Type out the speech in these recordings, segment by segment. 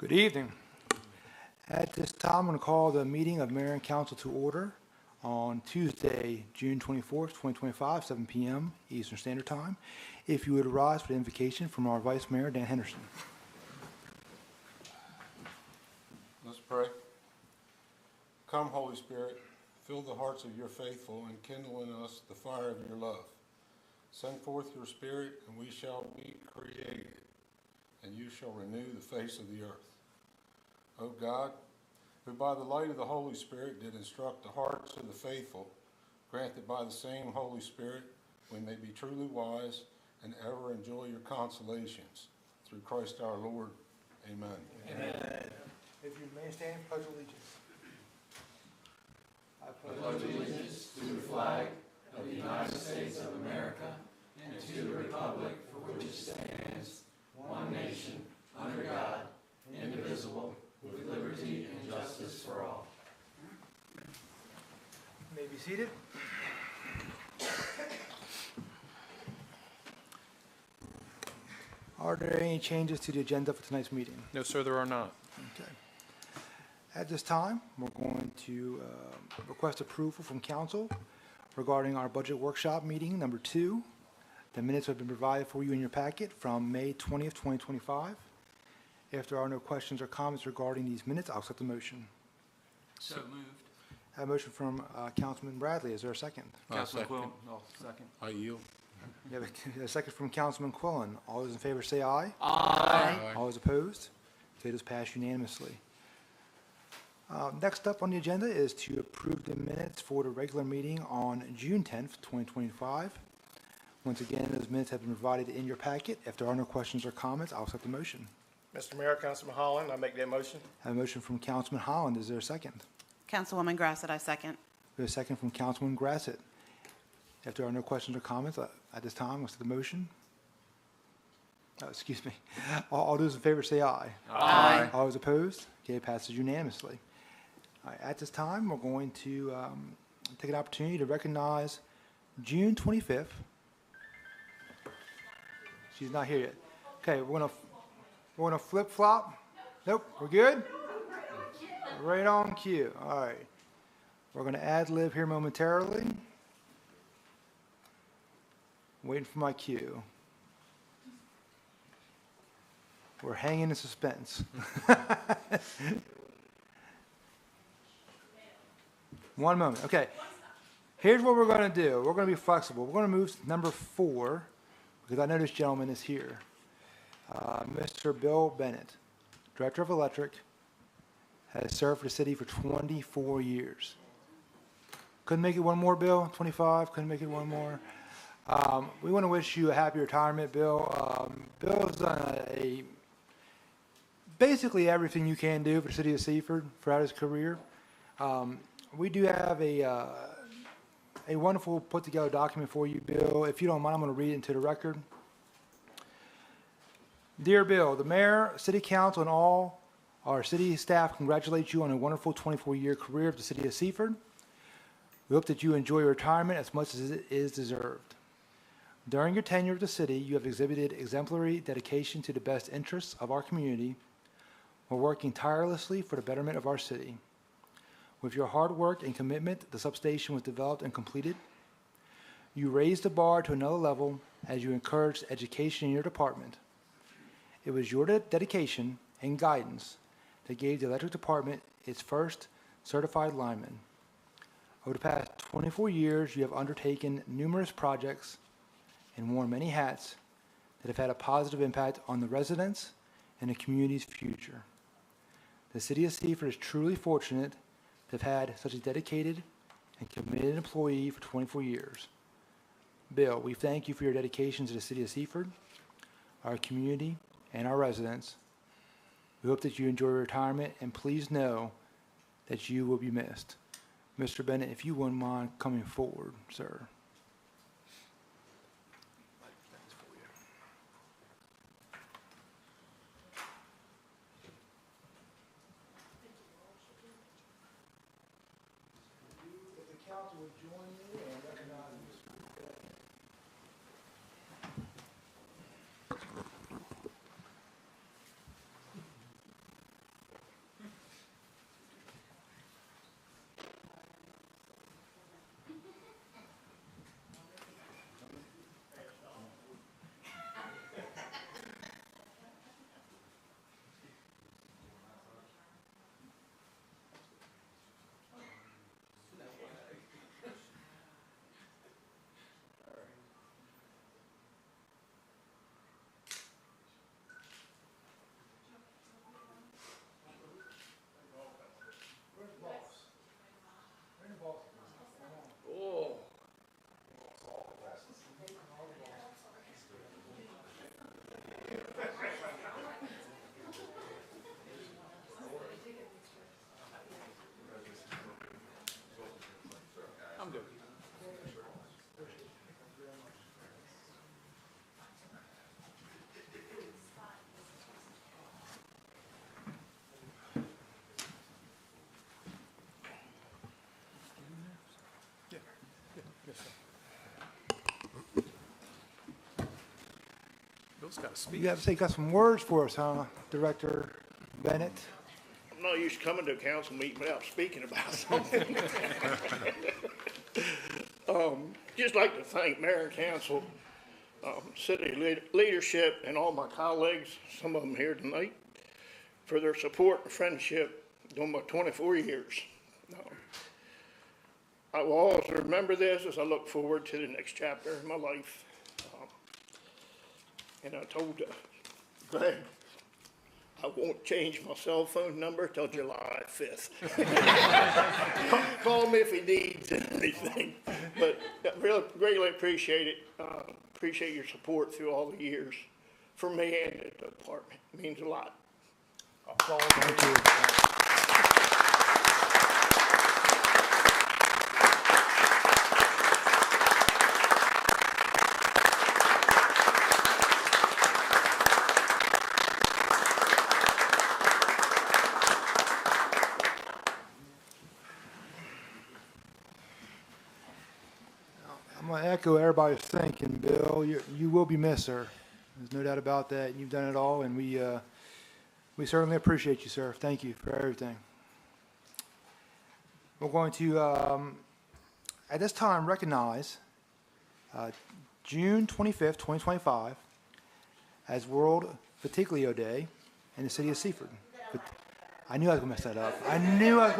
Good evening. At this time, I'm going to call the meeting of Mayor and Council to order on Tuesday, June 24th, 2025, 7 p.m. Eastern Standard Time. If you would rise for the invocation from our Vice Mayor, Dan Henderson. Let's pray. Come, Holy Spirit, fill the hearts of your faithful and kindle in us the fire of your love. Send forth your Spirit, and we shall be created, and you shall renew the face of the earth. O God, who by the light of the Holy Spirit did instruct the hearts of the faithful, grant that by the same Holy Spirit we may be truly wise and ever enjoy your consolations. Through Christ our Lord. Amen. Amen. If you may stand, pledge allegiance. I pledge allegiance to the flag of the United States of America and to the republic for which it stands, one nation, under God, indivisible, with liberty and justice for all. You may be seated. Are there any changes to the agenda for tonight's meeting? No, sir, there are not. Okay. At this time, we're going to request approval from council regarding our budget workshop meeting number 2. The minutes have been provided for you in your packet from May 20th, 2025. If there are no questions or comments regarding these minutes, I'll accept the motion. So moved. I have a motion from Councilman Bradley. Is there a second? Councilman Quill. Second. I yield. You have a second from Councilman Quillen. All those in favor say aye. Aye. All those opposed? Okay, it is passed unanimously. Next up on the agenda is to approve the minutes for the regular meeting on June 10th, 2025. Once again, those minutes have been provided in your packet. If there are no questions or comments, I'll accept the motion. Mr. Mayor, Councilman Holland, I make that motion. I have a motion from Councilman Holland. Is there a second? Councilwoman Grassett, I second. There's a second from Councilman Grassett. If there are no questions or comments at this time, I'll accept the motion. Excuse me. All those in favor say aye. Aye. All those opposed? Okay, it passes unanimously. All right, at this time, we're going to take an opportunity to recognize June 25th. She's not here yet. Okay, we're gonna flip-flop. Nope, we're good? Right on cue. All right. We're gonna ad-lib here momentarily. Waiting for my cue. We're hanging in suspense. One moment. Okay. Here's what we're going to do. We're going to be flexible. We're going to move to number 4 because I know this gentleman is here. Mr. Bill Bennett, Director of Electric, has served the city for 24 years. Couldn't make it one more, Bill? 25? Couldn't make it one more? We want to wish you a happy retirement, Bill. Bill's done basically everything you can do for the city of Seaford throughout his career. We do have a wonderful put-together document for you, Bill. If you don't mind, I'm going to read it into the record. Dear Bill, the mayor, city council, and all our city staff congratulate you on a wonderful 24-year career of the city of Seaford. We hope that you enjoy your retirement as much as it is deserved. During your tenure of the city, you have exhibited exemplary dedication to the best interests of our community while working tirelessly for the betterment of our city. With your hard work and commitment, the substation was developed and completed. You raised the bar to another level as you encouraged education in your department. It was your dedication and guidance that gave the electric department its first certified lineman. Over the past 24 years, you have undertaken numerous projects and worn many hats that have had a positive impact on the residents and the community's future. The city of Seaford is truly fortunate to have had such a dedicated and committed employee for 24 years. Bill, we thank you for your dedication to the city of Seaford, our community, and our residents. We hope that you enjoy your retirement, and please know that you will be missed. Mr. Bennett, if you wouldn't mind coming forward, sir. You got some words for us, huh, Director Bennett? I'm not used to coming to a council meeting without speaking about something. Just like to thank Mayor and Council, city leadership, and all my colleagues, some of them here tonight, for their support and friendship during my 24 years. I will always remember this as I look forward to the next chapter in my life. And I told Greg, I won't change my cell phone number till July 5th. Call me if he needs anything. But I really greatly appreciate it. Appreciate your support through all the years for me and the department. It means a lot. Thank you. I'm going to echo everybody's thinking, Bill. You will be missed, sir. There's no doubt about that. You've done it all, and we certainly appreciate you, sir. Thank you for everything. We're going to, at this time, recognize June 25th, 2025, as World Viticulio Day in the city of Seaford. I knew I was going to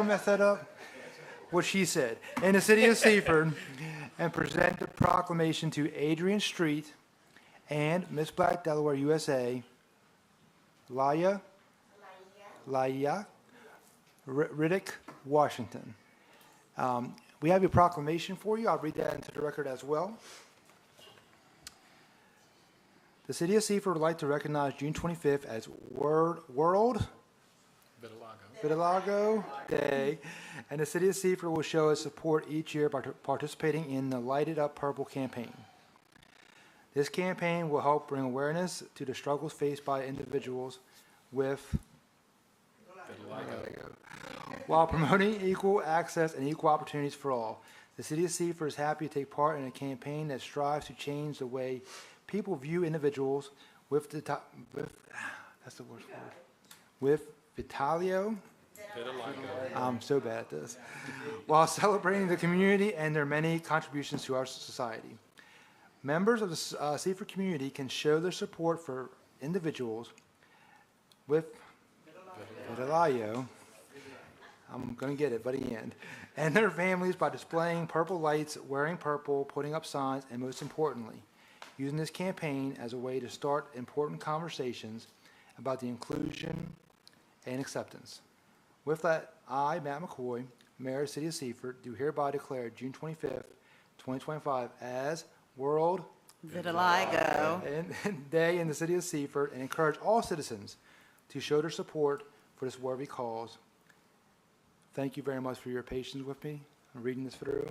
mess that up. What she said. In the city of Seaford, and present the proclamation to Adrian Street and Miss Black Delaware USA, Laya Riddick, Washington. We have a proclamation for you. I'll read that into the record as well. The city of Seaford would like to recognize June 25th as World Vitiligo Day, and the city of Seaford will show its support each year by participating in the Light It Up Purple campaign. This campaign will help bring awareness to the struggles faced by individuals with vitiligo, while promoting equal access and equal opportunities for all. The city of Seaford is happy to take part in a campaign that strives to change the way people view individuals with vitiligo. I'm so bad at this. While celebrating the community and their many contributions to our society. Members of the Seaford community can show their support for individuals with vitiligo. I'm going to get it by the end. And their families by displaying purple lights, wearing purple, putting up signs, and most importantly, using this campaign as a way to start important conversations about the inclusion and acceptance. With that, I, Matt McCoy, Mayor of the City of Seaford, do hereby declare June 25th, 2025 as World Vitiligo Day in the City of Seaford, and encourage all citizens to show their support for this worthy cause. Thank you very much for your patience with me in reading this through.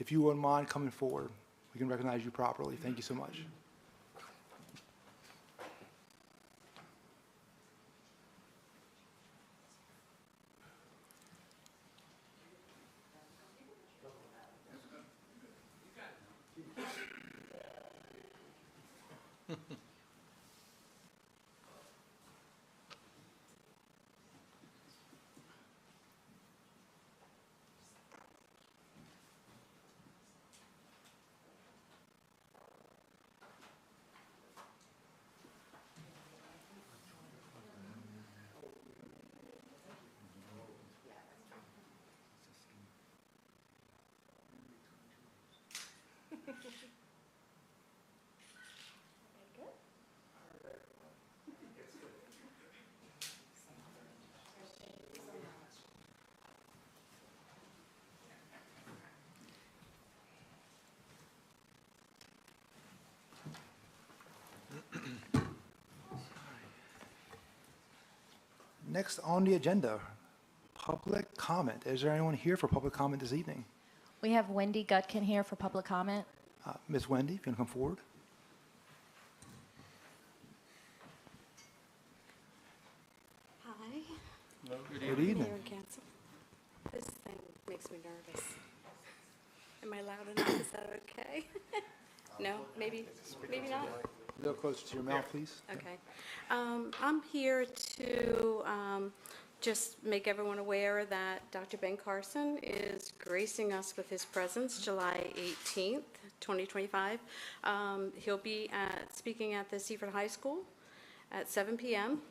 If you wouldn't mind coming forward, we can recognize you properly. Thank you so much. Next on the agenda, public comment. Is there anyone here for public comment this evening? We have Wendy Gutkin here for public comment. Ms. Wendy, if you want to come forward. Hi. Good evening. Mayor and Council. This thing makes me nervous. Am I loud enough? Is that okay? No? Maybe not? A little closer to your mouth, please. Okay. I'm here to just make everyone aware that Dr. Ben Carson is gracing us with his presence July 18th, 2025. He'll be speaking at the Seaford High School at 7 p.m.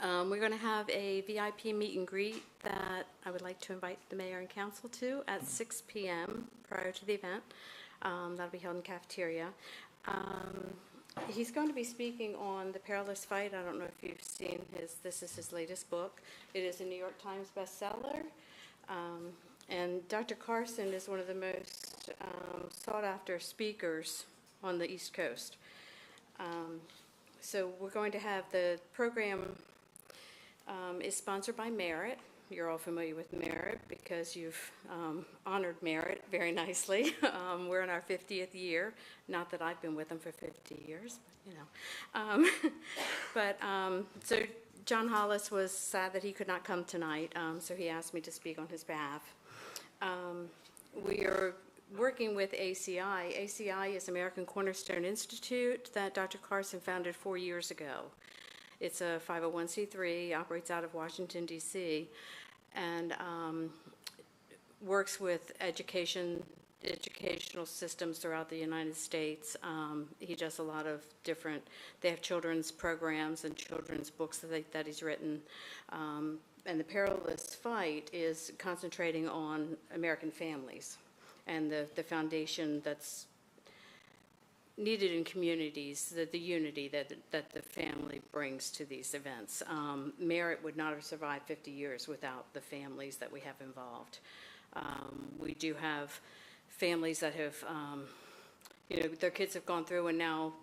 We're going to have a VIP meet and greet that I would like to invite the mayor and council to at 6 p.m. prior to the event. That'll be held in cafeteria. He's going to be speaking on The Perilous Fight. I don't know if you've seen this is his latest book. It is a New York Times bestseller. And Dr. Carson is one of the most sought-after speakers on the East Coast. So we're going to have the program is sponsored by Merit. You're all familiar with Merit because you've honored Merit very nicely. We're in our 50th year. Not that I've been with them for 50 years, but you know. So John Hollis was sad that he could not come tonight, so he asked me to speak on his behalf. We are working with ACI. ACI is American Cornerstone Institute that Dr. Carson founded 4 years ago. It's a 501c3, operates out of Washington, D.C., and works with educational systems throughout the United States. He does a lot of different, they have children's programs and children's books that he's written. And The Perilous Fight is concentrating on American families and the foundation that's needed in communities, the unity that the family brings to these events. Merit would not have survived 50 years without the families that we have involved. We do have families that have, their kids have gone through and now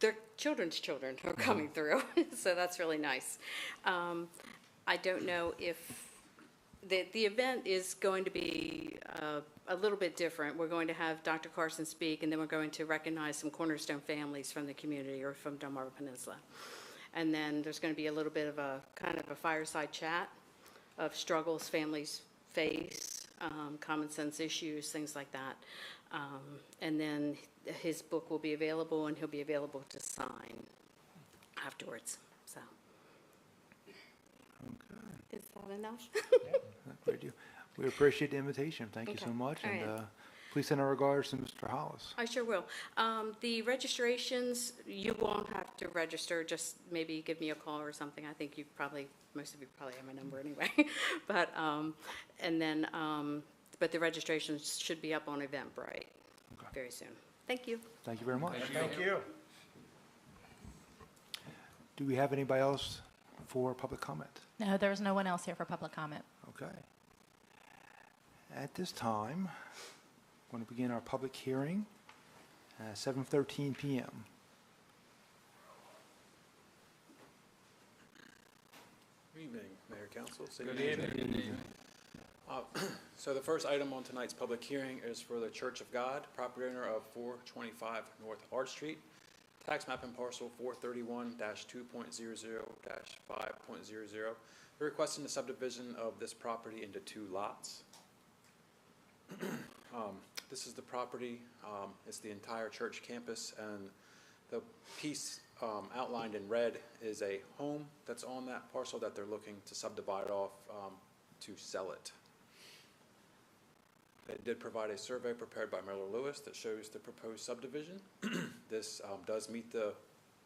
their children's children are coming through. So that's really nice. I don't know if the event is going to be a little bit different. We're going to have Dr. Carson speak, and then we're going to recognize some cornerstone families from the community or from Delmarva Peninsula. And then there's going to be a little bit of a kind of a fireside chat of struggles families face, common sense issues, things like that. And then his book will be available, and he'll be available to sign afterwards. So, is that enough? Great deal. We appreciate the invitation. Thank you so much. All And right. please send our regards to Mr. Hollis. I sure will. The registrations, you won't have to register, just maybe give me a call or something. I think most of you probably have my number anyway. But, but the registrations should be up on Eventbrite very soon. Thank you. Thank you very much. Thank you. Do we have anybody else for public comment? No, there's no one else here for public comment. Okay. At this time, I'm going to begin our public hearing at 7:13 p.m. Good evening, Mayor, Council. Good evening. So the first item on tonight's public hearing is for the Church of God, property owner of 425 North Art Street, tax map and parcel 431-2.00-5.00. They're requesting the subdivision of this property into 2 lots. This is the property, it's the entire church campus, and the piece outlined in red is a home that's on that parcel that they're looking to subdivide off to sell it. They did provide a survey prepared by Miller Lewis that shows the proposed subdivision. This does meet the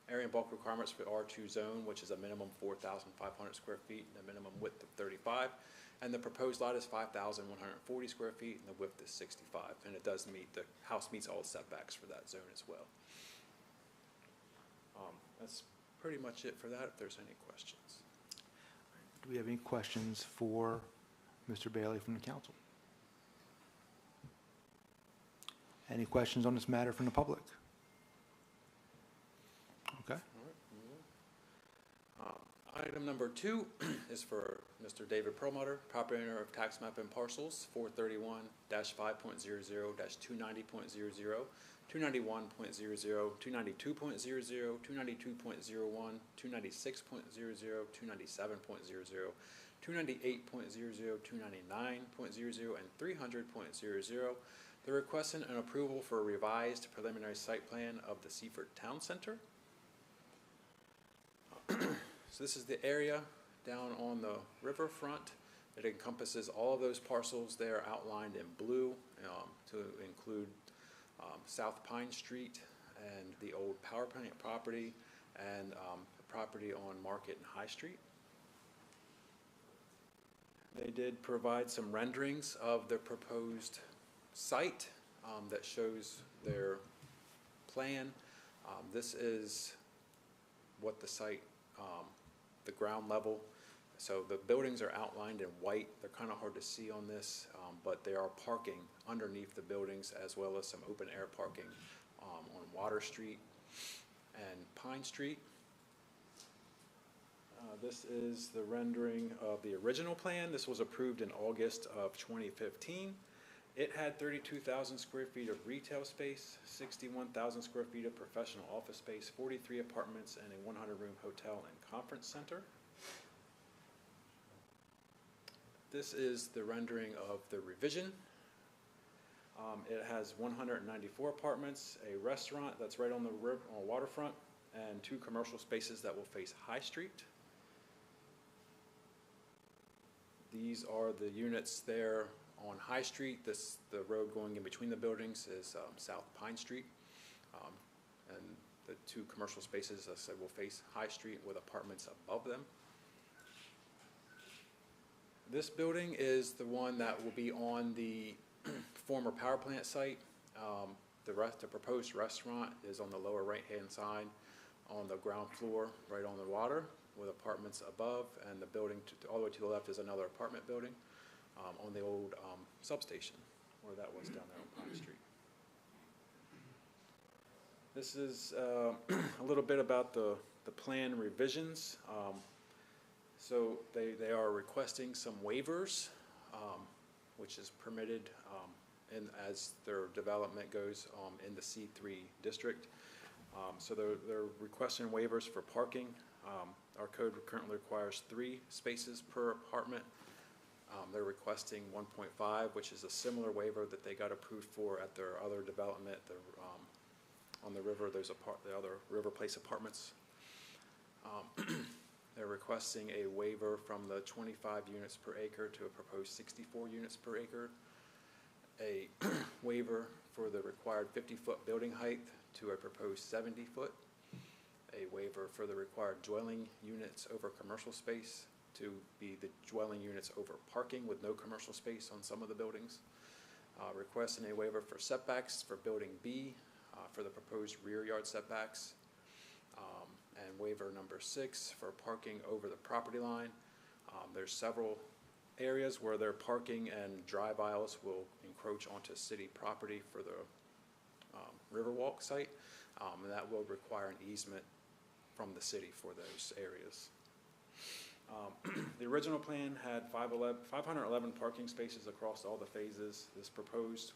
area and bulk requirements for R2 zone, which is a minimum 4,500 square feet and a minimum width of 35. And the proposed lot is 5,140 square feet and the width is 65. And it does meet, the house meets all setbacks for that zone as well. That's pretty much it for that, if there's any questions. Do we have any questions for Mr. Bailey from the council? Any questions on this matter from the public? Okay. Item number 2 is for Mr. David Perlmutter, property owner of tax map and parcels 431-5.00-290.00, 291.00, 292.00, 292.01, 296.00, 297.00, 298.00, 299.00, and 300.00. They're requesting an approval for a revised preliminary site plan of the Seaford Town Center. So this is the area down on the riverfront. It encompasses all of those parcels there outlined in blue, to include South Pine Street and the old power plant property and the property on Market and High Street. They did provide some renderings of the proposed site that shows their plan. This is what the site, the ground level. So the buildings are outlined in white. They're kind of hard to see on this, but there are parking underneath the buildings as well as some open air parking on Water Street and Pine Street. This is the rendering of the original plan. This was approved in August of 2015. It had 32,000 square feet of retail space, 61,000 square feet of professional office space, 43 apartments, and a 100-room hotel and conference center. This is the rendering of the revision. It has 194 apartments, a restaurant that's right on the waterfront, and 2 commercial spaces that will face High Street. These are the units there on High Street. The road going in between the buildings is South Pine Street. And the 2 commercial spaces, as I said, will face High Street with apartments above them. This building is the one that will be on the former power plant site. The proposed restaurant is on the lower right-hand side on the ground floor, right on the water, with apartments above, and the building all the way to the left is another apartment building on the old substation, where that was down there on Pine Street. This is a little bit about the plan revisions. So they are requesting some waivers, which is permitted as their development goes in the C3 district. So they're requesting waivers for parking. Our code currently requires 3 spaces per apartment. They're requesting 1.5, which is a similar waiver that they got approved for at their other development on the river. There's the other River Place apartments. They're requesting a waiver from the 25 units per acre to a proposed 64 units per acre. A waiver for the required 50-foot building height to a proposed 70-foot. A waiver for the required dwelling units over commercial space to be the dwelling units over parking with no commercial space on some of the buildings. Requesting a waiver for setbacks for building B for the proposed rear yard setbacks. And waiver number 6 for parking over the property line. There's several areas where their parking and drive aisles will encroach onto city property for the Riverwalk site, and that will require an easement from the city for those areas. The original plan had 511 parking spaces across all the phases. This proposed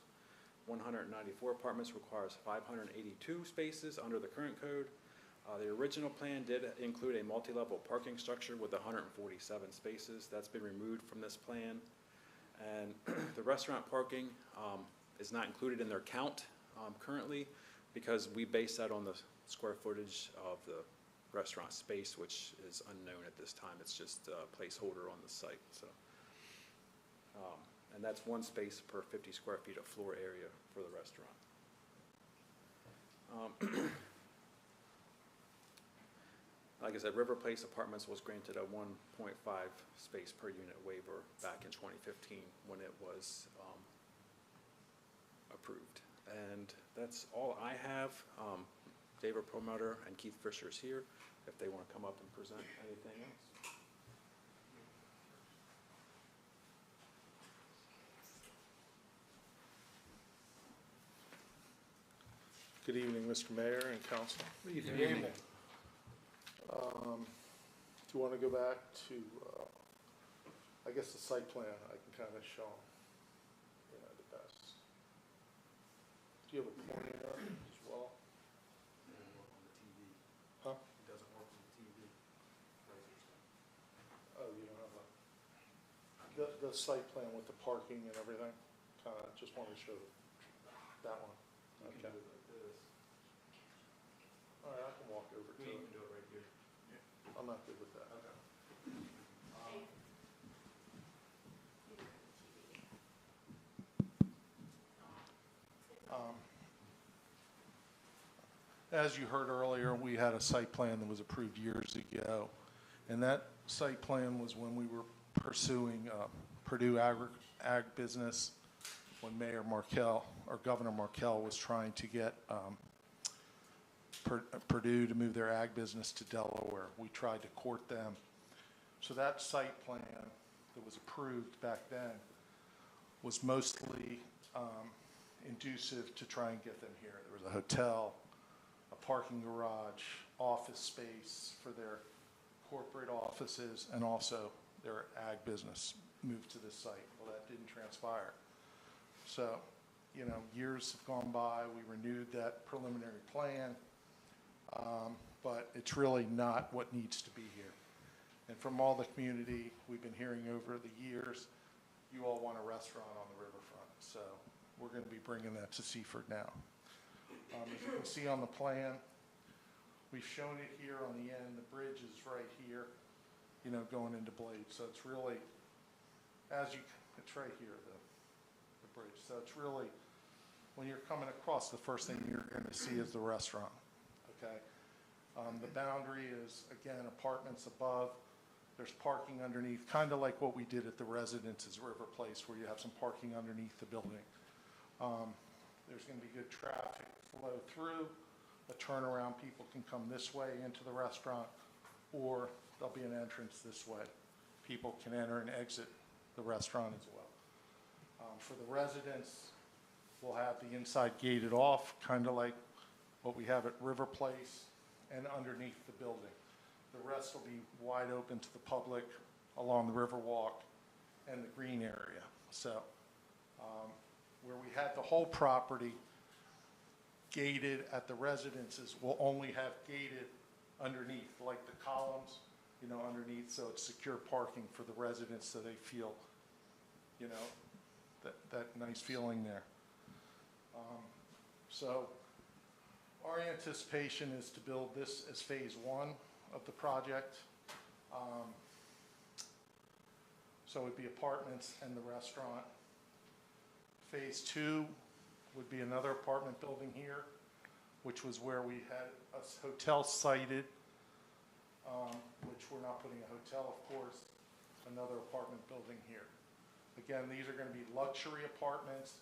194 apartments requires 582 spaces under the current code. The original plan did include a multi-level parking structure with 147 spaces. That's been removed from this plan. And the restaurant parking is not included in their count currently, because we base that on the square footage of the restaurant space, which is unknown at this time. It's just a placeholder on the site. So, and that's 1 space per 50 square feet of floor area for the restaurant. Like I said, River Place Apartments was granted a 1.5 space per unit waiver back in 2015 when it was approved. And that's all I have. David Perlmutter and Keith Fisher is here if they want to come up and present anything else. Good evening, Mr. Mayor and Council. Good evening. Do you want to go back to, I guess the site plan I can kind of show them, the best. Do you have a pointer as well? It doesn't work on the TV. Huh? It doesn't work on the TV. Oh, you don't have the site plan with the parking and everything? Kind of just want to show that one. You Okay. can do it like this. All right, I can walk over to You it. can do it right here. I'm not good with that. As you heard earlier, we had a site plan that was approved years ago, and that site plan was when we were pursuing Purdue Ag Business, when Mayor Markell, or Governor Markell, was trying to get Purdue to move their ag business to Delaware. We tried to court them. So that site plan that was approved back then was mostly inducive to try and get them here. There was a hotel, a parking garage, office space for their corporate offices, and also their ag business moved to this site. Well, that didn't transpire. So, you know, years have gone by. We renewed that preliminary plan, but it's really not what needs to be here. And from all the community, we've been hearing over the years, you all want a restaurant on the riverfront. So we're going to be bringing that to Seaford now. As you can see on the plan, we've shown it here on the end. The bridge is right here, you know, going into Blade. So it's really, it's right here, the bridge. So it's really, when you're coming across, the first thing you're going to see is the restaurant, okay? The boundary is, again, apartments above. There's parking underneath, kind of like what we did at the Residences River Place, where you have some parking underneath the building. There's going to be good traffic flow through. A turnaround, people can come this way into the restaurant, or there'll be an entrance this way. People can enter and exit the restaurant as well. For the residents, we'll have the inside gated off, kind of like what we have at River Place, and underneath the building. The rest will be wide open to the public along the Riverwalk and the green area. So where we had the whole property gated at the residences, we'll only have gated underneath, like the columns, you know, underneath, so it's secure parking for the residents, so they feel, you know, that nice feeling there. So our anticipation is to build this as phase one of the project. So it'd be apartments and the restaurant. Phase two would be another apartment building here, which was where we had a hotel sited, which we're not putting a hotel, of course, another apartment building here. Again, these are going to be luxury apartments,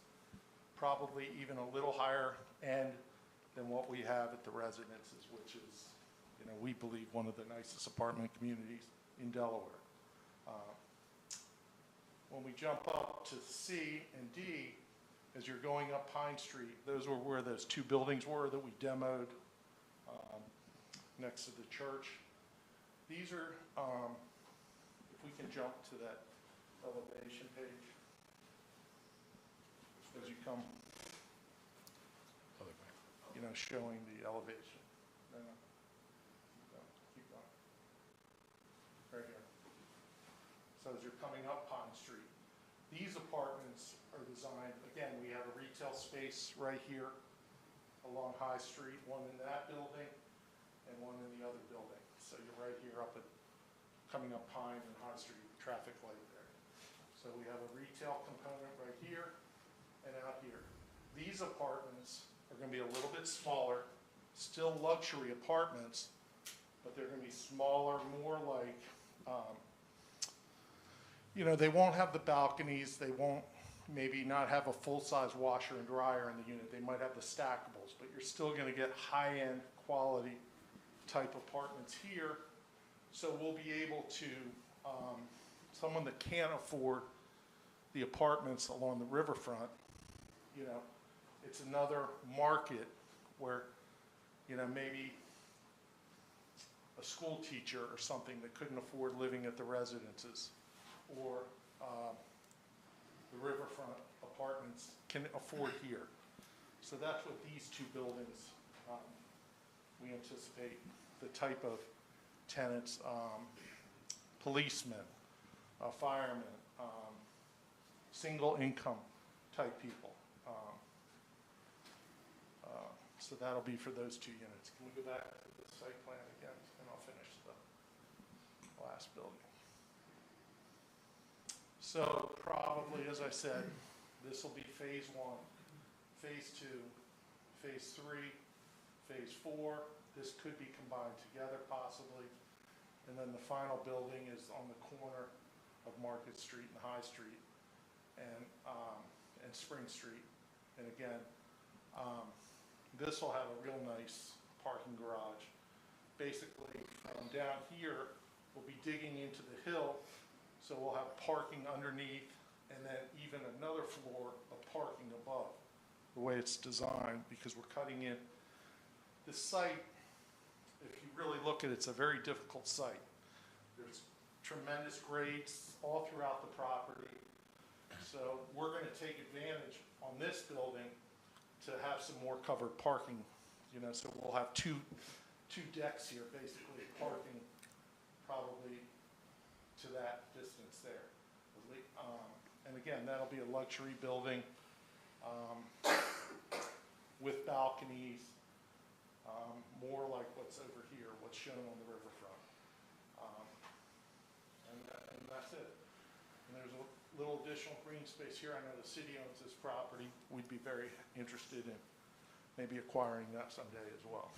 probably even a little higher end than what we have at the Residences, which is, you know, we believe one of the nicest apartment communities in Delaware. When we jump up to C and D, as you're going up Pine Street, those were where those two buildings were that we demoed next to the church. These are, if we can jump to that elevation page, as you come, you know, showing the elevation. No, keep going. Right here. So as you're coming up Pine Street, these apartments are designed, again, we have a retail space right here along High Street, one in that building and one in the other building. So you're right here up at, coming up Pine and High Street, traffic light there. So we have a retail component right here and out here. These apartments are going to be a little bit smaller, still luxury apartments, but they're going to be smaller, more like, you know, they won't have the balconies, they won't maybe not have a full-size washer and dryer in the unit, they might have the stackables, but you're still going to get high-end quality type apartments here. So we'll be able to, someone that can't afford the apartments along the riverfront, you know, it's another market where, you know, maybe a school teacher or something that couldn't afford living at the Residences, or the riverfront apartments can afford here. So that's what these two buildings, we anticipate the type of tenants, policemen, firemen, single income type people. So that'll be for those two units. Can we go back to the site plan again, and I'll finish the last building. So probably, as I said, this will be phase 1, phase 2, phase 3, phase 4. This could be combined together possibly. And then the final building is on the corner of Market Street and High Street and Spring Street. And again, this will have a real nice parking garage. Basically, from down here, we'll be digging into the hill, so we'll have parking underneath and then even another floor of parking above, the way it's designed, because we're cutting in. This site, if you really look at it, it's a very difficult site. There's tremendous grades all throughout the property. So we're going to take advantage on this building to have some more covered parking, so we'll have two decks here, basically parking probably to that distance there. And again, that'll be a luxury building with balconies, more like what's over here, what's shown on the riverfront. And that's it. And there's a little additional green space here. I know the city owns this property. We'd be very interested in maybe acquiring that someday as well.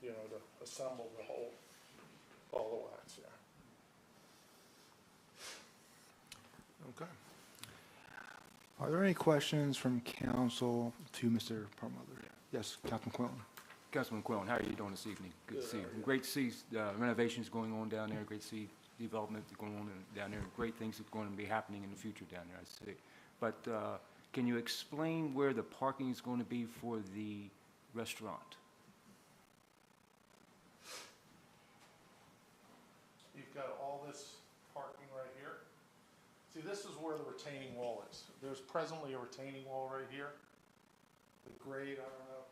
To assemble the whole ball of wax there. Okay. Are there any questions from council to Mr. Perlmutter? Yes, Councilman Quillen. Councilman Quillen, how are you doing this evening? Good to see you. Great to see renovations going on down there. Great to see development going on down there. Great things are going to be happening in the future down there, I see. But can you explain where the parking is going to be for the restaurant? You've got all this parking right here. See, this is where the retaining wall is. There's presently a retaining wall right here. The grade, I don't know,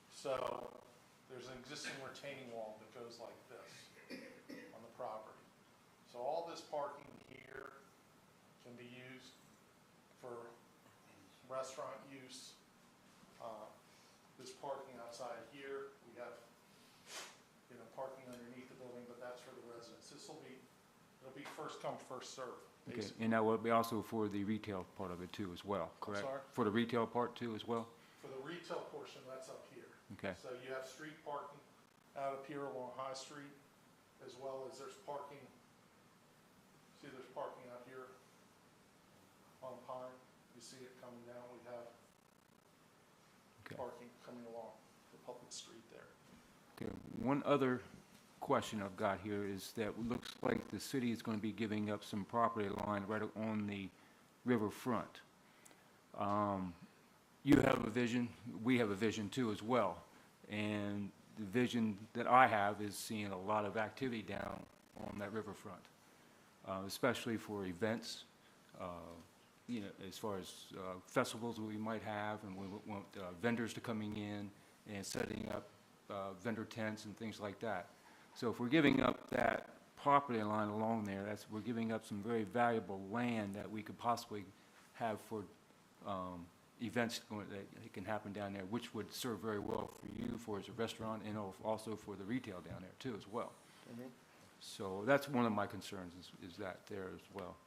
so there's an existing retaining wall that goes like this on the property. So all this parking here can be used for restaurant use. This parking outside here, we have parking underneath the building, but that's for the residents. It'll be first come, first serve. Okay, and that will be also for the retail part of it too as well, correct? Sorry? For the retail part too as well? For the retail portion, that's up here. Okay. So you have street parking out up here along High Street, as well as there's parking. See, there's parking out here on Pine. You see it coming down. We have parking coming along the public street there. Okay. One other question I've got here is that it looks like the city is going to be giving up some property line right on the riverfront. You have a vision, we have a vision too as well. And the vision that I have is seeing a lot of activity down on that riverfront, especially for events, as far as festivals we might have, and we want vendors to coming in and setting up vendor tents and things like that. So if we're giving up that property line along there, we're giving up some very valuable land that we could possibly have for events that can happen down there, which would serve very well for you as a restaurant and also for the retail down there too as well. Mm-hmm. So that's one of my concerns is that there as well.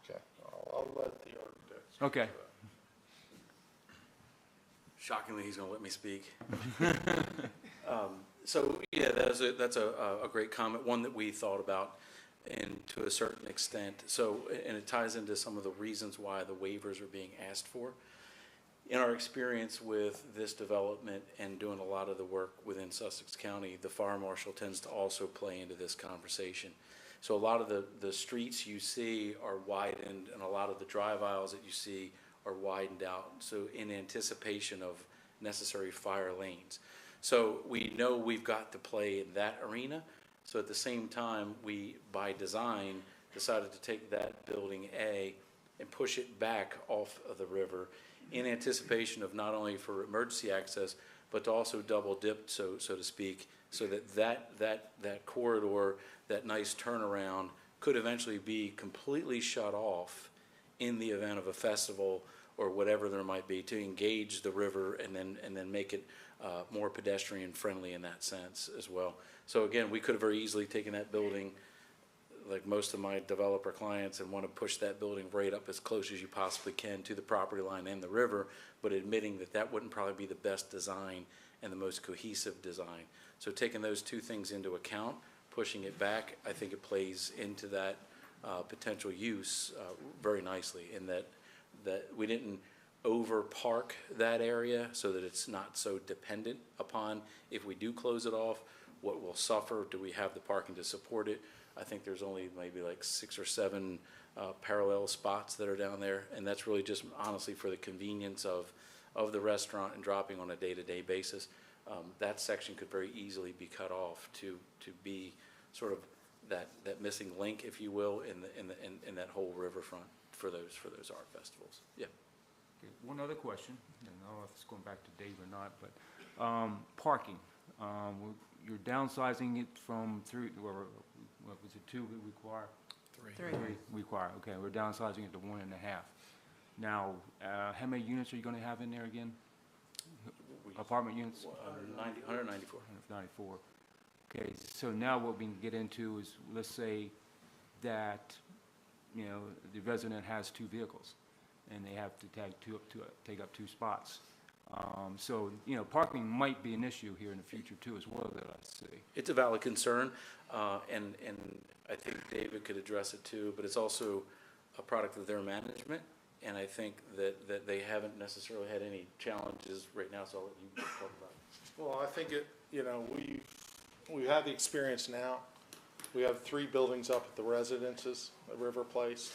Okay, I'll let the architect. Okay. Shockingly, he's going to let me speak. So yeah, that's a great comment, one that we thought about, and to a certain extent. So, and it ties into some of the reasons why the waivers are being asked for. In our experience with this development and doing a lot of the work within Sussex County, the fire marshal tends to also play into this conversation. So a lot of the streets you see are widened, and a lot of the drive aisles that you see are widened out, so in anticipation of necessary fire lanes. So we know we've got to play in that arena. So at the same time, we, by design, decided to take that building A and push it back off of the river in anticipation of not only for emergency access, but to also double dip, so to speak, so that corridor, that nice turnaround, could eventually be completely shut off in the event of a festival or whatever there might be to engage the river and then make it more pedestrian friendly in that sense as well. So again, we could have very easily taken that building, like most of my developer clients, and want to push that building right up as close as you possibly can to the property line and the river, but admitting that that wouldn't probably be the best design and the most cohesive design. So taking those two things into account, pushing it back, I think it plays into that potential use very nicely, in that we didn't over park that area so that it's not so dependent upon, if we do close it off, what will suffer. Do we have the parking to support it? I think there's only maybe like 6 or 7 parallel spots that are down there, and that's really just honestly for the convenience of the restaurant and dropping on a day-to-day basis. That section could very easily be cut off to be sort of that missing link, if you will, in that whole riverfront for those art festivals. Yeah. Okay, one other question, and I don't know if it's going back to Dave or not, but parking. You're downsizing it from 3, or what was it, 2 we require? 3. 3 require, okay, we're downsizing it to 1.5. Now, how many units are you gonna have in there again? Apartment units? 194. 194. Okay, so now what we can get into is, let's say that, you know, the resident has 2 vehicles, and they have to take up 2 spots. So, you know, parking might be an issue here in the future too, as well, that I see. It's a valid concern, and I think David could address it too, but it's also a product of their management, and I think that they haven't necessarily had any challenges right now, so I'll let you talk about it. Well, I think we have the experience now. We have 3 buildings up at the residences at River Place.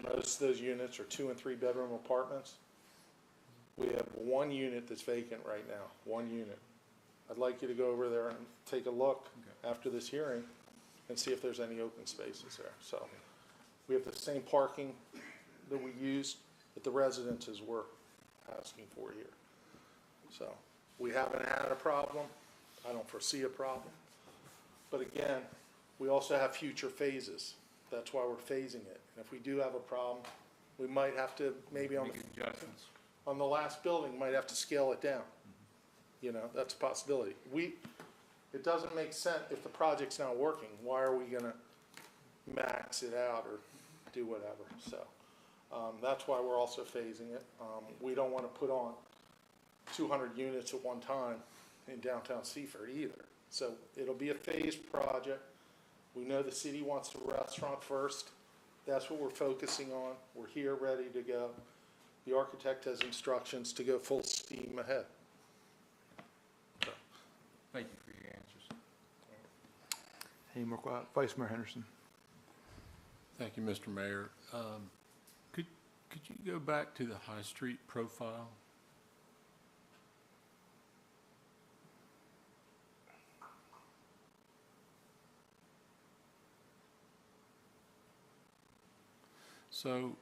Most of those units are 2 and 3 bedroom apartments. We have 1 unit that's vacant right now, 1 unit. I'd like you to go over there and take a look after this hearing and see if there's any open spaces there. So we have the same parking that we used at the residences we're asking for here. So we haven't had a problem. I don't foresee a problem. But again, we also have future phases. That's why we're phasing it. And if we do have a problem, we might have to, maybe on the last building, might have to scale it down. You know, that's a possibility. It doesn't make sense, if the project's not working, why are we gonna max it out or do whatever? So that's why we're also phasing it. We don't wanna put on 200 units at one time in downtown Seaford either. So it'll be a phased project. We know the city wants the restaurant first. That's what we're focusing on. We're here, ready to go. The architect has instructions to go full steam ahead. Thank you for your answers. Any more, Vice Mayor Henderson? Thank you, Mr. Mayor. Could you go back to the High Street profile? So,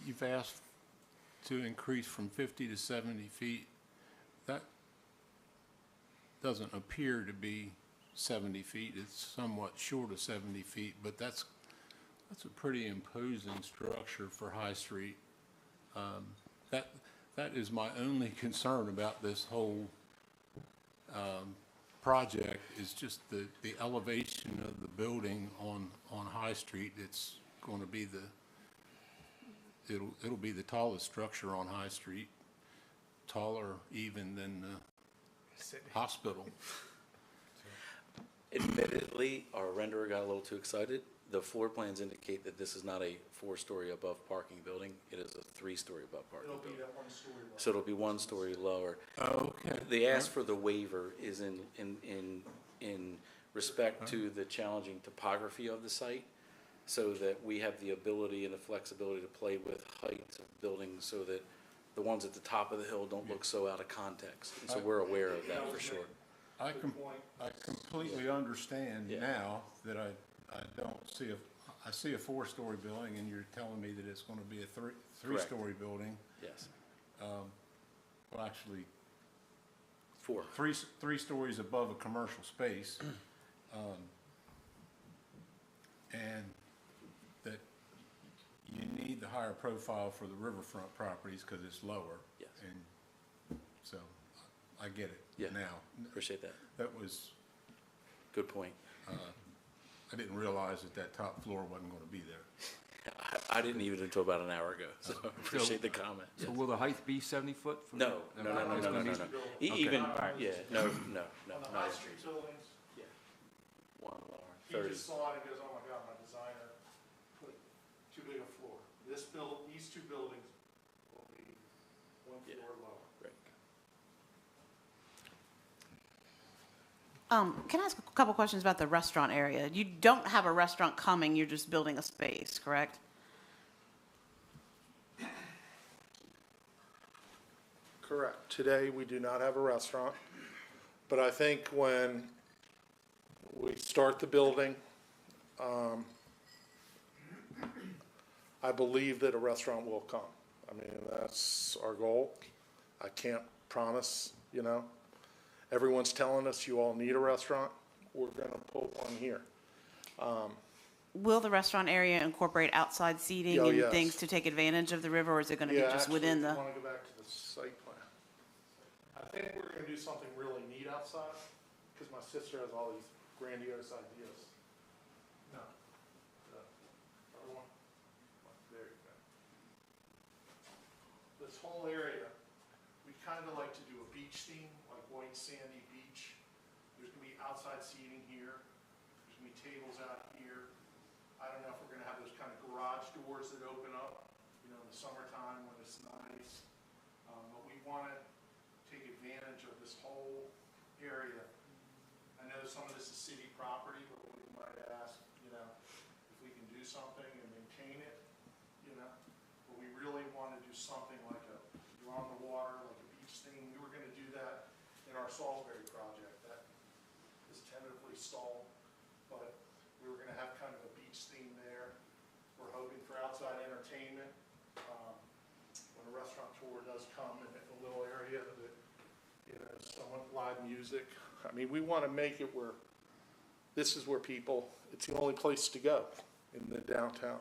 you've asked to increase from 50 to 70 feet. That doesn't appear to be 70 feet. It's somewhat short of 70 feet, but that's a pretty imposing structure for High Street. That is my only concern about this whole project, is just the elevation of the building on High Street. It's going to be it'll be the tallest structure on High Street, taller even than the hospital. Admittedly, our renderer got a little too excited. The floor plans indicate that this is not a 4-story above parking building. It is a 3-story above parking building. It'll be that 1 story lower. So it'll be 1 story lower. Okay. The ask for the waiver is in respect to the challenging topography of the site, so that we have the ability and the flexibility to play with heights of buildings, so that the ones at the top of the hill don't look so out of context. And so we're aware of that for sure. I completely understand Yeah. now that I don't see I see a 4-story building, and you're telling me that it's going to be a 3-story building. Yes. Well, actually, 4. 3 stories above a commercial space, and that you need the higher profile for the riverfront properties because it's lower. Yes. And so I get it Yeah. now. Appreciate that. That was, Good point. I didn't realize that that top floor wasn't going to be there. I didn't even until about an hour ago, so I appreciate the comment. So will the height be 70 foot? from No, the- no, no, no, It's no, no, gonna no, be- no. Okay. Even, All right. yeah, no, no, no, On the not high in- street buildings, yeah. One lower, he 30. just saw it and goes, oh my God, my designer put too big a floor. These two buildings will be one Yeah. floor lower. Great. Can I ask a couple questions about the restaurant area? You don't have a restaurant coming, you're just building a space, correct? Correct. Today, we do not have a restaurant, but I think when we start the building, I believe that a restaurant will come. I mean, that's our goal. I can't promise, you know. Everyone's telling us you all need a restaurant. We're gonna put one here. Will the restaurant area incorporate outside seating Oh, and yes. things to take advantage of the river, or is it going to be Yeah, just actually, within if the? you wanna go back to the site plan. I think we're gonna do something really neat outside, because my sister has all these grandiose ideas. No. The other one? There you go. This whole area, we kinda like to do a beach theme, like white sandy beach. There's gonna be outside seating here, there's gonna be tables out here. I don't know if we're gonna have those kind of garage doors that open up, you know, in the summertime when it's nice. But we wanna take advantage of this whole area. I know some of this is city property, but we might ask, you know, if we can do something and maintain it, you know? But we really wanna do something like you're on the water, like a beach thing. We were gonna do that in our Salisbury project. That is tentatively stalled, but we were gonna have kind of a beach theme there. We're hoping for outside entertainment. When a restaurateur does come in a little area that, you know, someone, live music. I mean, we wanna make it where, this is where people, it's the only place to go in the downtown.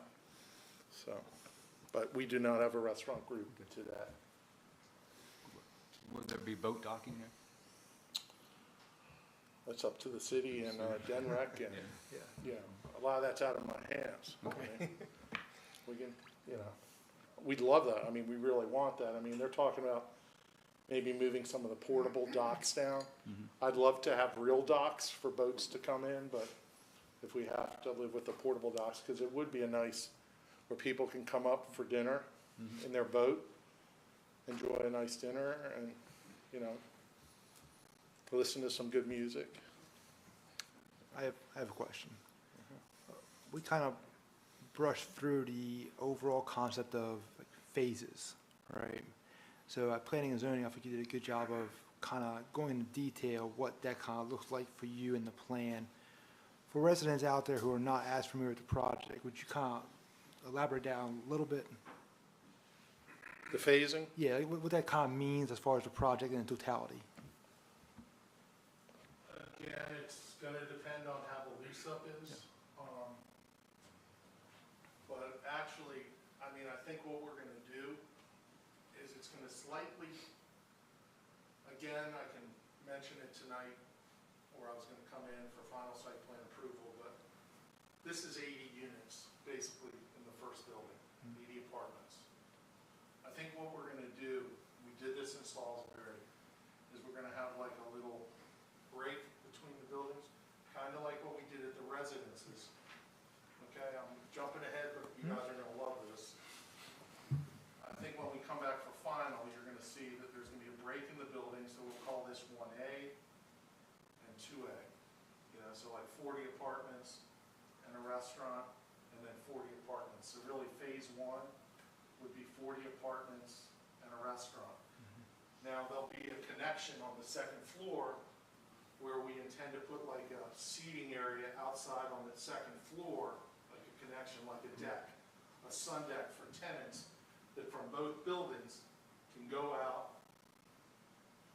So, but we do not have a restaurant group to that. Would there be boat docking there? That's up to the city and Denrec, and, yeah, a lot of that's out of my hands. I mean, we can, you know, we'd love that. I mean, we really want that. I mean, they're talking about maybe moving some of the portable docks down. I'd love to have real docks for boats to come in, but if we have to live with the portable docks, because it would be a nice, where people can come up for dinner in their boat, enjoy a nice dinner, and, you know, listen to some good music. I have a question. We kind of brushed through the overall concept of like, phases, right? So at planning and zoning, I think you did a good job of kind of going into detail what that kind of looks like for you in the plan. For residents out there who are not as familiar with the project, would you kind of elaborate down a little bit? The phasing? Yeah, like, what that kind of means as far as the project in totality. Again, it's gonna depend on how the lease-up is. But actually, I mean, I think what we're gonna do is it's gonna slightly, again, I can mention it tonight, or I was gonna come in for final site plan approval, but this is 80 units, basically, in the first building, 80 apartments. I think what we're gonna do, we did this in Salisbury, is we're gonna have like a little break between the buildings, kind of like what we did at the residences. Okay, I'm jumping ahead, but you guys are gonna love this. I think when we come back for final, you're gonna see that there's gonna be a break in the building, so we'll call this 1A and 2A. You know, so like 40 apartments and a restaurant, and then 40 apartments. So really, phase one would be 40 apartments and a restaurant. Now, there'll be a connection on the second floor where we intend to put like a seating area outside on the second floor, like a connection, like a deck, a sun deck for tenants that from both buildings can go out,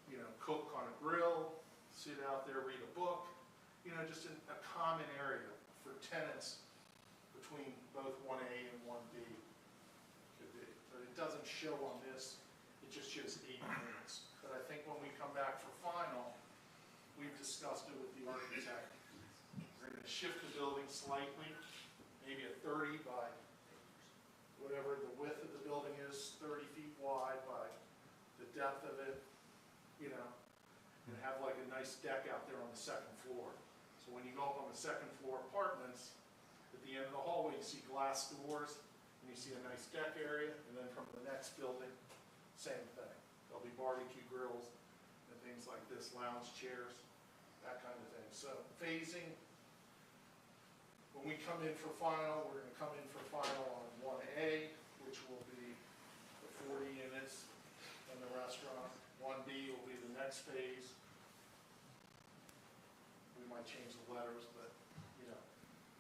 you know, cook on a grill, sit out there, read a book, you know, just a common area for tenants between both 1A and 1B. doesn't show on this, it just shows 8 units. But I think when we come back for final, we've discussed it with the architect. We're gonna shift the building slightly, maybe a 30 by whatever the width of the building is, 30 feet wide by the depth of it, you know, and have like a nice deck out there on the second floor. So when you go up on the second floor apartments, at the end of the hallway, you see glass doors, and you see a nice deck area, and then from the next building, same thing. There'll be barbecue grills and things like this, lounge chairs, that kind of thing. So phasing, when we come in for final, we're gonna come in for final on 1A, which will be the 40 units in the restaurant. 1B will be the next phase. We might change the letters, but, you know,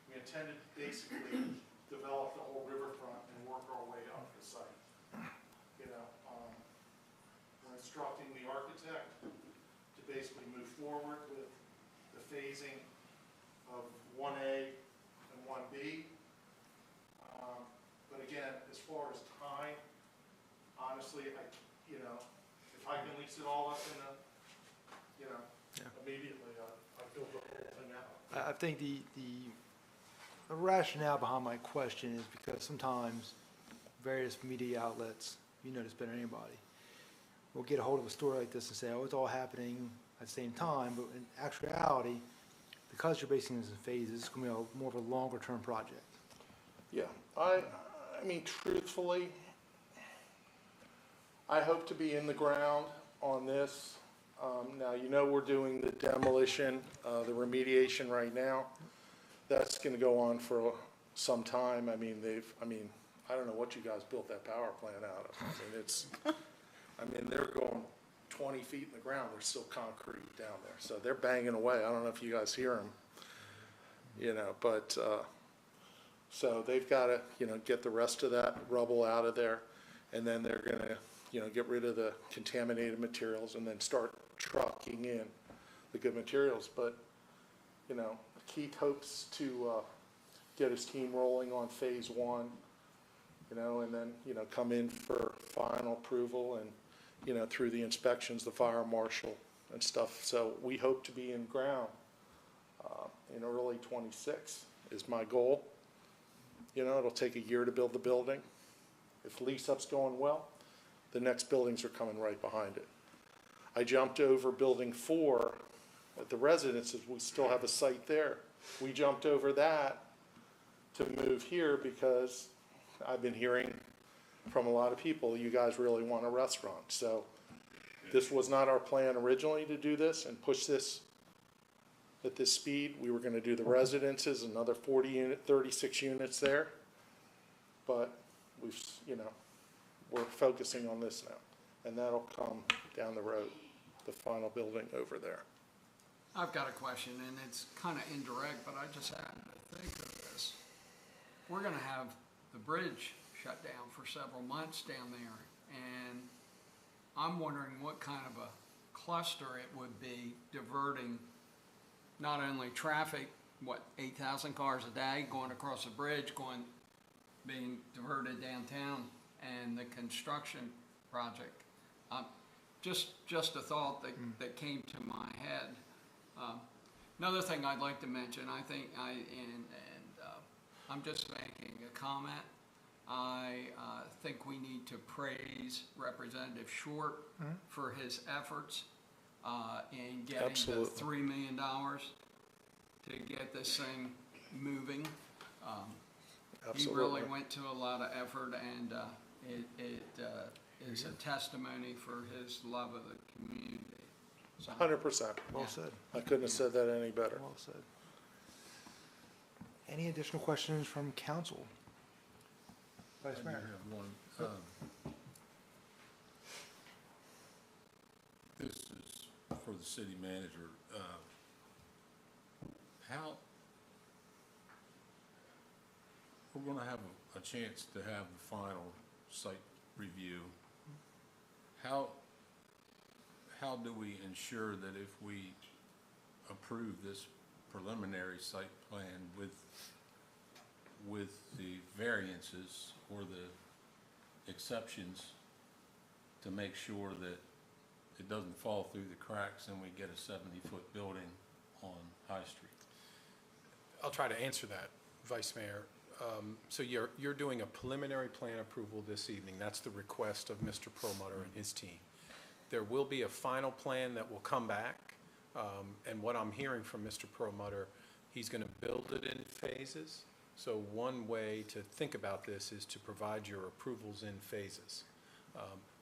we intended to basically develop the whole riverfront and work our way up the site. You know, we're instructing the architect to basically move forward with the phasing of 1A and 1B. But again, as far as time, honestly, you know, if I can lease it all up in a, you know, immediately, I build the whole thing out. I think the rationale behind my question is because sometimes various media outlets, you know this better than anybody, will get a hold of a story like this and say, oh, it's all happening at the same time, but in actuality, because you're basing this in phases, it's going to be more of a longer-term project. Yeah, I mean, truthfully, I hope to be in the ground on this. Now, you know, we're doing the demolition, the remediation right now. That's going to go on for some time. I mean, I don't know what you guys built that power plant out of. I mean, they're going 20 feet in the ground. There's still concrete down there. So they're banging away. I don't know if you guys hear them, you know, but, so they've got to, you know, get the rest of that rubble out of there. And then they're going to, you know, get rid of the contaminated materials and then start trucking in the good materials. But, you know, Keith hopes to get his team rolling on phase 1, you know, and then, you know, come in for final approval and, you know, through the inspections, the fire marshal and stuff. So we hope to be in ground in early 26 is my goal. You know, it'll take a year to build the building. If lease-up's going well, the next buildings are coming right behind it. I jumped over building 4 at the residences. We still have a site there. We jumped over that to move here because I've been hearing from a lot of people, you guys really want a restaurant. So this was not our plan originally to do this and push this at this speed. We were going to do the residences, another 36 units there. But we've, you know, we're focusing on this now. And that'll come down the road, the final building over there. I've got a question, and it's kind of indirect, but I just happened to think of this. We're going to have the bridge shut down for several months down there, and I'm wondering what kind of a cluster it would be diverting not only traffic, 8,000 cars a day going across the bridge, being diverted downtown, and the construction project. Just a thought that came to my head. Another thing I'd like to mention, I think, I'm just making a comment. I think we need to praise Representative Short for his efforts in getting Absolutely. the $3 million to get this thing moving. He really went to a lot of effort, and it is a testimony for his love of the community. So, 100%. Well said. I couldn't have said that any better. Well said. Any additional questions from council? Vice I do Mayor. have one. This is for the city manager. How, we're going to have a chance to have the final site review. How do we ensure that if we approve this preliminary site plan with the variances or the exceptions to make sure that it doesn't fall through the cracks and we get a 70-foot building on High Street? I'll try to answer that, Vice Mayor. So you're doing a preliminary plan approval this evening. That's the request of Mr. Perlmutter and his team. There will be a final plan that will come back, and what I'm hearing from Mr. Perlmutter, he's going to build it in phases. So one way to think about this is to provide your approvals in phases.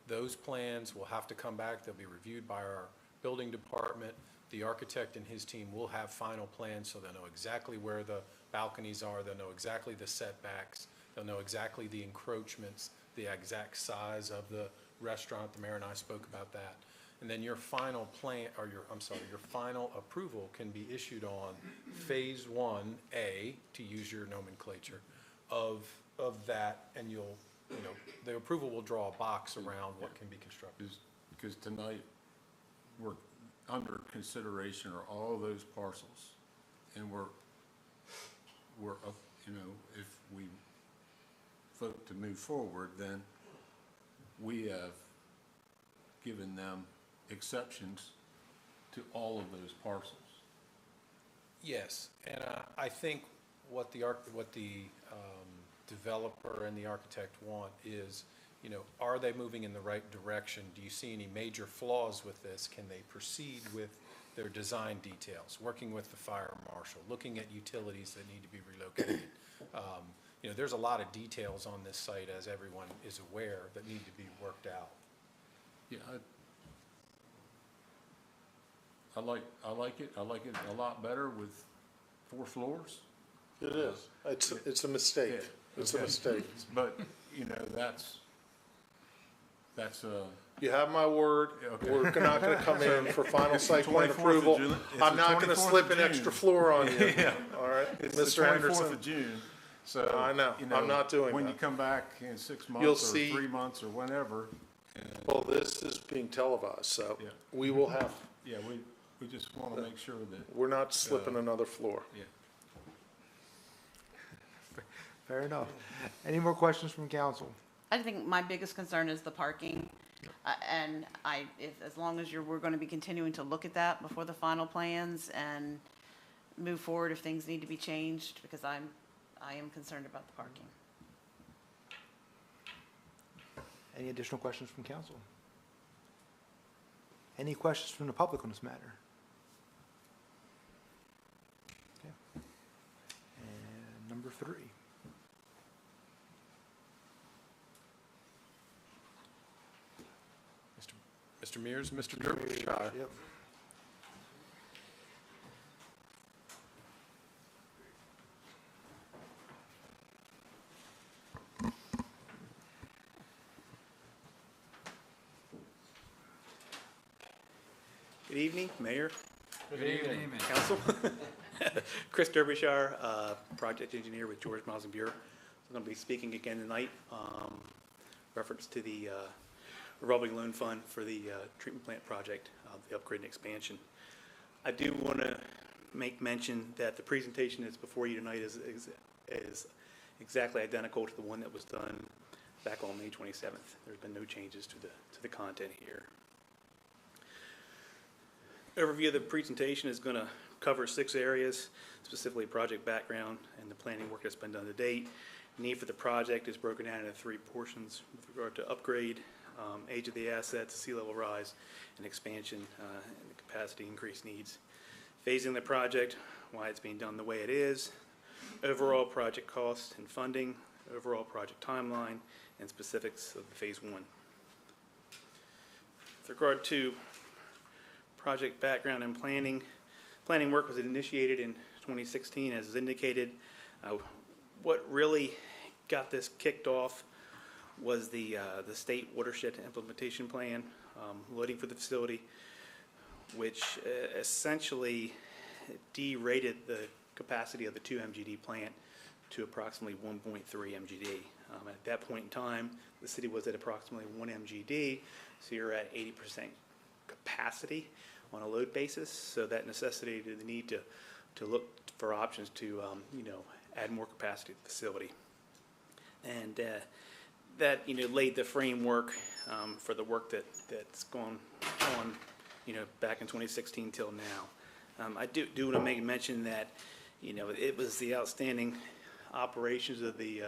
Those plans will have to come back. They'll be reviewed by our building department. The architect and his team will have final plans, so they'll know exactly where the balconies are. They'll know exactly the setbacks. They'll know exactly the encroachments, the exact size of the restaurant. The mayor and I spoke about that. And then your final plan, or your final approval can be issued on Phase 1A, to use your nomenclature, of that, and the approval will draw a box around what can be constructed. Because tonight, we're under consideration are all of those parcels, and we're if we vote to move forward, then we have given them exceptions to all of those parcels. Yes, and I think what the developer and the architect want is, are they moving in the right direction? Do you see any major flaws with this? Can they proceed with their design details, working with the fire marshal, looking at utilities that need to be relocated? There's a lot of details on this site, as everyone is aware, that need to be worked out. Yeah, I like it. I like it a lot better with 4 floors. It is. It's a mistake. Yeah. It's a mistake. But, that's You have my word. Okay. We're not going to come in for final site plan 24th of approval. June. It's I'm the not going to 24th slip of an June. extra floor on you. Yeah. All right, It's Mr. the 24th Anderson. of June. So, I know. I'm not doing when that. you come back in 6 months You'll or see- 3 months or whenever. Well, this is being televised, so Yeah. we will have, Yeah, we just want to make sure that, we're not slipping another floor. yeah. Fair enough. Any more questions from council? I think my biggest concern is the parking. And as long as we're going to be continuing to look at that before the final plans and move forward if things need to be changed, because I am concerned about the parking. Any additional questions from council? Any questions from the public on this matter? Okay. And number 3. Mr. Mears, Mr. Derbyshire. Yep. Good evening, Mayor, Good evening. Council. Chris Derbyshire, Project Engineer with George Miles and Bureau. I'm going to be speaking again tonight, reference to the revolving loan fund for the treatment plant project, the upgrade and expansion. I do want to make mention that the presentation that's before you tonight is exactly identical to the one that was done back on May 27th. There's been no changes to the content here. Overview of the presentation is going to cover 6 areas, specifically project background and the planning work that's been done to date. Need for the project is broken down into 3 portions with regard to upgrade, age of the assets, sea level rise, and expansion and the capacity increase needs. Phasing the project, why it's being done the way it is, overall project cost and funding, overall project timeline, and specifics of Phase 1. With regard to project background and planning work was initiated in 2016 as is indicated. What really got this kicked off was the state watershed implementation plan, loading for the facility, which essentially derated the capacity of the 2 MGD plant to approximately 1.3 MGD. At that point in time, the city was at approximately 1 MGD, so you're at 80% capacity on a load basis, so that necessitated the need to look for options to add more capacity to the facility. And that, laid the framework for the work that's gone on, back in 2016 till now. I do want to make mention that, it was the outstanding operations of the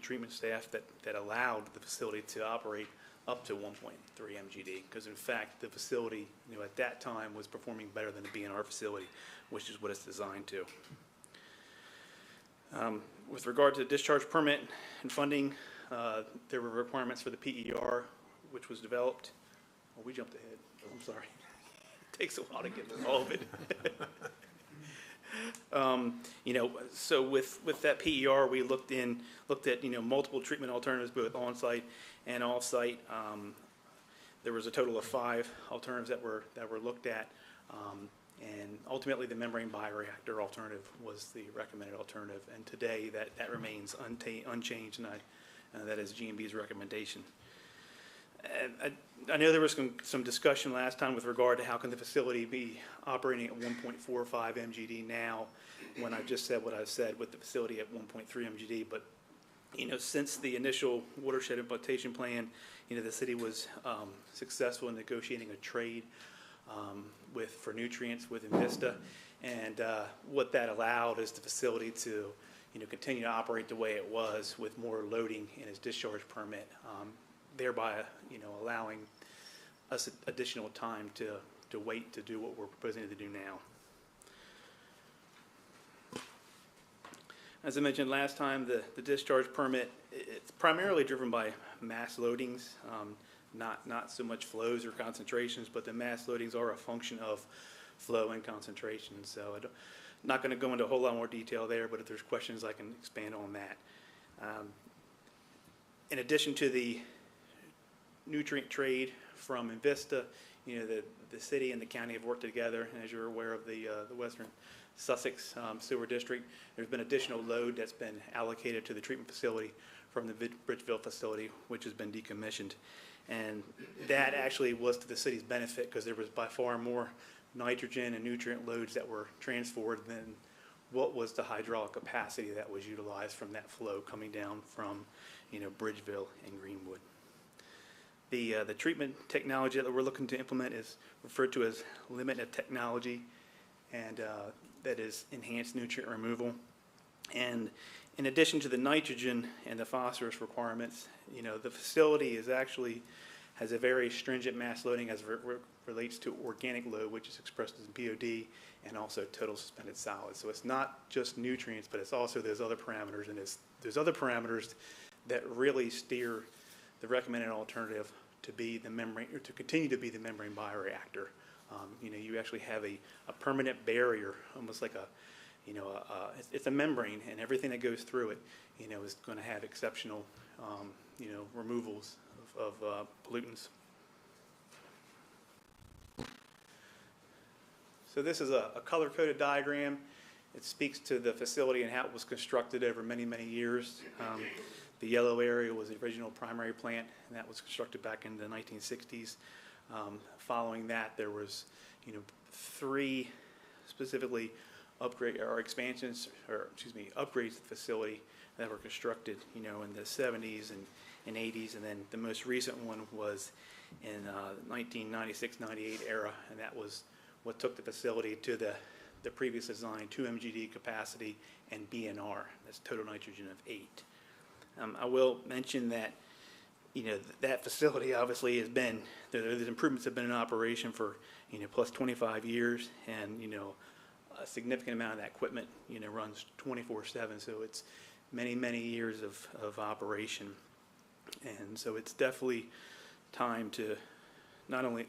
treatment staff that allowed the facility to operate up to 1.3 MGD, because in fact, the facility, at that time was performing better than the BNR facility, which is what it's designed to. With regard to the discharge permit and funding, there were requirements for the PER, which was developed. Oh, we jumped ahead. I'm sorry. It takes a while to get through all of it. So with that PER, we looked at multiple treatment alternatives, both on-site and off-site. There was a total of 5 alternatives that were looked at, and ultimately the membrane bioreactor alternative was the recommended alternative. And today that remains unchanged, and that is G&B's recommendation. I know there was some discussion last time with regard to how can the facility be operating at 1.45 MGD now, when I just said what I said with the facility at 1.3 MGD. But since the initial watershed implementation plan, the city was successful in negotiating a trade for nutrients with Invista, and what that allowed is the facility to continue to operate the way it was with more loading in its discharge permit, thereby allowing us additional time to wait to do what we're proposing to do now. As I mentioned last time, the discharge permit, it's primarily driven by mass loadings, not so much flows or concentrations, but the mass loadings are a function of flow and concentration. So I'm not going to go into a whole lot more detail there, but if there's questions, I can expand on that. In addition to the nutrient trade from Invista, the city and the county have worked together, and as you're aware of the Western Sussex Sewer District, there's been additional load that's been allocated to the treatment facility from the Bridgeville facility, which has been decommissioned. And that actually was to the city's benefit, because there was by far more nitrogen and nutrient loads that were transferred than what was the hydraulic capacity that was utilized from that flow coming down from Bridgeville and Greenwood. The treatment technology that we're looking to implement is referred to as limited technology, and that is enhanced nutrient removal. And in addition to the nitrogen and the phosphorus requirements, the facility has a very stringent mass loading as it relates to organic load, which is expressed as BOD, and also total suspended solids. So it's not just nutrients, but it's also those other parameters, and there's other parameters that really steer the recommended alternative to be the membrane, or to continue to be the membrane bioreactor. You actually have a permanent barrier, almost like it's a membrane, and everything that goes through it, is going to have exceptional, removals of pollutants. So this is a color-coded diagram. It speaks to the facility and how it was constructed over many, many years. The yellow area was the original primary plant, and that was constructed back in the 1960s. Following that, there was, 3 specifically upgrades to the facility that were constructed, in the 70s and 80s, and then the most recent one was in 1996-98 era, and that was what took the facility to the previous design, 2 MGD capacity and BNR. That's total nitrogen of 8. I will mention that that facility obviously has been, those improvements have been in operation for plus 25 years, and a significant amount of that equipment runs 24/7, so it's many years of operation. And so it's definitely time to not only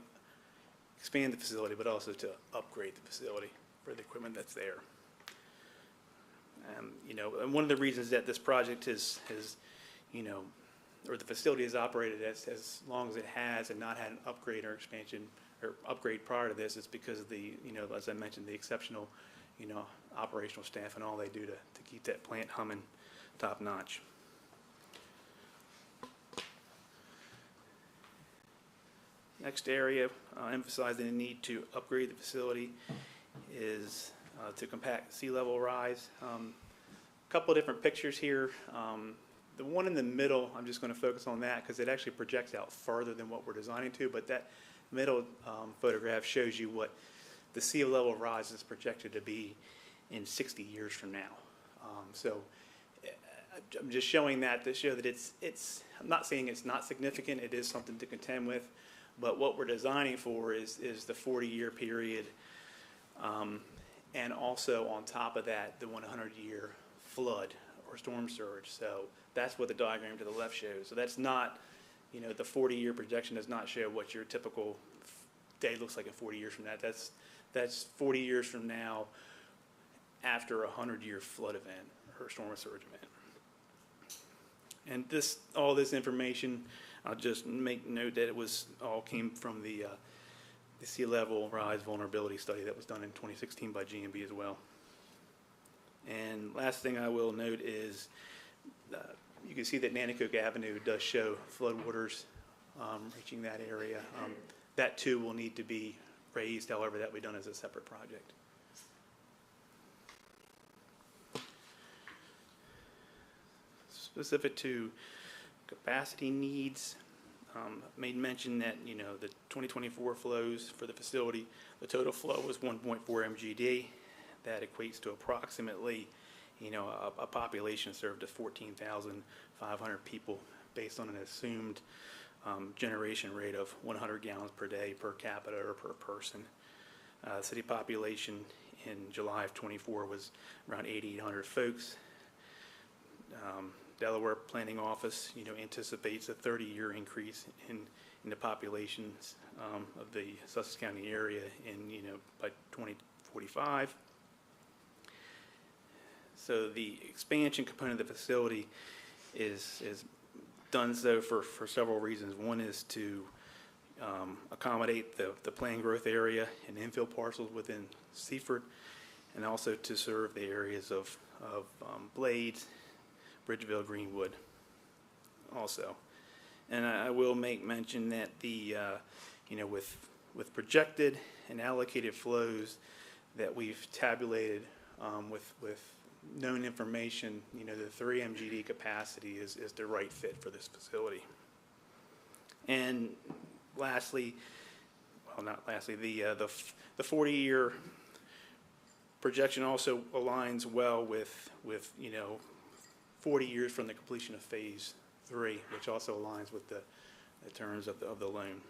expand the facility, but also to upgrade the facility for the equipment that's there. And one of the reasons that this project has or the facility has operated as long as it has and not had an upgrade or expansion or upgrade prior to this is because of the, as I mentioned, the exceptional, operational staff and all they do to keep that plant humming top notch. Next area, emphasizing the need to upgrade the facility, is to compact sea level rise. A couple of different pictures here. The one in the middle, I'm just going to focus on that because it actually projects out farther than what we're designing to, but that middle photograph shows you what the sea level rise is projected to be in 60 years from now. So I'm just showing that to show that I'm not saying it's not significant, it is something to contend with, but what we're designing for is the 40-year period, and also on top of that, the 100-year flood or storm surge. So that's what the diagram to the left shows. So that's not, the 40-year projection does not show what your typical day looks like in 40 years from that. That's 40 years from now after a 100-year flood event or storm surge event. And all this information, I'll just make note that all came from the sea level rise vulnerability study that was done in 2016 by GMB as well. And last thing I will note is you can see that Nanticoke Avenue does show floodwaters reaching that area. That too will need to be raised, however, that will be done as a separate project. Specific to capacity needs, made mention that the 2024 flows for the facility, the total flow was 1.4 MGD. That equates to approximately, a population served of 14,500 people based on an assumed generation rate of 100 gallons per day per capita or per person. City population in July of 24 was around 8,800 folks. Delaware Planning Office, anticipates a 30-year increase in the populations of the Sussex County area by 2045. So the expansion component of the facility is done so for several reasons. One is to accommodate the planned growth area and infill parcels within Seaford, and also to serve the areas of Blades, Bridgeville, Greenwood also. And I will make mention that with projected and allocated flows that we've tabulated with known information, the 3 MGD capacity is the right fit for this facility. And lastly, well, not lastly, the 40-year projection also aligns well with 40 years from the completion of phase 3, which also aligns with the terms of the loan.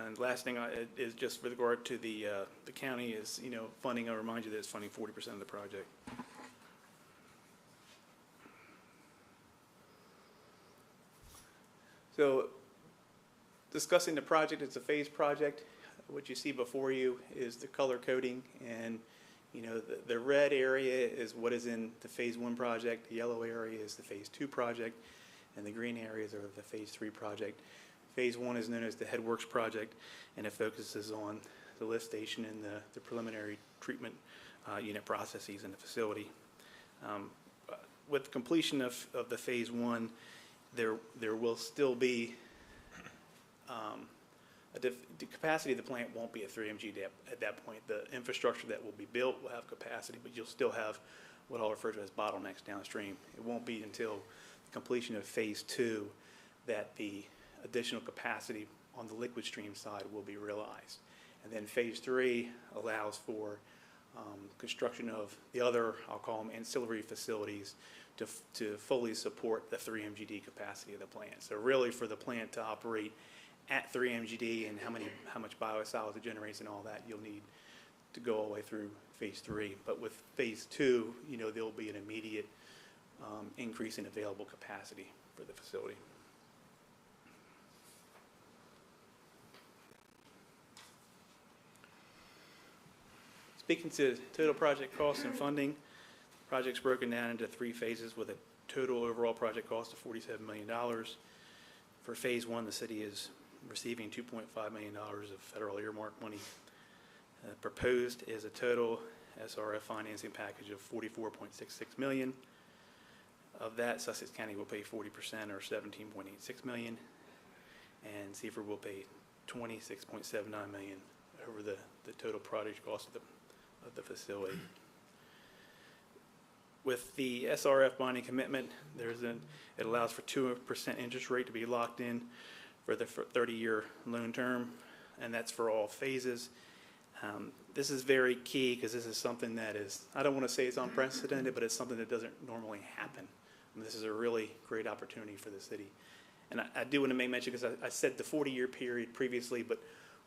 And last thing is just with regard to the county is funding. I'll remind you that it's funding 40% of the project. So discussing the project, it's a phased project. What you see before you is the color coding, and the red area is what is in the phase 1 project, the yellow area is the phase 2 project, and the green areas are the phase 3 project. Phase 1 is known as the Headworks project, and it focuses on the lift station and the preliminary treatment unit processes in the facility. With completion of the phase 1, there will still be the capacity of the plant won't be at 3 MGD at that point. The infrastructure that will be built will have capacity, but you'll still have what I'll refer to as bottlenecks downstream. It won't be until completion of phase 2 that the additional capacity on the liquid stream side will be realized. And then phase 3 allows for construction of the other, I'll call them ancillary facilities, to fully support the 3 MGD capacity of the plant. So really for the plant to operate at 3 MGD and how much biosolids it generates and all that, you'll need to go all the way through phase 3. But with phase 2, there'll be an immediate increase in available capacity for the facility. Speaking to total project costs and funding, the project's broken down into 3 phases with a total overall project cost of $47 million. For phase 1, the city is receiving $2.5 million of federal earmark money. Proposed is a total SRF financing package of $44.66 million. Of that, Sussex County will pay 40% or $17.86 million, and Seaford will pay $26.79 million over the total project cost of the facility. With the SRF bonding commitment, it allows for 2% interest rate to be locked in for the 30-year loan term, and that's for all phases. This is very key because this is something that is, I don't want to say it's unprecedented, but it's something that doesn't normally happen. And this is a really great opportunity for the city. And I do want to make mention, because I said the 40-year period previously, but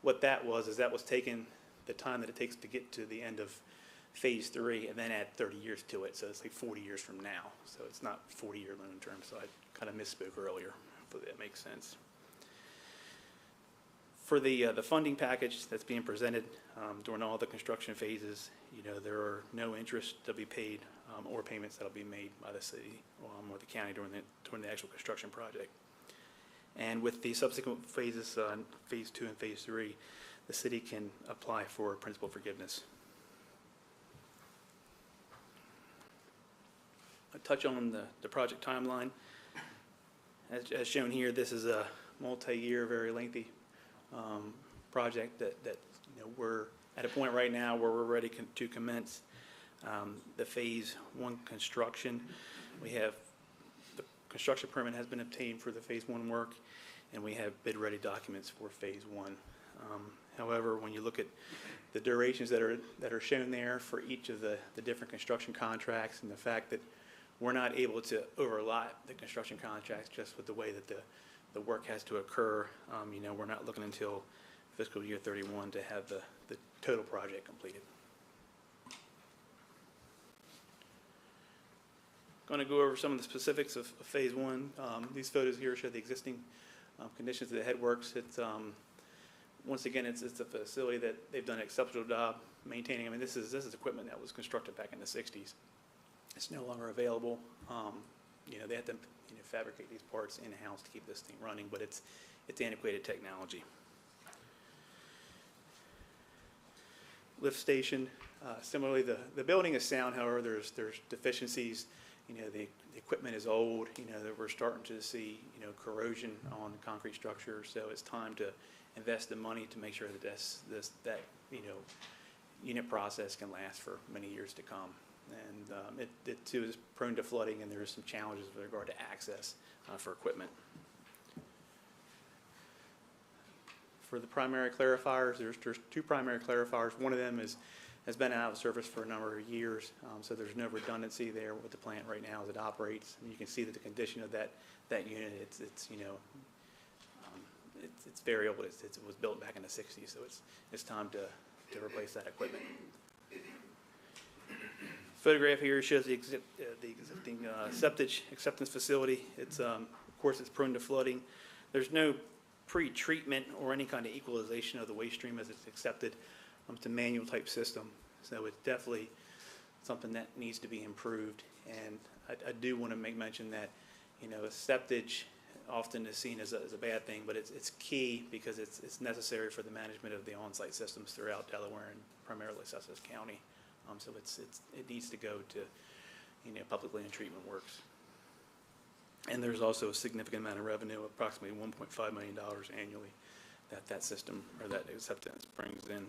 what that was is that was taking the time that it takes to get to the end of phase 3 and then add 30 years to it. So it's like 40 years from now. So it's not 40-year loan term. So I kind of misspoke earlier. Hopefully that makes sense. For the funding package that's being presented during all the construction phases, there are no interest to be paid or payments that will be made by the city or the county during the actual construction project. And with the subsequent phases, phase 2 and phase 3, the city can apply for principal forgiveness. A touch on the project timeline. As shown here, this is a multi-year, very lengthy project that we're at a point right now where we're ready to commence the phase 1 construction. We have the construction permit has been obtained for the phase 1 work, and we have bid-ready documents for phase 1. However, when you look at the durations that are shown there for each of the different construction contracts, and the fact that we're not able to overlap the construction contracts just with the way that the work has to occur, we're not looking until fiscal year 31 to have the total project completed. Going to go over some of the specifics of phase 1. These photos here show the existing conditions of the headworks. It's once again, it's a facility that they've done an exceptional job maintaining. I mean, this is equipment that was constructed back in the 60s. It's no longer available. They have to fabricate these parts in-house to keep this thing running, but it's antiquated technology. Lift station. Similarly, the building is sound. However, there's deficiencies. The equipment is old. That we're starting to see corrosion on the concrete structure. So it's time to invest the money to make sure that that unit process can last for many years to come. And it too is prone to flooding, and there are some challenges with regard to access for equipment. For the primary clarifiers, there's 2 primary clarifiers. One of them has been out of service for a number of years, so there's no redundancy there with the plant right now as it operates. And you can see that the condition of that unit, it's very old. It was built back in the 60s, so it's time to replace that equipment. Photograph here shows the existing septic acceptance facility. It's of course it's prone to flooding. There's no pre-treatment or any kind of equalization of the waste stream as it's accepted. It's a manual type system, so it's definitely something that needs to be improved. And I do want to make mention that a septage often is seen as a bad thing, but it's key because it's necessary for the management of the on-site systems throughout Delaware and primarily Sussex County. So it needs to go to public land treatment works. And there's also a significant amount of revenue, approximately $1.5 million annually, that system or that acceptance brings in.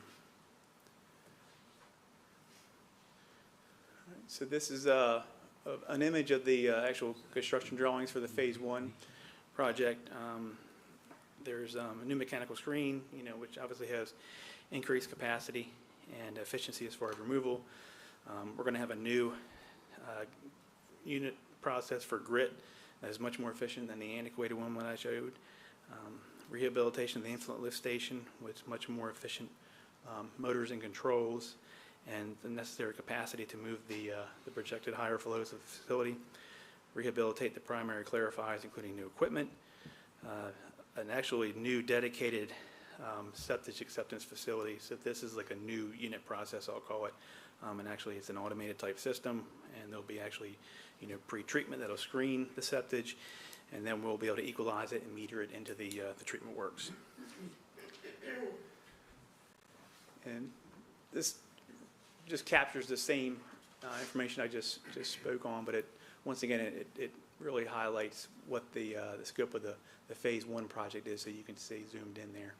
So this is an image of the actual construction drawings for the phase 1 project. There's a new mechanical screen, which obviously has increased capacity and efficiency as far as removal. We're going to have a new unit process for grit that is much more efficient than the antiquated one that I showed. Rehabilitation of the influent lift station with much more efficient motors and controls and the necessary capacity to move the projected higher flows of the facility. Rehabilitate the primary clarifiers, including new equipment, an actually new dedicated septic acceptance facility. So this is like a new unit process, I'll call it. And actually it's an automated type system, and there'll be actually pre-treatment that'll screen the septic, and then we'll be able to equalize it and meter it into the treatment works. And this just captures the same information I just spoke on, but once again it really highlights what the scope of the phase 1 project is, so you can see zoomed in there.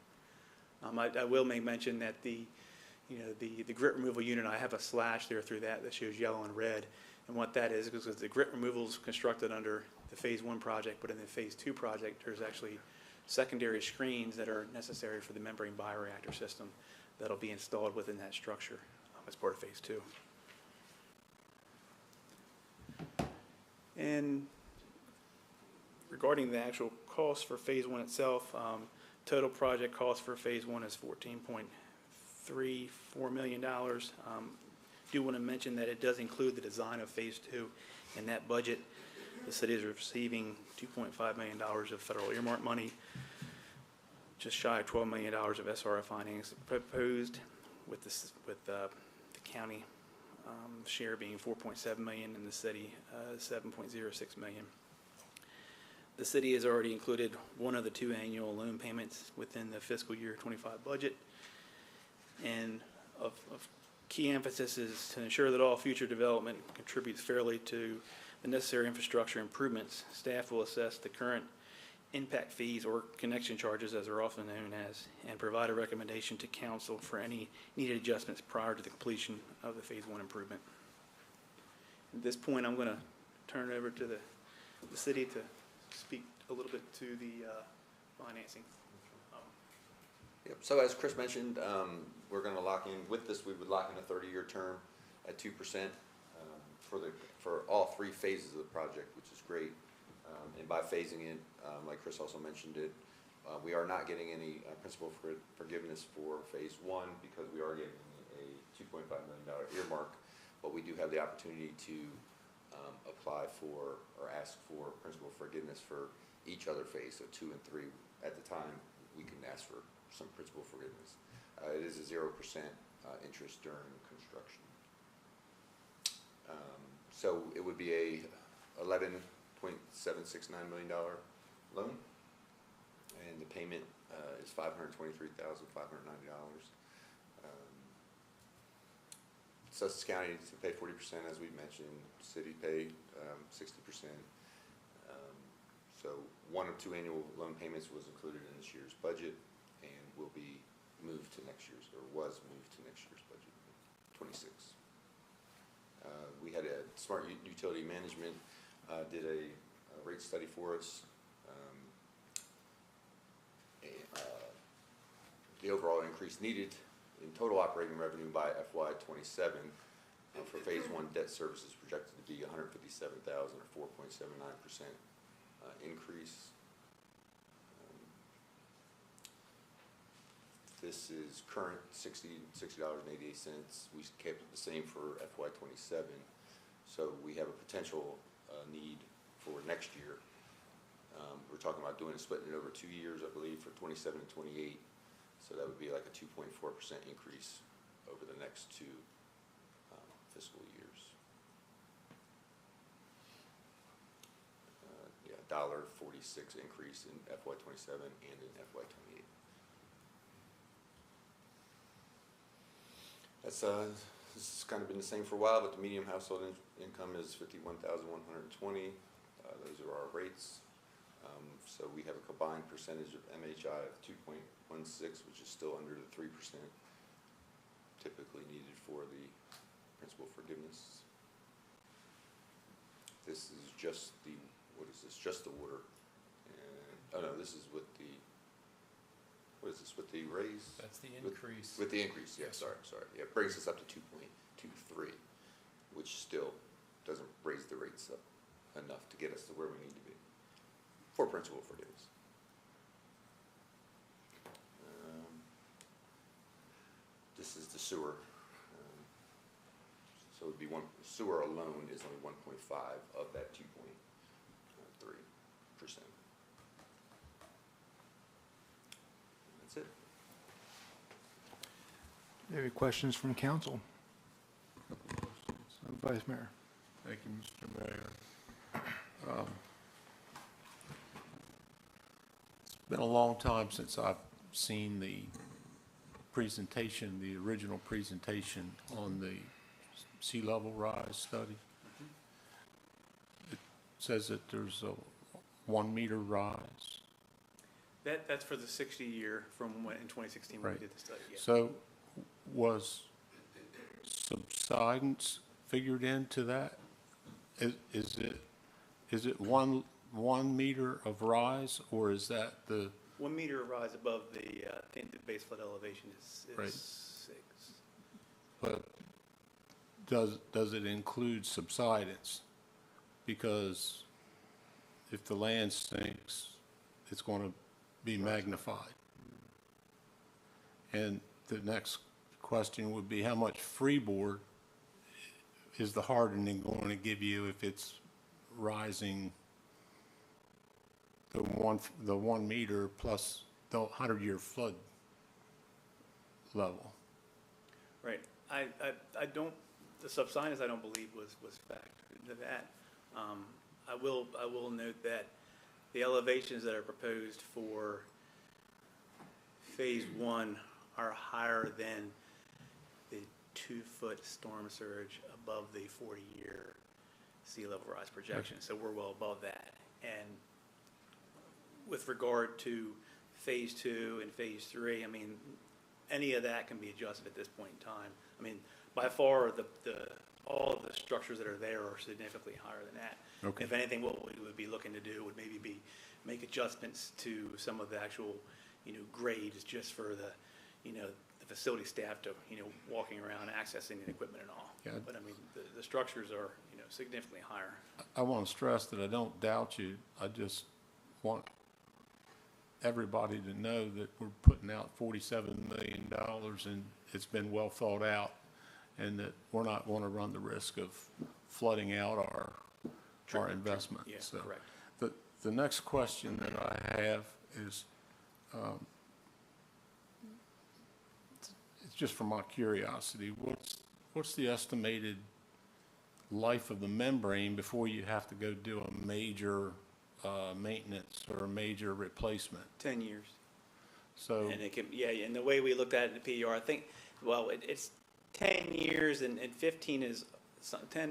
I will make mention that the grit removal unit, I have a slash there through that shows yellow and red. And what that is, because the grit removal is constructed under the Phase 1 project, but in the Phase 2 project, there's actually secondary screens that are necessary for the membrane bioreactor system that'll be installed within that structure as part of Phase 2. And regarding the actual cost for Phase 1 itself, total project cost for Phase 1 is $14.34 million. Do want to mention that it does include the design of Phase 2. In that budget, the city is receiving $2.5 million of federal earmark money, just shy of $12 million of SRF finance proposed, with the county share being $4.7 million and the city $7.06 million. The city has already included one of the 2 annual loan payments within the fiscal year 25 budget. And of key emphasis is to ensure that all future development contributes fairly to the necessary infrastructure improvements. Staff will assess the current impact fees or connection charges, as they're often known as, and provide a recommendation to council for any needed adjustments prior to the completion of the Phase 1 improvement. At this point, I'm going to turn it over to the city to speak a little bit to the financing. Yep. So as Chris mentioned, we're going to lock in, with this, we would lock in a 30-year term at 2% for all 3 phases of the project, which is great. And by phasing it, like Chris also mentioned it, we are not getting any principal forgiveness for Phase 1 because we are getting a $2.5 million earmark, but we do have the opportunity to apply for or ask for principal forgiveness for each other phase, so 2 and 3. At the time, we can ask for some principal forgiveness. It is a 0% interest during construction. So it would be a $11.769 million loan, and the payment is $523,590. Sussex County needs to pay 40%, as we mentioned. City pay 60%. So 1 of 2 annual loan payments was included in this year's budget and will be moved to next year's, or was moved to next year's budget, 26. We had a Smart Utility Management did a rate study for us. The overall increase needed in total operating revenue by FY '27 for Phase 1 debt service is projected to be $157,000, or 4.79% increase. This is current $60.88. We kept it the same for FY '27, so we have a potential need for next year. We're talking about splitting it over 2 years, I believe, for '27 and '28. So that would be like a 2.4% increase over the next 2 fiscal years. Yeah, $1.46 increase in FY '27 and in FY '28. This has kind of been the same for a while, but the median household income is $51,120. Those are our rates. So we have a combined percentage of MHI of 2.16, which is still under the 3% typically needed for the principal forgiveness. This is just the, what is this? Just the water. And, oh no, this is with the, what is this, with the raise? That's the increase. With the increase, yeah, sorry. Yeah, it brings us up to 2.23, which still doesn't raise the rates up enough to get us to where we need to be for principal forgiveness. This is the sewer. So it would be sewer alone is only 1.5 of that 2.3%. That's it. Any questions from council? Vice Mayor. Thank you, Mr. Mayor. It's been a long time since I've seen the presentation, the original presentation on the sea level rise study. It says that there's a 1 meter rise. That's for the 60-year from when in 2016 when we did the study. Yeah. So was subsidence figured into that is it one meter of rise, or is that the, 1 meter rise above the, I think the base flood elevation is Right. 6. but does it include subsidence? Because if the land sinks, it's going to be magnified. And the next question would be, how much freeboard is the hardening going to give you if it's rising the 1 meter plus the 100-year flood level? Right. I don't, the subsidence I don't believe was factored into that. I will note that the elevations that are proposed for phase 1 are higher than the 2-foot storm surge above the 40-year sea level rise projection. So we're well above that. And with regard to phase 2 and phase 3, I mean, any of that can be adjusted at this point in time. I mean, by far, all of the structures that are there are significantly higher than that. Okay. If anything, what we would be looking to do would maybe be make adjustments to some of the actual, grades just for the, the facility staff to, walking around, accessing the equipment and all. Yeah. But I mean, the structures are, significantly higher. I want to stress that I don't doubt you. I just want everybody to know that we're putting out $47 million and it's been well thought out, and that we're not going to run the risk of flooding out our investment. Yeah, So correct. the next question that I have is, it's just from my curiosity, what's the estimated life of the membrane before you have to go do a major maintenance or a major replacement? 10 years. So, And it can, and the way we looked at it in the PER, I think, well, it's 10 years and 15 is,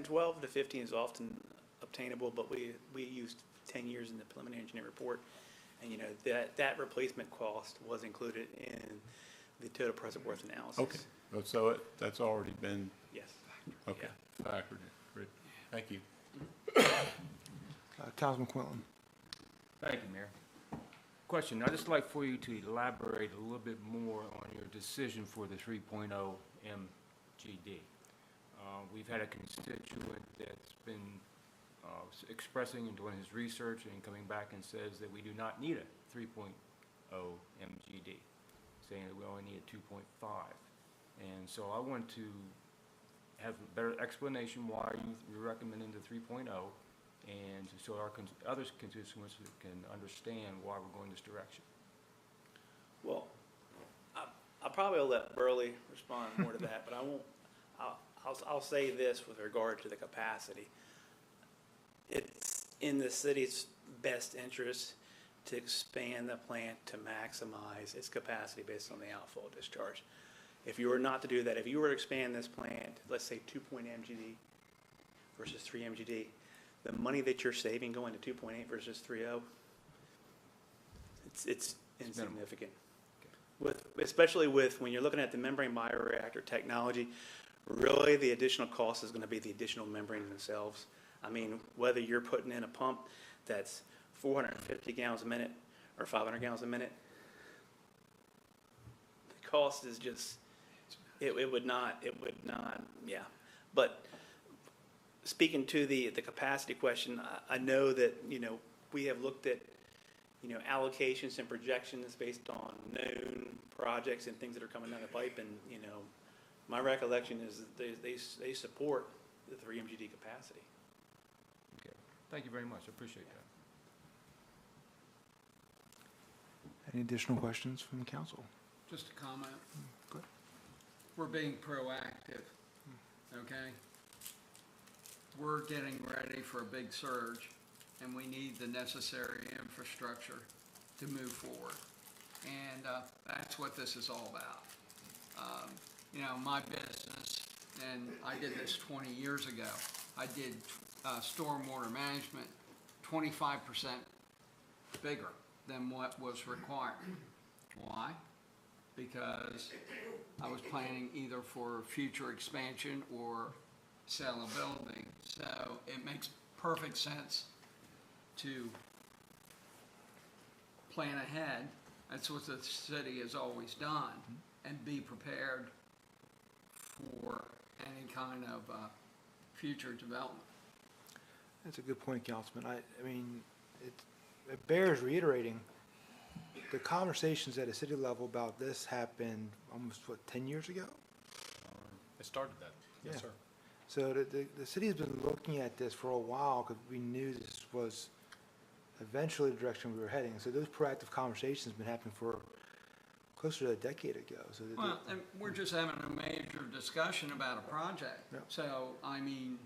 12 to 15 is often obtainable, but we used 10 years in the preliminary engineering report. And, that replacement cost was included in the total present worth analysis. okay, so that's already been, Yes. okay, factored in. Great. Thank you. Councilman Quinlan. Thank you, Mayor. Question, I'd just like for you to elaborate a little bit more on your decision for the 3.0 MGD. We've had a constituent that's been expressing and doing his research and coming back and says that we do not need a 3.0 MGD, saying that we only need a 2.5. And so I want to have a better explanation why you're recommending the 3.0, and so our other constituents can understand why we're going this direction. Well, I'll probably let Burley respond more to that, but I won't. I'll say this with regard to the capacity. It's in the city's best interest to expand the plant to maximize its capacity based on the outflow discharge. If you were not to do that, if you were to expand this plant, let's say 2.0 MGD versus 3 MGD, the money that you're saving going to 2.8 versus 3.0, it's insignificant. Especially when you're looking at the membrane bioreactor technology, really the additional cost is going to be the additional membrane themselves. I mean, whether you're putting in a pump that's 450 gallons a minute or 500 gallons a minute, the cost is just, it would not, yeah. But speaking to the capacity question, I know that, we have looked at, allocations and projections based on known projects and things that are coming down the pipe, and, my recollection is that they support the 3 MGD capacity. Okay. Thank you very much. I appreciate that. Any additional questions from the council? Just a comment. Go ahead. We're being proactive, okay? We're getting ready for a big surge, and we need the necessary infrastructure to move forward. And that's what this is all about. My business, and I did this 20 years ago, I did stormwater management 25% bigger than what was required. Why? Because I was planning either for future expansion or sell a building. So it makes perfect sense to plan ahead. That's what the city has always done, and be prepared for any kind of future development. That's a good point, Councilman. I mean, it bears reiterating, the conversations at a city level about this happened almost, 10 years ago? It started that, yes, Yeah. sir. So the city's been looking at this for a while because we knew this was eventually the direction we were heading. So those proactive conversations have been happening for closer to a decade ago. So Well, and we're just having a major discussion about a project. Yep. So, I mean,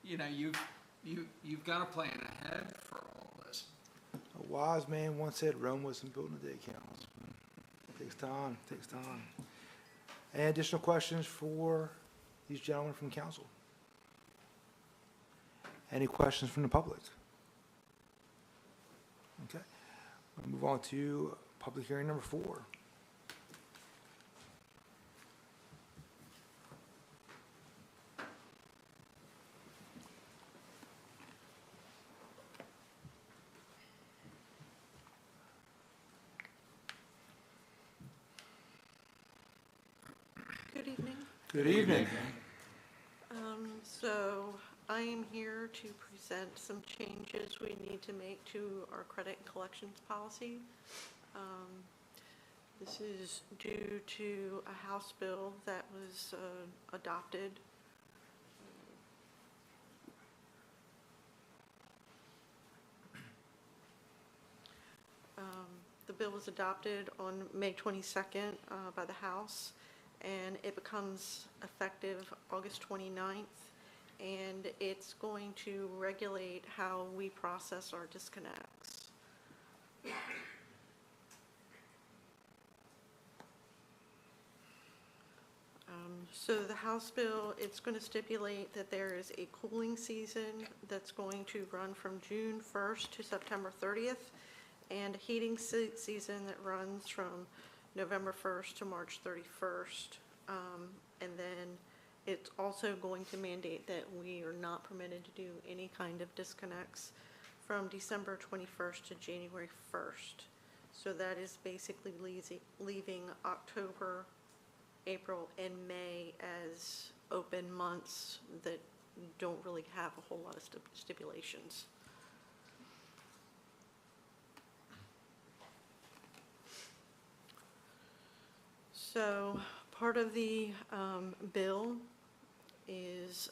you know, you've got to plan ahead for all this. a wise man once said Rome wasn't built in a day, Councilman. Takes time, takes time. Any additional questions for these gentlemen from council? Any questions from the public? Okay, we'll move on to public hearing number 4. Good evening. Good evening. So I am here to present some changes we need to make to our credit and collections policy. This is due to a House bill that was adopted. The bill was adopted on May 22nd by the House, and it becomes effective August 29th, and it's going to regulate how we process our disconnects. So the House bill, it's going to stipulate that there is a cooling season that's going to run from June 1st to September 30th, and a heating season that runs from November 1st to March 31st. And then it's also going to mandate that we are not permitted to do any kind of disconnects from December 21st to January 1st. So that is basically leaving October, April, and May as open months that don't really have a whole lot of stipulations. So part of the bill is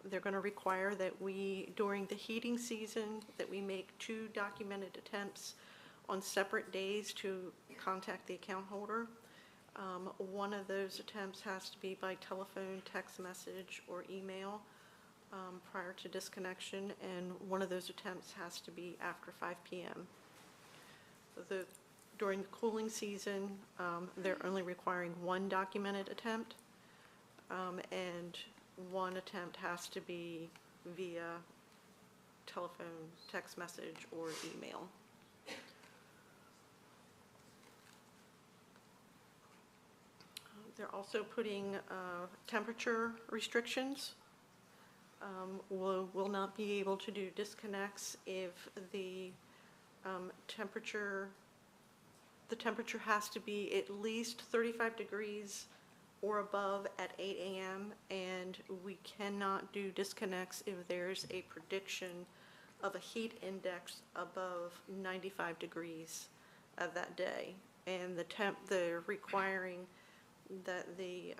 they're going to require that we, during the heating season, that we make 2 documented attempts on separate days to contact the account holder. One of those attempts has to be by telephone, text message, or email prior to disconnection, and one of those attempts has to be after 5 p.m. During the cooling season, they're only requiring 1 documented attempt, and 1 attempt has to be via telephone, text message, or email. They're also putting temperature restrictions. Will not be able to do disconnects if the temperature has to be at least 35 degrees or above at 8 a.m. and we cannot do disconnects if there's a prediction of a heat index above 95 degrees of that day. And they're requiring that the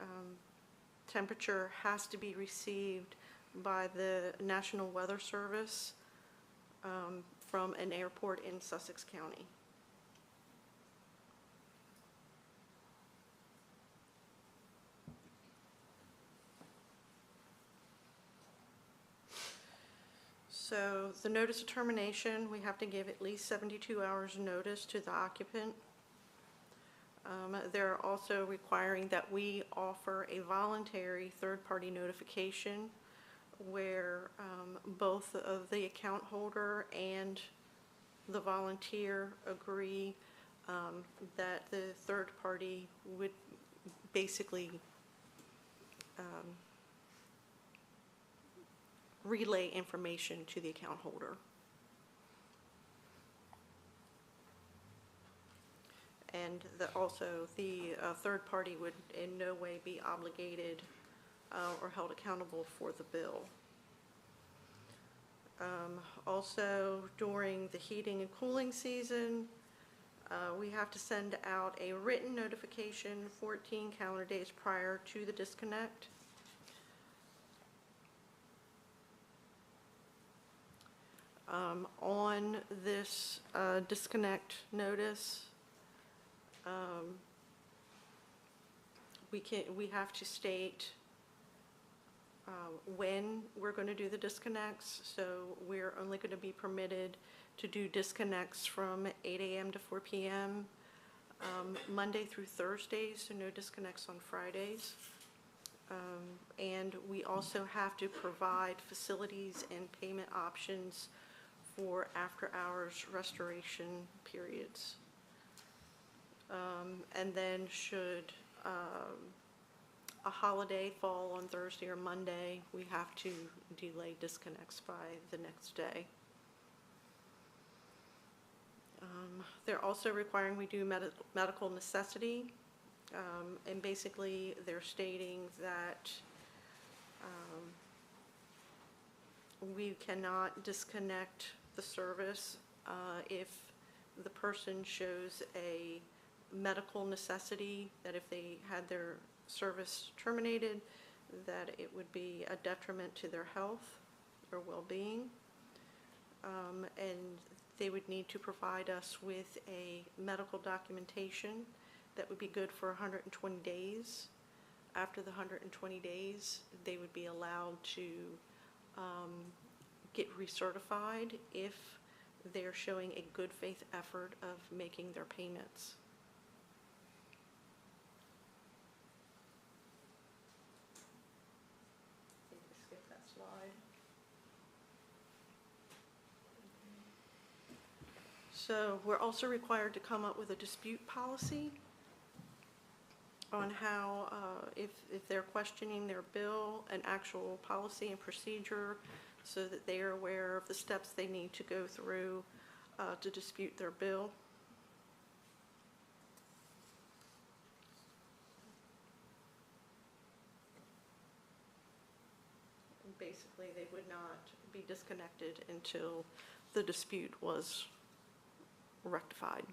temperature has to be received by the National Weather Service from an airport in Sussex County. So the notice of termination, we have to give at least 72 hours notice to the occupant. They're also requiring that we offer a voluntary third-party notification where both of the account holder and the volunteer agree that the third party would basically relay information to the account holder. And also, the third party would in no way be obligated or held accountable for the bill. Also, during the heating and cooling season, we have to send out a written notification 14 calendar days prior to the disconnect. On this disconnect notice, we have to state when we're going to do the disconnects. So we're only going to be permitted to do disconnects from 8 a.m. to 4 p.m. Monday through Thursdays, so no disconnects on Fridays. And we also have to provide facilities and payment options for after-hours restoration periods. And then should a holiday fall on Thursday or Monday, we have to delay disconnects by the next day. They're also requiring we do medical necessity, and basically they're stating that we cannot disconnect the service if the person shows a medical necessity, that if they had their service terminated, that it would be a detriment to their health or well-being. And they would need to provide us with a medical documentation that would be good for 120 days. After the 120 days, they would be allowed to get recertified if they're showing a good faith effort of making their payments. Skip that slide. So we're also required to come up with a dispute policy on how, if they're questioning their bill, an actual policy and procedure so that they are aware of the steps they need to go through to dispute their bill. And basically, they would not be disconnected until the dispute was rectified.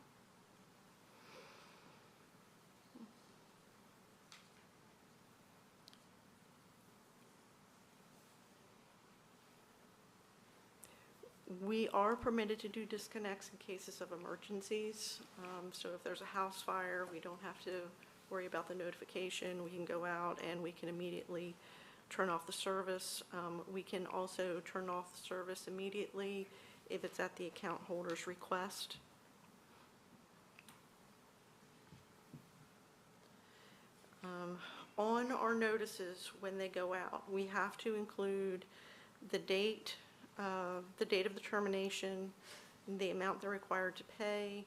We are permitted to do disconnects in cases of emergencies. So if there's a house fire, we don't have to worry about the notification. We can go out and we can immediately turn off the service. We can also turn off the service immediately if it's at the account holder's request. On our notices, when they go out, we have to include the date of the termination, the amount they're required to pay.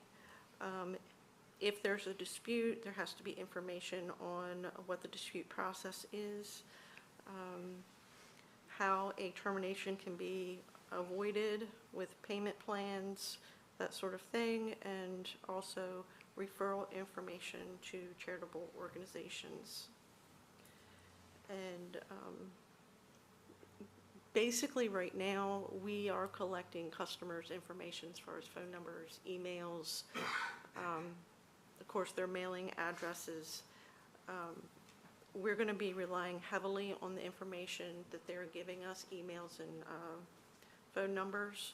If there's a dispute, there has to be information on what the dispute process is, how a termination can be avoided with payment plans, that sort of thing, and also referral information to charitable organizations. And basically right now we are collecting customers' information as far as phone numbers, emails, of course their mailing addresses. We're going to be relying heavily on the information that they're giving us, emails and phone numbers,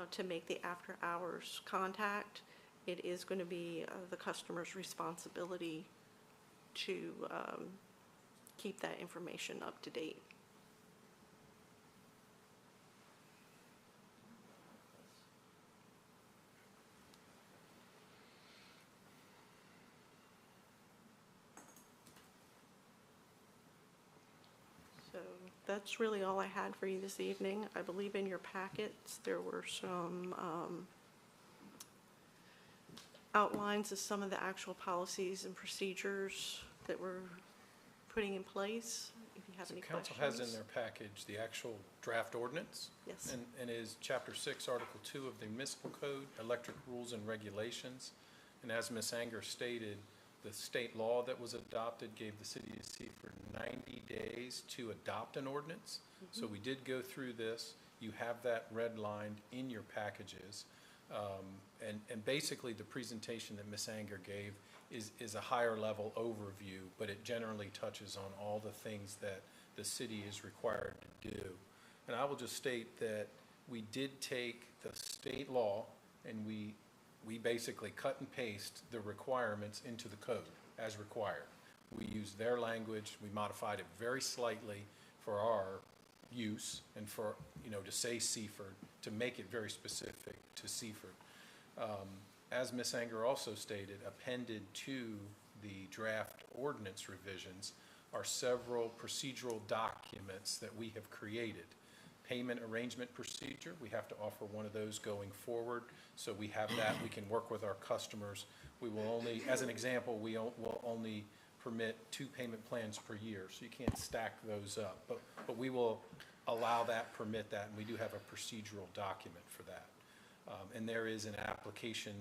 to make the after hours contact. It is going to be the customer's responsibility to keep that information up to date. So that's really all I had for you this evening. I believe in your packets there were some outlines of some of the actual policies and procedures that we're putting in place. If you have any Council questions. has in their package the actual draft ordinance. Yes. And is Chapter 6, Article 2 of the Municipal Code, Electric Rules and Regulations. And as Ms. Anger stated, the state law that was adopted gave the city of Seaford 90 days to adopt an ordinance. So we did go through this. You have that redlined in your packages. And basically, the presentation that Ms. Anger gave is a higher level overview, but it generally touches on all the things that the city is required to do. And I will just state that we did take the state law and we basically cut and paste the requirements into the code as required. We used their language, we modified it very slightly for our use and for, to say Seaford, to make it very specific to Seaford. As Ms. Anger also stated, appended to the draft ordinance revisions are several procedural documents that we have created. Payment arrangement procedure, we have to offer one of those going forward. So we have that, we can work with our customers. We will only, as an example, will only permit 2 payment plans per year, so you can't stack those up. But we will allow that, permit that, and we do have a procedural document for that. And there is an application,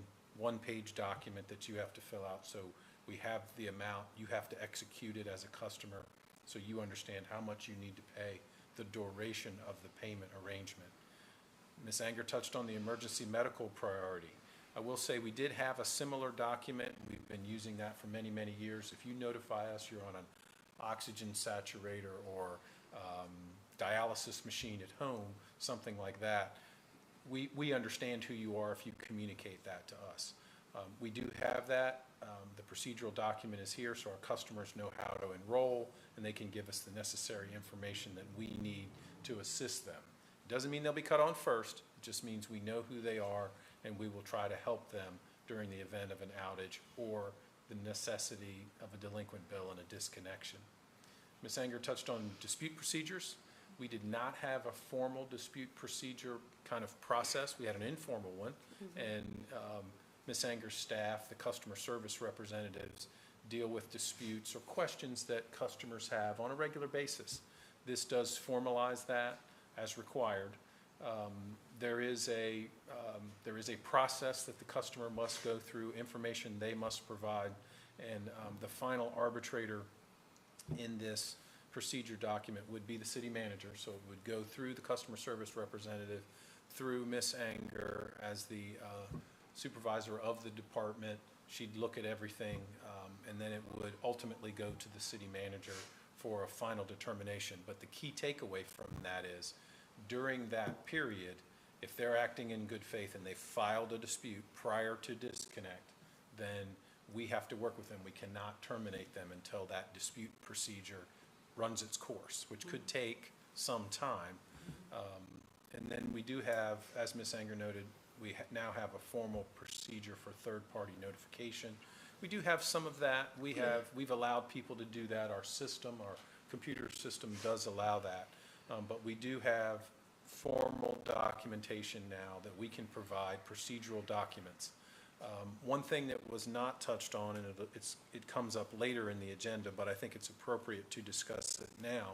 1-page document that you have to fill out. So we have the amount, you have to execute it as a customer, so you understand how much you need to pay, the duration of the payment arrangement. Ms. Anger touched on the emergency medical priority. I will say we did have a similar document. We've been using that for many, many years. If you notify us you're on an oxygen saturator or dialysis machine at home, something like that, we understand who you are if you communicate that to us. We do have that. The procedural document is here so our customers know how to enroll and they can give us the necessary information that we need to assist them. It doesn't mean they'll be cut on first. It just means we know who they are and we will try to help them during the event of an outage or the necessity of a delinquent bill and a disconnection. Ms. Anger touched on dispute procedures. We did not have a formal dispute procedure kind of process. We had an informal one, and Ms. Anger's staff, the customer service representatives, deal with disputes or questions that customers have on a regular basis. This does formalize that as required. There is a process that the customer must go through, information they must provide, and the final arbitrator in this procedure document would be the city manager. So it would go through the customer service representative, through Ms. Anger as the supervisor of the department. She'd look at everything, and then it would ultimately go to the city manager for a final determination. But the key takeaway from that is, during that period, if they're acting in good faith and they filed a dispute prior to disconnect, then we have to work with them. We cannot terminate them until that dispute procedure runs its course, which could take some time. And then we do have, as Ms. Anger noted, we now have a formal procedure for third-party notification. We do have some of that. We've allowed people to do that. Our system, our computer system does allow that. But we do have formal documentation now that we can provide, procedural documents. One thing that was not touched on, and it comes up later in the agenda, but I think it's appropriate to discuss it now.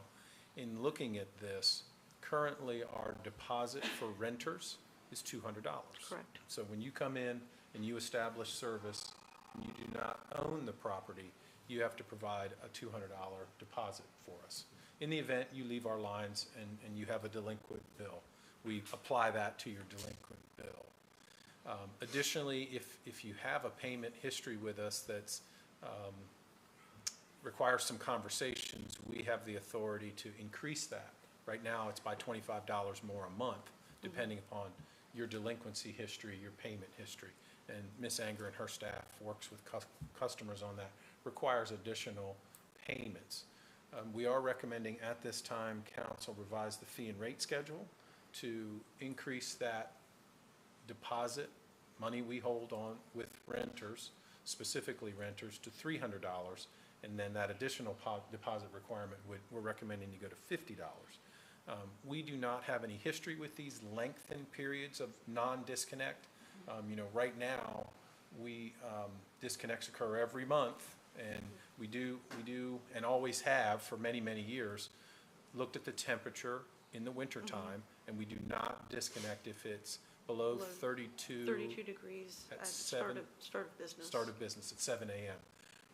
In looking at this, currently our deposit for renters is $200. Correct. So when you come in and you establish service, and you do not own the property, you have to provide a $200 deposit for us. In the event you leave our lines and you have a delinquent bill, we apply that to your delinquent bill. Additionally, if you have a payment history with us that's requires some conversations, we have the authority to increase that. Right now, it's by $25 more a month, depending upon your delinquency history, your payment history. And Ms. Anger and her staff works with customers on that, requires additional payments. We are recommending at this time, council revise the fee and rate schedule to increase that deposit, money we hold on with renters, specifically renters, to $300. And then that additional deposit requirement, we're recommending you go to $50. We do not have any history with these lengthened periods of non-disconnect. Right now, disconnects occur every month, and we do and always have for many, many years. looked at the temperature in the wintertime, and we do not disconnect if it's below 32. 32 degrees at at seven- start of business. Start of business at 7 a.m.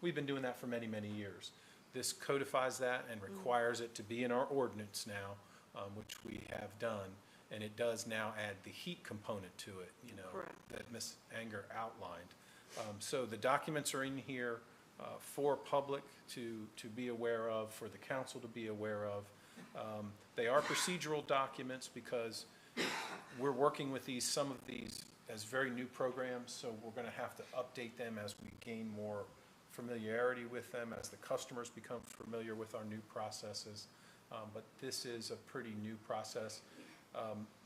We've been doing that for many, many years. This codifies that and requires it to be in our ordinance now, which we have done. And it does now add the heat component to it, Correct. that Ms. Anger outlined. So the documents are in here for public to be aware of, for the council to be aware of. They are procedural documents because we're working with some of these as very new programs, so we're going to have to update them as we gain more familiarity with them, as the customers become familiar with our new processes. But this is a pretty new process.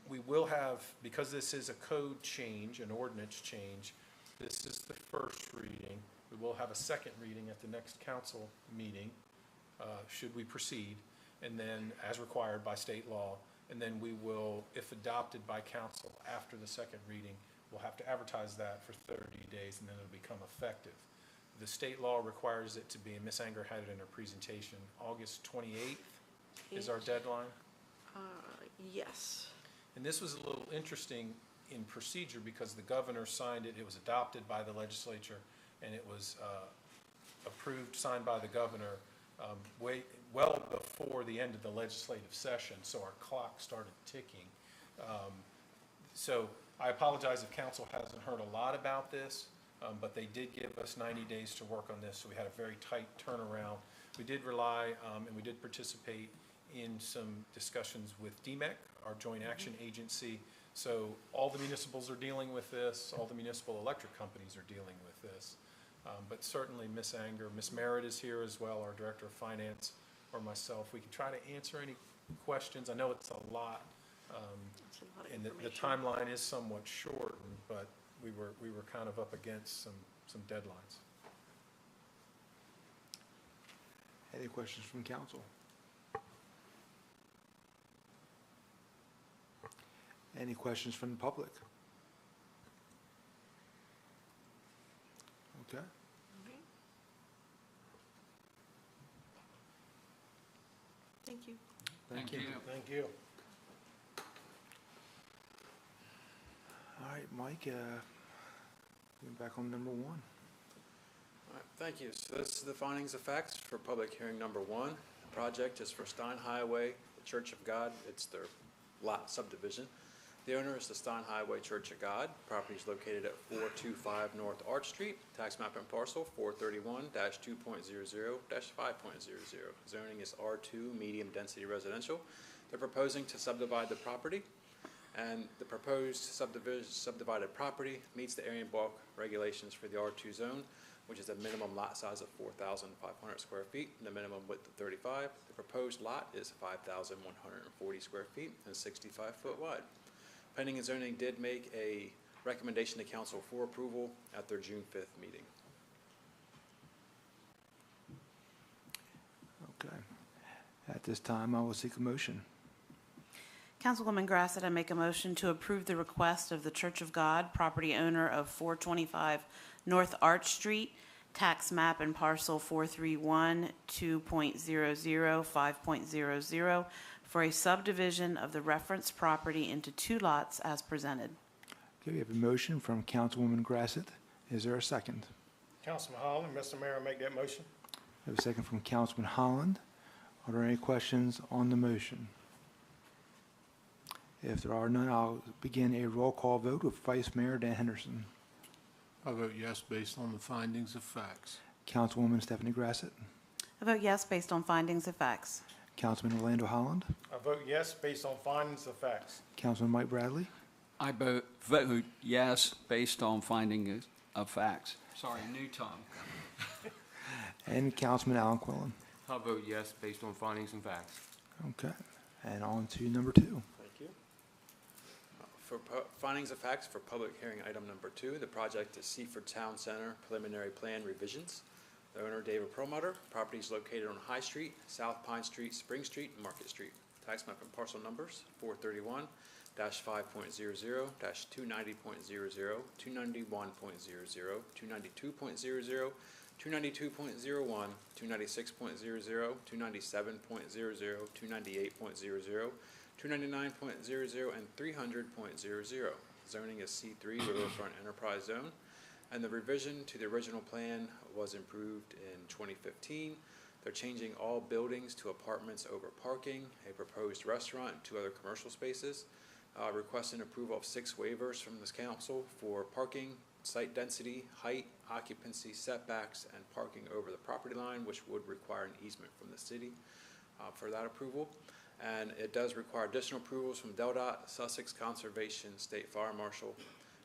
We will have, because this is a code change, an ordinance change, this is the first reading. We will have a second reading at the next council meeting, should we proceed, and then as required by state law. And then we will, if adopted by council after the second reading, we'll have to advertise that for 30 days and then it'll become effective. The state law requires it to be, and Ms. Anger had it in her presentation, August 28th is our deadline. Yes. And this was a little interesting in procedure because the governor signed it, it was adopted by the legislature, and it was approved, signed by the governor well before the end of the legislative session, so our clock started ticking. So I apologize if council hasn't heard a lot about this, but they did give us 90 days to work on this, so we had a very tight turnaround. We did rely and we did participate in some discussions with DMEC, our joint action agency. So all the municipals are dealing with this, all the municipal electric companies are dealing with this. But certainly Ms. Anger, Ms. Merritt is here as well, our Director of Finance, or myself. We can try to answer any questions. I know it's a lot, and the timeline is somewhat shortened, but we were kind of up against some deadlines. Any questions from council? Any questions from the public? Okay. Thank you. Thank you. Thank you. All right, Mike, going back on number 1. All right, thank you. So this is the findings of facts for public hearing number 1. The project is for Stein Highway, the Church of God. It's their lot subdivision. The owner is the Stein Highway Church of God. Property is located at 425 North Arch Street, tax map and parcel 431-2.00-5.00. Zoning is R2, medium density residential. They're proposing to subdivide the property, and the proposed subdivided property meets the area and bulk regulations for the R2 zone, which is a minimum lot size of 4,500 square feet and a minimum width of 35. The proposed lot is 5,140 square feet and 65 foot wide. Planning and Zoning did make a recommendation to council for approval at their June 5th meeting. Okay. At this time, I will seek a motion. Councilwoman Grassett, I make a motion to approve the request of the Church of God, property owner of 425 North Arch Street, tax map and parcel 431-2.00-5.00, for a subdivision of the referenced property into 2 lots as presented. Okay, we have a motion from Councilwoman Grassett. Is there a second? Councilman Holland, Mr. Mayor, I make that motion. We have a second from Councilman Holland. Are there any questions on the motion? If there are none, I'll begin a roll call vote with Vice Mayor Dan Henderson. I vote yes based on the findings of facts. Councilwoman Stephanie Grassett. I vote yes based on findings of facts. Councilman Orlando Holland. I vote yes based on findings of facts. Councilman Mike Bradley. I vote yes based on findings of facts. Sorry, new tongue. And Councilman Alan Quillen. I'll vote yes based on findings and facts. Okay. And on to number 2. Thank you. For findings of facts for public hearing item number 2, the project is Seaford Town Center preliminary plan revisions. The owner, David Perlmutter. Property is located on High Street, South Pine Street, Spring Street, and Market Street. Tax map and parcel numbers 431 5.00, 290.00, 291.00, 292.00, 292.01, 296.00, 297.00, 298.00, 299.00, and 300.00. Zoning is C3 Riverfront Enterprise Zone, and the revision to the original plan was improved in 2015. They're changing all buildings to apartments over parking, a proposed restaurant, and 2 other commercial spaces. Requesting approval of 6 waivers from this council for parking, site density, height, occupancy, setbacks, and parking over the property line, which would require an easement from the city for that approval. And it does require additional approvals from DelDOT, Sussex Conservation, State Fire Marshal.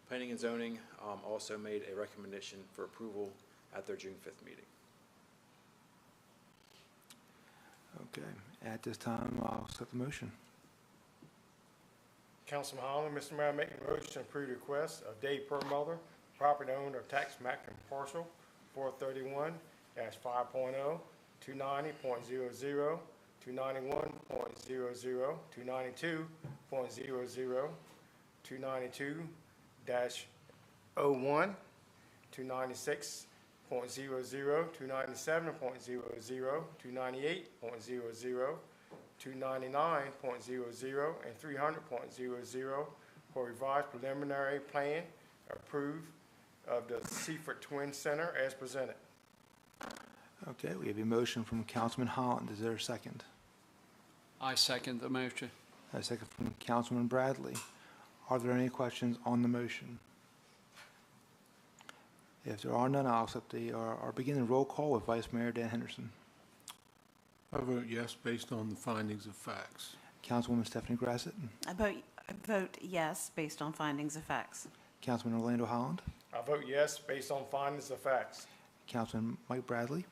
Planning and Zoning also made a recommendation for approval at their June 5th meeting. Okay, at this time, I'll set the motion. Councilman Holland, Mr. Mayor, making a motion to approve the request of Dave Perlmutter, property owner of tax map and parcel 431-5.0, 290.00, 291.00, 292.00, 292-01, 296.00, 297.00, 298.00, 299.00, and 300.00 for revised preliminary plan approved of the Seaford Twin Center as presented. Okay, we have a motion from Councilman Holland. Is there a second? I second the motion. A second from Councilman Bradley. Are there any questions on the motion? If there are none, I'll accept our beginning roll call with Vice Mayor Dan Henderson. I vote yes based on the findings of facts. Councilwoman Stephanie Grassett. I vote yes based on findings of facts. Councilman Orlando Holland. I vote yes based on findings of facts. Councilman Mike Bradley.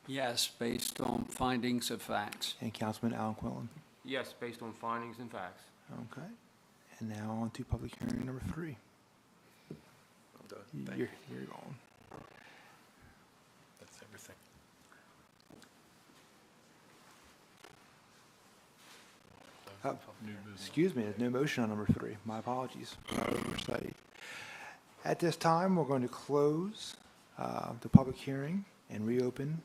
Yes, based on findings of facts. And Councilman Alan Quillen. Yes, based on findings and facts. Okay. And now on to public hearing number 3. I'm done. Thank You're going. That's everything. Excuse me, there's no motion on number 3. My apologies. My oversight. At this time, we're going to close the public hearing and reopen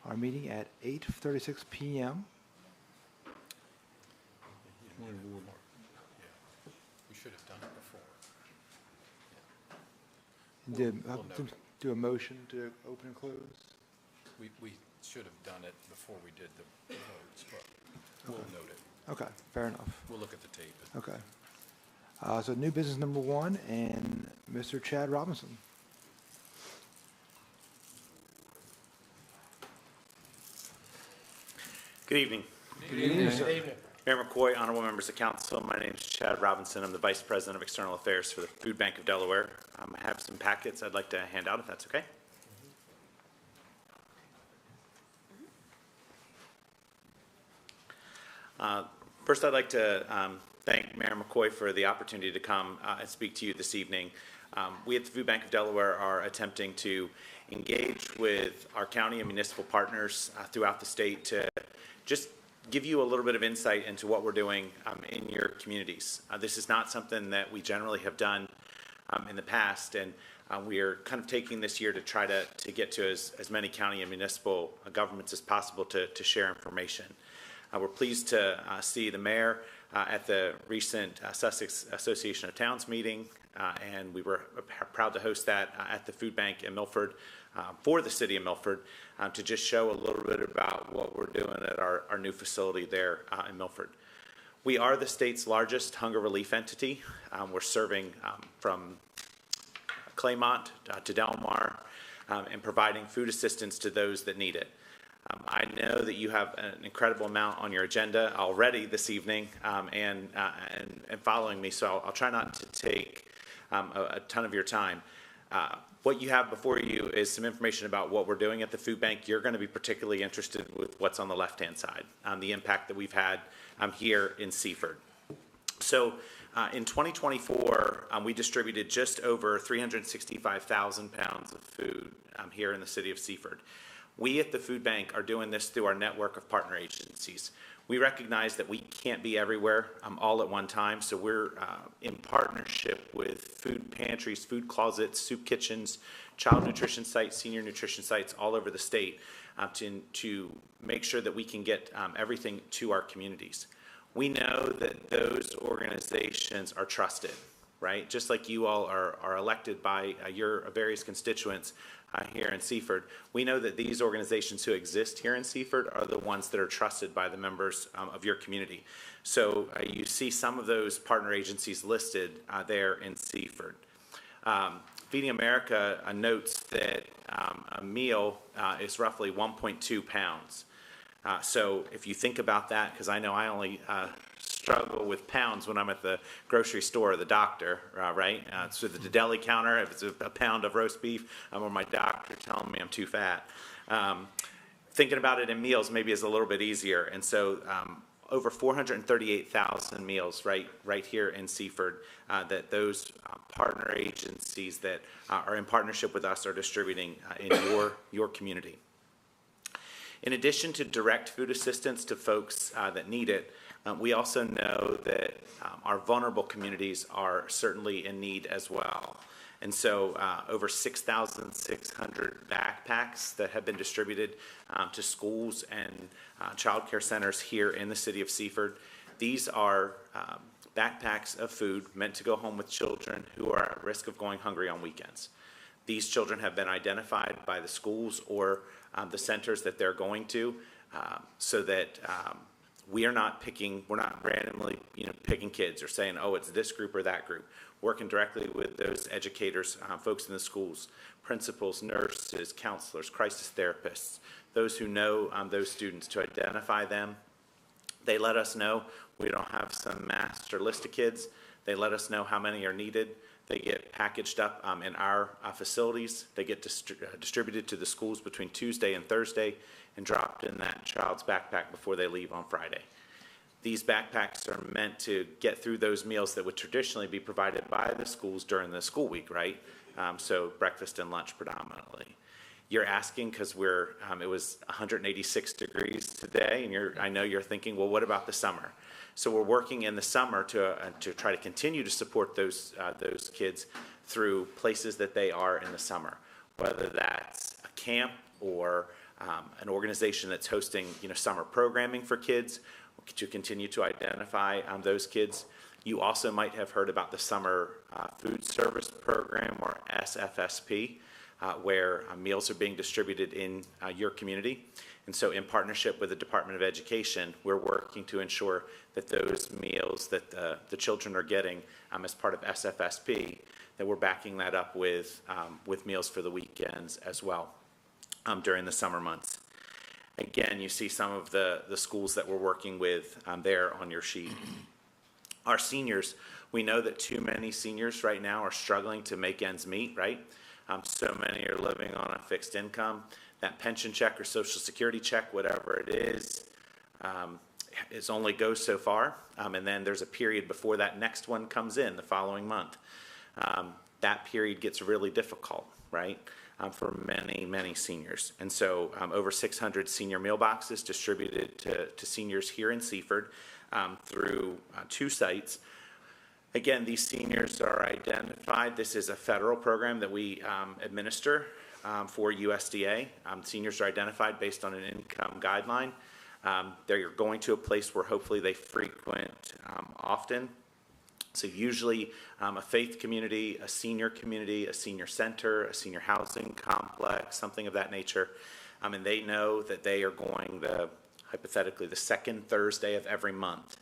our meeting at 8:36 p.m. We should have done it before. We'll note it. Do a motion to open and close? We should have done it before we did the votes, but we'll note it. Okay, fair enough. We'll look at the tape. Okay. So new business number 1 and Mr. Chad Robinson. Good evening. Good evening, sir. Good evening. Mayor McCoy, honorable members of council, my name is Chad Robinson. I'm the Vice President of External Affairs for the Food Bank of Delaware. I have some packets I'd like to hand out, if that's okay. First, I'd like to thank Mayor McCoy for the opportunity to come and speak to you this evening. We at the Food Bank of Delaware are attempting to engage with our county and municipal partners throughout the state to just give you a little bit of insight into what we're doing in your communities. This is not something that we generally have done in the past, and we are kind of taking this year to try to get to as many county and municipal governments as possible to share information. We're pleased to see the mayor at the recent Sussex Association of Towns meeting, and we were proud to host that at the food bank in Milford for the city of Milford to just show a little bit about what we're doing at our new facility there in Milford. We are the state's largest hunger relief entity. We're serving from Claymont to Del Mar and providing food assistance to those that need it. I know that you have an incredible amount on your agenda already this evening and following me, so I'll try not to take a ton of your time. What you have before you is some information about what we're doing at the food bank. You're going to be particularly interested with what's on the left-hand side, the impact that we've had here in Seaford. So in 2024, we distributed just over 365,000 pounds of food here in the city of Seaford. We at the food bank are doing this through our network of partner agencies. We recognize that we can't be everywhere all at one time, so we're in partnership with food pantries, food closets, soup kitchens, child nutrition sites, senior nutrition sites all over the state to make sure that we can get everything to our communities. We know that those organizations are trusted, right? Just like you all are elected by your various constituents here in Seaford, we know that these organizations who exist here in Seaford are the ones that are trusted by the members of your community. So you see some of those partner agencies listed there in Seaford. Feeding America notes that a meal is roughly 1.2 pounds. So if you think about that, because I know I only struggle with pounds when I'm at the grocery store or the doctor, right? So the deli counter, if it's a pound of roast beef, or my doctor telling me I'm too fat. Thinking about it in meals maybe is a little bit easier. And so over 438,000 meals right here in Seaford that those partner agencies that are in partnership with us are distributing in your community. In addition to direct food assistance to folks that need it, we also know that our vulnerable communities are certainly in need as well. And so over 6,600 backpacks that have been distributed to schools and child care centers here in the city of Seaford. These are backpacks of food meant to go home with children who are at risk of going hungry on weekends. These children have been identified by the schools or the centers that they're going to, so that we're not randomly, picking kids or saying, oh, it's this group or that group. Working directly with those educators, folks in the schools, principals, nurses, counselors, crisis therapists, those who know those students, to identify them. They let us know. We don't have some master list of kids. They let us know how many are needed. They get packaged up in our facilities. They get distributed to the schools between Tuesday and Thursday and dropped in that child's backpack before they leave on Friday. These backpacks are meant to get through those meals that would traditionally be provided by the schools during the school week, right? So breakfast and lunch predominantly. You're asking because it was 186 degrees today, and I know you're thinking, well, what about the summer? So we're working in the summer to try to continue to support those kids through places that they are in the summer, whether that's a camp or an organization that's hosting summer programming for kids to continue to identify those kids. You also might have heard about the Summer Food Service Program, or SFSP, where meals are being distributed in your community. And so in partnership with the Department of Education, we're working to ensure that those meals that the children are getting as part of SFSP, that we're backing that up with meals for the weekends as well during the summer months. Again, you see some of the schools that we're working with there on your sheet. Our seniors, we know that too many seniors right now are struggling to make ends meet, right? So many are living on a fixed income. That pension check or Social Security check, whatever it is only goes so far. And then there's a period before that next one comes in the following month. That period gets really difficult, right? For many, many seniors. And so over 600 senior meal boxes distributed to seniors here in Seaford through 2 sites. Again, these seniors are identified. This is a federal program that we administer for USDA. Seniors are identified based on an income guideline. They're going to a place where hopefully they frequent often. So usually a faith community, a senior center, a senior housing complex, something of that nature. And they know that they are going hypothetically the second Thursday of every month.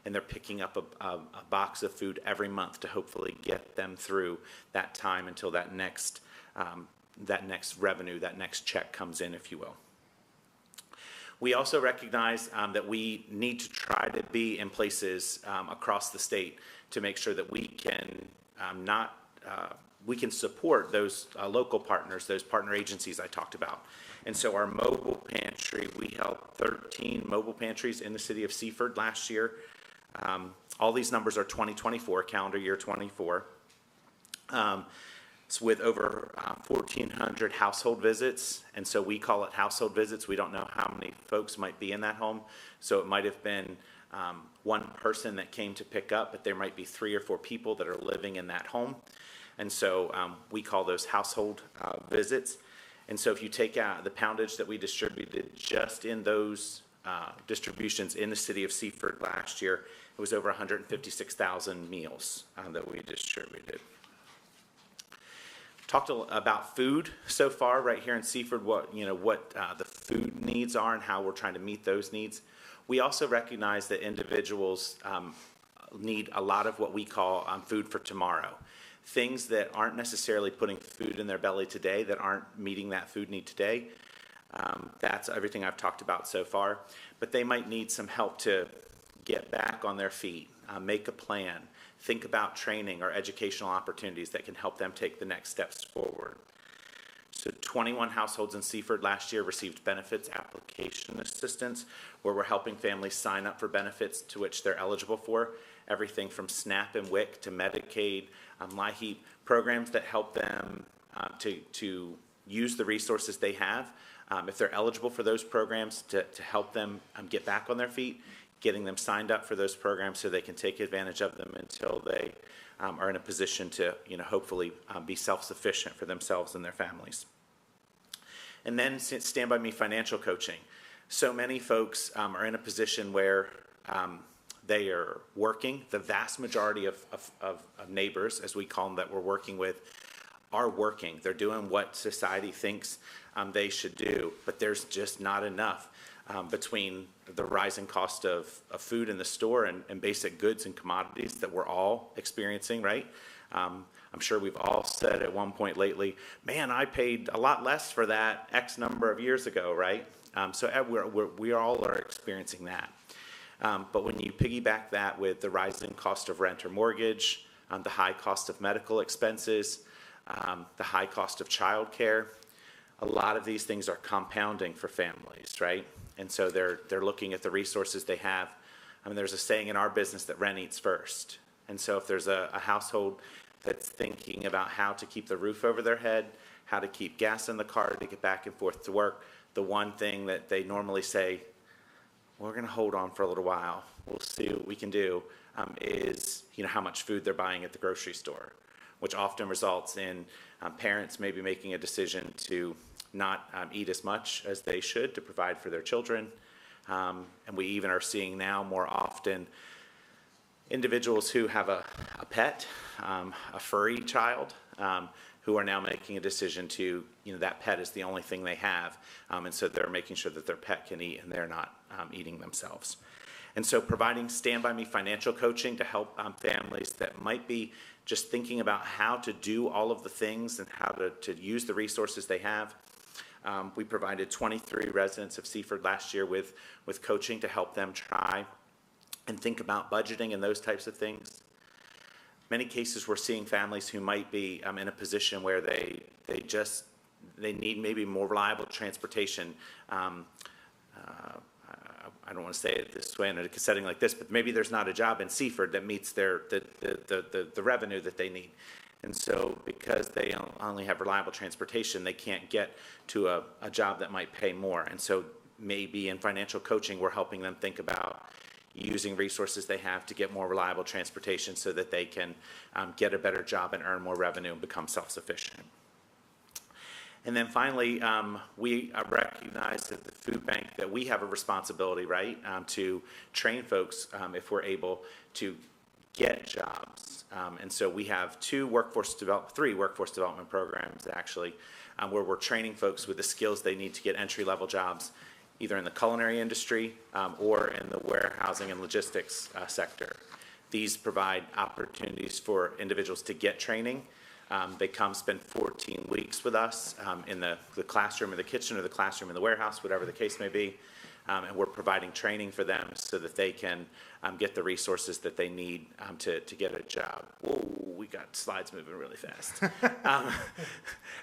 And they're picking up a box of food every month to hopefully get them through that time until that next revenue, that next check comes in, if you will. We also recognize that we need to try to be in places across the state to make sure that we can we can support those local partners, those partner agencies I talked about. And so our mobile pantry, we helped 13 mobile pantries in the city of Seaford last year. All these numbers are 2024, calendar year 24. with over 1,400 household visits, and so we call it household visits. We don't know how many folks might be in that home, so it might have been one person that came to pick up, but there might be 3 or 4 people that are living in that home, and so we call those household visits. And so if you take out the poundage that we distributed just in those distributions in the city of Seaford last year, it was over 156,000 meals that we distributed. Talked about food so far right here in Seaford, what the food needs are and how we're trying to meet those needs. We also recognize that individuals need a lot of what we call food for tomorrow. Things that aren't necessarily putting food in their belly today, that aren't meeting that food need today. That's everything I've talked about so far. But they might need some help to get back on their feet, make a plan, think about training or educational opportunities that can help them take the next steps forward. So 21 households in Seaford last year received benefits application assistance, where we're helping families sign up for benefits to which they're eligible for, everything from SNAP and WIC to Medicaid, LIHEAP, programs that help them to use the resources they have, if they're eligible for those programs, to help them get back on their feet, getting them signed up for those programs so they can take advantage of them until they are in a position to, hopefully be self-sufficient for themselves and their families. And then Stand By Me financial coaching. So many folks are in a position where they are working. The vast majority of neighbors, as we call them, that we're working with, are working. They're doing what society thinks they should do, but there's just not enough between the rising cost of food in the store and basic goods and commodities that we're all experiencing, right? I'm sure we've all said at one point lately, man, I paid a lot less for that X number of years ago, right? So we all are experiencing that. But when you piggyback that with the rising cost of rent or mortgage, the high cost of medical expenses, the high cost of childcare, a lot of these things are compounding for families, right? And so they're looking at the resources they have. I mean, there's a saying in our business that rent eats first. And so if there's a household that's thinking about how to keep the roof over their head, how to keep gas in the car to get back and forth to work, the one thing that they normally say, we're going to hold on for a little while, we'll see what we can do, is how much food they're buying at the grocery store, which often results in parents maybe making a decision to not eat as much as they should to provide for their children. And we even are seeing now more often individuals who have a pet, a furry child, who are now making a decision to, that pet is the only thing they have. And so they're making sure that their pet can eat and they're not eating themselves. And so providing Stand By Me financial coaching to help families that might be just thinking about how to do all of the things and how to use the resources they have. We provided 23 residents of Seaford last year with coaching to help them try and think about budgeting and those types of things. Many cases we're seeing families who might be in a position where they need maybe more reliable transportation. I don't want to say it this way in a setting like this, but maybe there's not a job in Seaford that meets the revenue that they need. And so because they only have reliable transportation, they can't get to a job that might pay more. And so maybe in financial coaching, we're helping them think about using resources they have to get more reliable transportation so that they can get a better job and earn more revenue and become self-sufficient. And then finally, we recognize at the food bank that we have a responsibility, right, to train folks if we're able to get jobs. And so we have three workforce development programs actually, where we're training folks with the skills they need to get entry-level jobs, either in the culinary industry or in the warehousing and logistics sector. These provide opportunities for individuals to get training. They come spend 14 weeks with us in the classroom or the kitchen or the classroom in the warehouse, whatever the case may be. And we're providing training for them so that they can get the resources that they need to get a job. Whoa, we got slides moving really fast.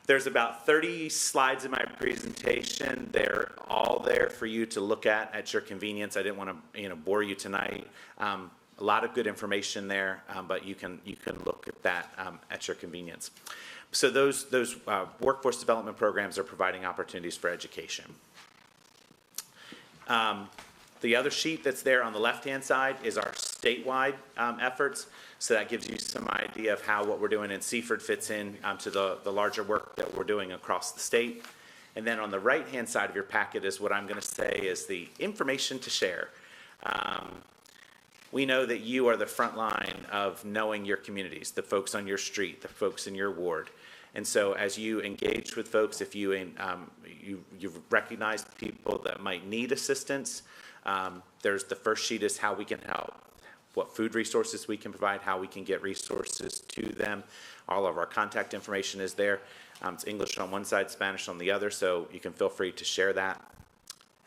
There's about 30 slides in my presentation. They're all there for you to look at your convenience. I didn't want to bore you tonight. A lot of good information there, but you can look at that at your convenience. So those workforce development programs are providing opportunities for education. The other sheet that's there on the left-hand side is our statewide efforts. So that gives you some idea of how what we're doing in Seaford fits in to the larger work that we're doing across the state. And then on the right-hand side of your packet is what I'm going to say is the information to share. We know that you are the front line of knowing your communities, the folks on your street, the folks in your ward. And so as you engage with folks, if you've recognized people that might need assistance, there's the first sheet is how we can help, what food resources we can provide, how we can get resources to them. All of our contact information is there. It's English on one side, Spanish on the other, so you can feel free to share that.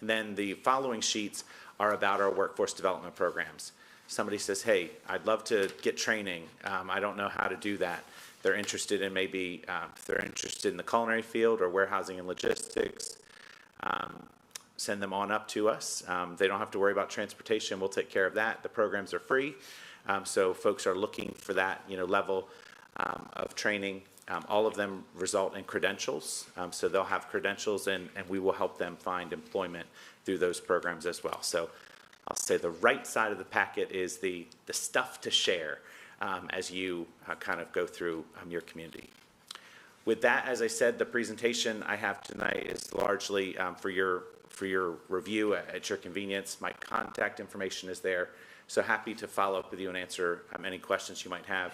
And then the following sheets are about our workforce development programs. Somebody says, hey, I'd love to get training. I don't know how to do that. They're interested in maybe, if they're interested in the culinary field or warehousing and logistics, send them on up to us. They don't have to worry about transportation. We'll take care of that. The programs are free. So folks are looking for that, level of training. All of them result in credentials. So they'll have credentials and we will help them find employment through those programs as well. So I'll say the right side of the packet is the stuff to share as you kind of go through your community. With that, as I said, the presentation I have tonight is largely for your review at your convenience. My contact information is there, so happy to follow up with you and answer any questions you might have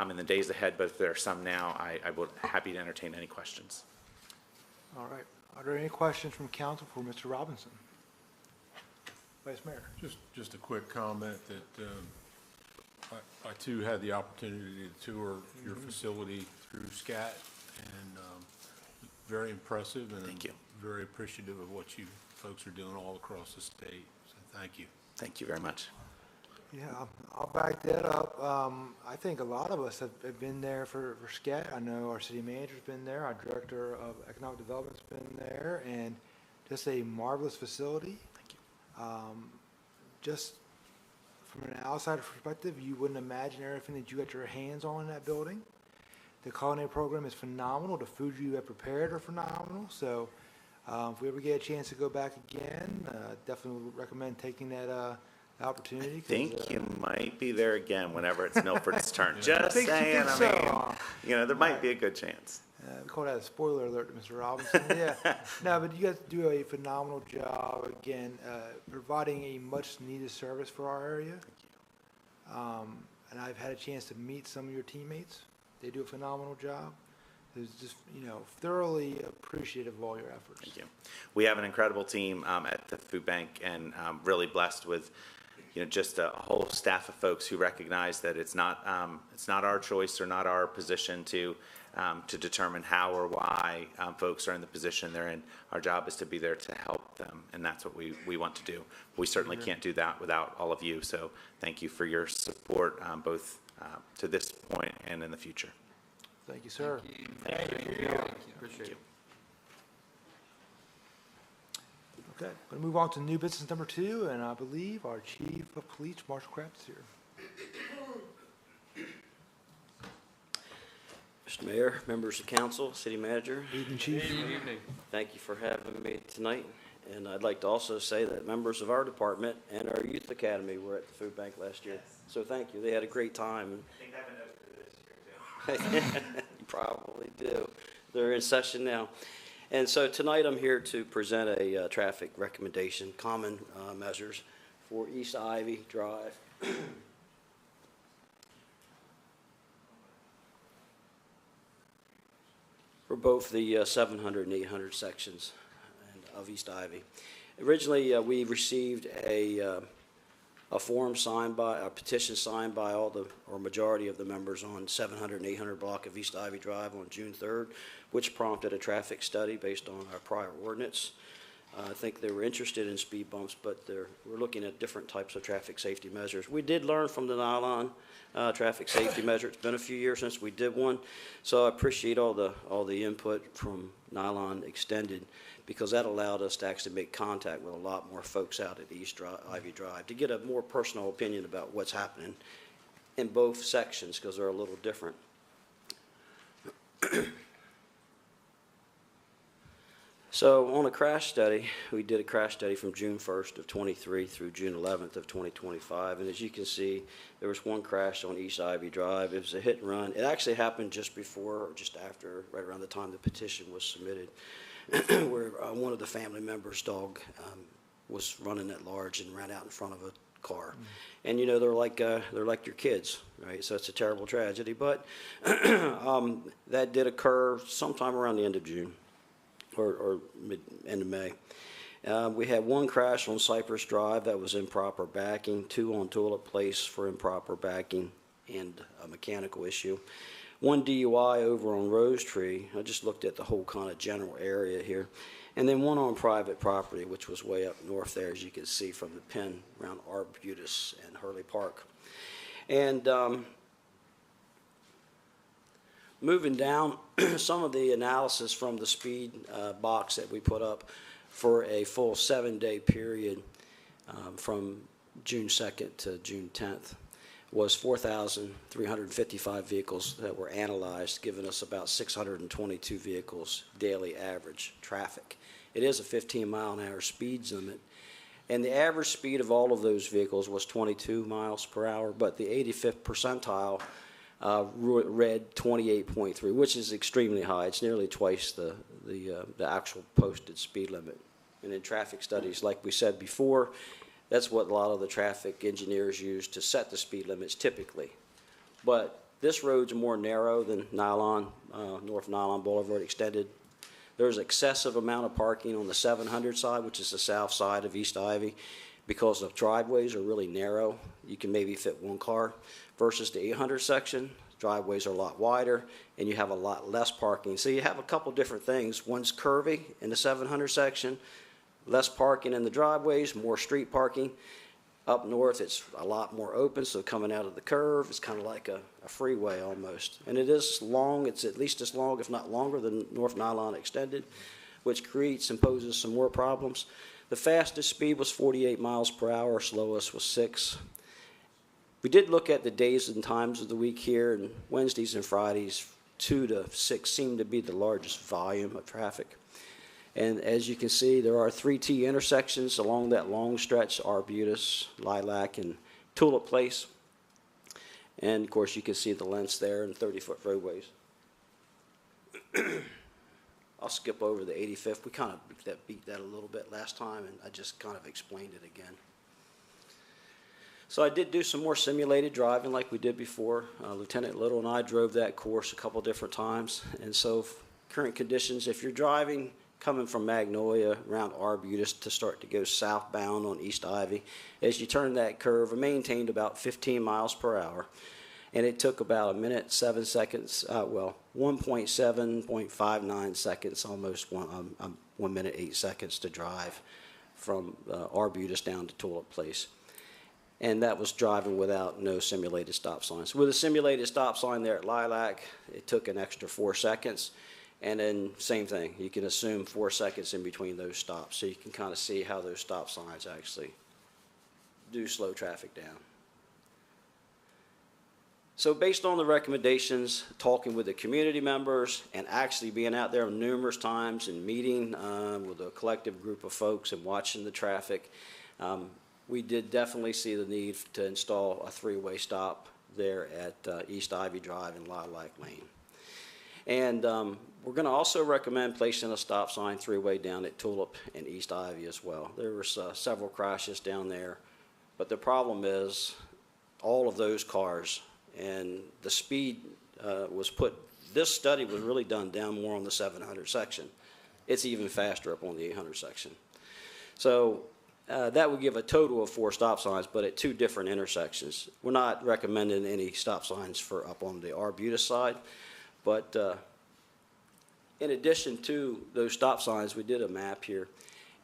in the days ahead, but if there are some now, I would happy to entertain any questions. All right. Are there any questions from council for Mr. Robinson? Vice Mayor. Just a quick comment that I too had the opportunity to tour your facility through SCAT, and very impressive, and thank you. Very appreciative of what you folks are doing all across the state. So thank you. Thank you very much. Yeah, I'll back that up. I think a lot of us have been there for SCAT. I know our city manager's been there, our director of economic development's been there, and just a marvelous facility. Thank you. Just from an outsider perspective, you wouldn't imagine everything that you got your hands on in that building. The culinary program is phenomenal. The food you have prepared are phenomenal. So if we ever get a chance to go back again, definitely would recommend taking that opportunity. I think you might be there again whenever it's Milford's turn. Just saying, there might be a good chance. We call that a spoiler alert to Mr. Robinson. Yeah. No, but you guys do a phenomenal job, again, providing a much-needed service for our area. Thank you. And I've had a chance to meet some of your teammates. They do a phenomenal job. It's just, thoroughly appreciative of all your efforts. Thank you. We have an incredible team at the food bank, and really blessed with just a whole staff of folks who recognize that it's not our choice or not our position to determine how or why folks are in the position they're in. Our job is to be there to help them, and that's what we want to do. We certainly can't do that without all of you, so thank you for your support both to this point and in the future. Thank you, sir. Thank you. Appreciate it. Okay, going to move on to new business number 2, and I believe our Chief of Police, Marshall Kraft, is here. Mr. Mayor, members of council, city manager. Evening, Chief. Good evening. Thank you for having me tonight. And I'd like to also say that members of our department and our youth academy were at the food bank last year. So thank you. They had a great time. You probably do. They're in session now. And so tonight I'm here to present a traffic recommendation, common measures for East Ivy Drive. For both the 700 and 800 sections of East Ivy. Originally, we received a form signed by, a petition signed by all the, or majority of the members on 700 and 800 block of East Ivy Drive on June 3rd, which prompted a traffic study based on our prior ordinance. I think they were interested in speed bumps, but we're looking at different types of traffic safety measures. We did learn from the nylon traffic safety measure. It's been a few years since we did one, so I appreciate all the input from Nylon Extended, because that allowed us to actually make contact with a lot more folks out at East Ivy Drive to get a more personal opinion about what's happening in both sections, because they're a little different. So on a crash study, we did a crash study from June 1st of 23 through June 11th of 2025. And as you can see, there was one crash on East Ivy Drive. It was a hit and run. It actually happened just before or just after, right around the time the petition was submitted, where one of the family members' dog was running at large and ran out in front of a car. And you know, they're like your kids, right? So it's a terrible tragedy. But that did occur sometime around the end of June. Or end of May. We had one crash on Cypress Drive that was improper backing, two on Tulip Place for improper backing and a mechanical issue. One DUI over on Rose Tree. I just looked at the whole kind of general area here. And then one on private property, which was way up north there, as you can see from the pin around Arbutus and Hurley Park. And moving down, some of the analysis from the speed box that we put up for a full 7-day period from June 2nd to June 10th was 4,355 vehicles that were analyzed, giving us about 622 vehicles daily average traffic. It is a 15-mile-an-hour speed limit, and the average speed of all of those vehicles was 22 miles per hour, but the 85th percentile read 28.3, which is extremely high. It's nearly twice the actual posted speed limit. And in traffic studies, like we said before, that's what a lot of the traffic engineers use to set the speed limits typically. But this road's more narrow than North Nylon Boulevard Extended. There's excessive amount of parking on the 700 side, which is the south side of East Ivy, because the driveways are really narrow. You can maybe fit one car. Versus the 800 section, driveways are a lot wider, and you have a lot less parking. So you have a couple different things. One's curvy in the 700 section, less parking in the driveways, more street parking. Up north, it's a lot more open, so coming out of the curve, it's kind of like a freeway almost. And it is long. It's at least as long, if not longer, than North Nylon Extended, which creates and poses some more problems. The fastest speed was 48 miles per hour, slowest was 6. We did look at the days and times of the week here, and Wednesdays and Fridays, 2 to 6 seem to be the largest volume of traffic. And as you can see, there are 3 T intersections along that long stretch, Arbutus, Lilac, and Tulip Place. And of course, you can see the lengths there and 30-foot roadways. I'll skip over the 85th. We kind of beat that a little bit last time, and I just kind of explained it again. So I did do some more simulated driving like we did before. Lieutenant Little and I drove that course a couple different times. And so current conditions, if you're driving coming from Magnolia around Arbutus to start to go southbound on East Ivy, as you turn that curve, I maintained about 15 miles per hour. And it took about 1 minute, 7 seconds, 1.7.59 seconds, almost 1 minute, 8 seconds to drive from Arbutus down to Tulip Place. And that was driving without no simulated stop signs. With a simulated stop sign there at Lilac, it took an extra 4 seconds. And then same thing, you can assume 4 seconds in between those stops. So you can kind of see how those stop signs actually do slow traffic down. So based on the recommendations, talking with the community members and actually being out there numerous times and meeting with a collective group of folks and watching the traffic, we did definitely see the need to install a 3-way stop there at East Ivy Drive and Lilac Lane. And we're going to also recommend placing a stop sign 3-way down at Tulip and East Ivy as well. There were several crashes down there, but the problem is all of those cars and the speed was put, this study was really done down more on the 700 section. It's even faster up on the 800 section. So that would give a total of 4 stop signs, but at 2 different intersections. We're not recommending any stop signs for up on the Arbutus side, but in addition to those stop signs, we did a map here,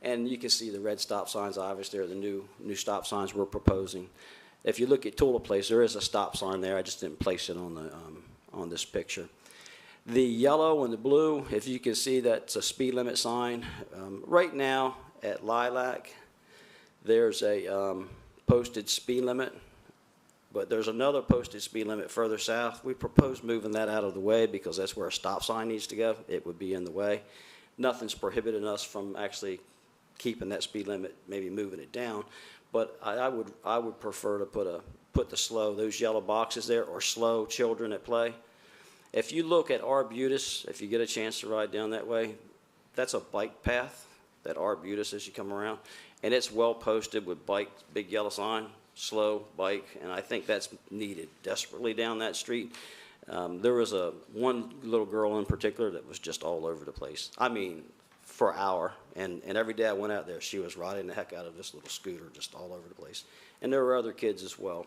and you can see the red stop signs. Obviously, are the new stop signs we're proposing. If you look at Tulip Place, there is a stop sign there. I just didn't place it on the on this picture. The yellow and the blue, if you can see, that's a speed limit sign. Right now at Lilac, there's a posted speed limit But there's another posted speed limit further south. We propose moving that out of the way because that's where a stop sign needs to go. It would be in the way. Nothing's prohibiting us from actually keeping that speed limit, maybe moving it down. But I would prefer to put the slow, those yellow boxes there, or slow children at play. If you look at Arbutus, if you get a chance to ride down that way, that's a bike path, that Arbutus as you come around, and it's well posted with bike, big yellow sign, slow bike, and I think that's needed desperately down that street. There was one little girl in particular that was just all over the place. I mean, for an hour, and every day I went out there, she was riding the heck out of this little scooter just all over the place. And there were other kids as well.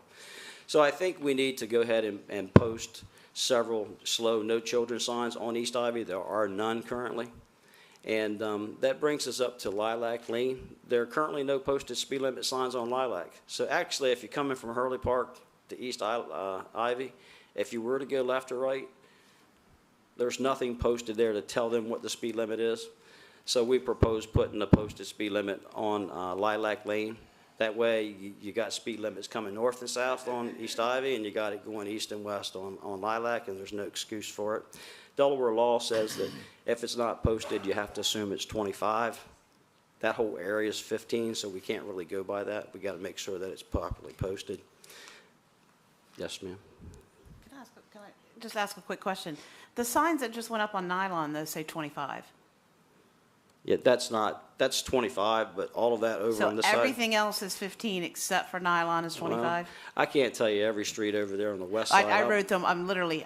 So I think we need to go ahead and post several slow no children signs on East Ivy. There are none currently. And that brings us up to Lilac Lane. There are currently no posted speed limit signs on Lilac. So actually, if you're coming from Hurley Park to East Ivy, if you were to go left or right, there's nothing posted there to tell them what the speed limit is. So we propose putting a posted speed limit on Lilac Lane. That way, you got speed limits coming north and south on East Ivy, and you got it going east and west on Lilac, and there's no excuse for it. Delaware law says that if it's not posted, you have to assume it's 25. That whole area is 15, so we can't really go by that. We got to make sure that it's properly posted. Yes, ma'am. Can I just ask a quick question? The signs that just went up on Nylon, those say 25. Yeah, that's 25, but all of that over on this side. So everything else is 15 except for Nylon is 25? I can't tell you every street over there on the west side. I wrote them, I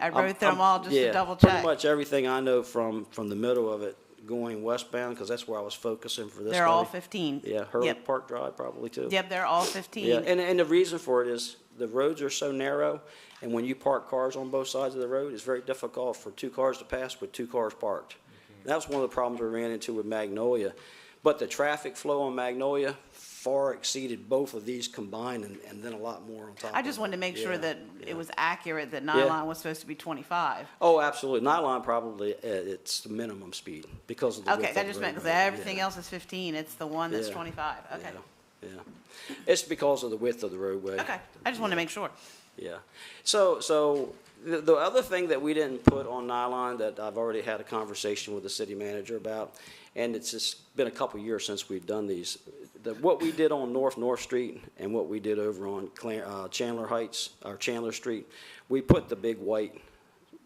wrote them all just to double check. Pretty much everything I know from the middle of it going westbound, because that's where I was focusing for this They're all 15. Yeah, Hurley Park Drive probably too. Yep, they're all 15. Yeah, and the reason for it is the roads are so narrow, and when you park cars on both sides of the road, it's very difficult for two cars to pass with two cars parked. That was one of the problems we ran into with Magnolia. But the traffic flow on Magnolia far exceeded both of these combined, and then a lot more on top. I just wanted to make sure that it was accurate that Nylon was supposed to be 25. Oh, absolutely. Nylon probably, it's the minimum speed because of the width Okay, of that the just meant because roadway. everything else is 15. It's the one that's 25. Okay. Yeah. It's because of the width of the roadway. Okay, I just wanted to make sure. Yeah. So the other thing that we didn't put on Nylon that I've already had a conversation with the city manager about, and it's just been a couple years since we've done these, what we did on North Street and what we did over on Chandler Heights, or Chandler Street, we put the big white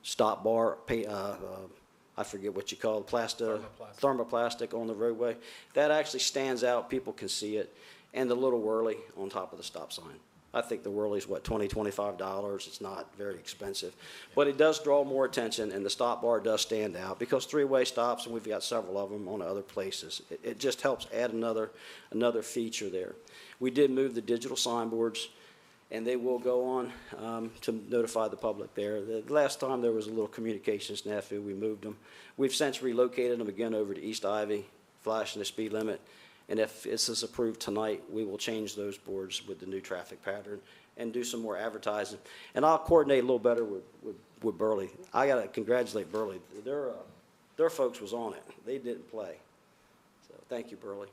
stop bar, I forget what you call it, thermoplastic on the roadway. That actually stands out, people can see it, and the little whirly on top of the stop sign. I think the whirly's what, $20, $25. It's not very expensive, but it does draw more attention, and the stop bar does stand out because three-way stops, and we've got several of them on other places. It just helps add another feature there. We did move the digital signboards, and they will go on to notify the public there. The last time there was a little communication snafu, we moved them. We've since relocated them again over to East Ivy, flashing the speed limit. And if this is approved tonight, we will change those boards with the new traffic pattern and do some more advertising. And I'll coordinate a little better with Burley. I got to congratulate Burley. Their folks was on it. They didn't play. So thank you, Burley.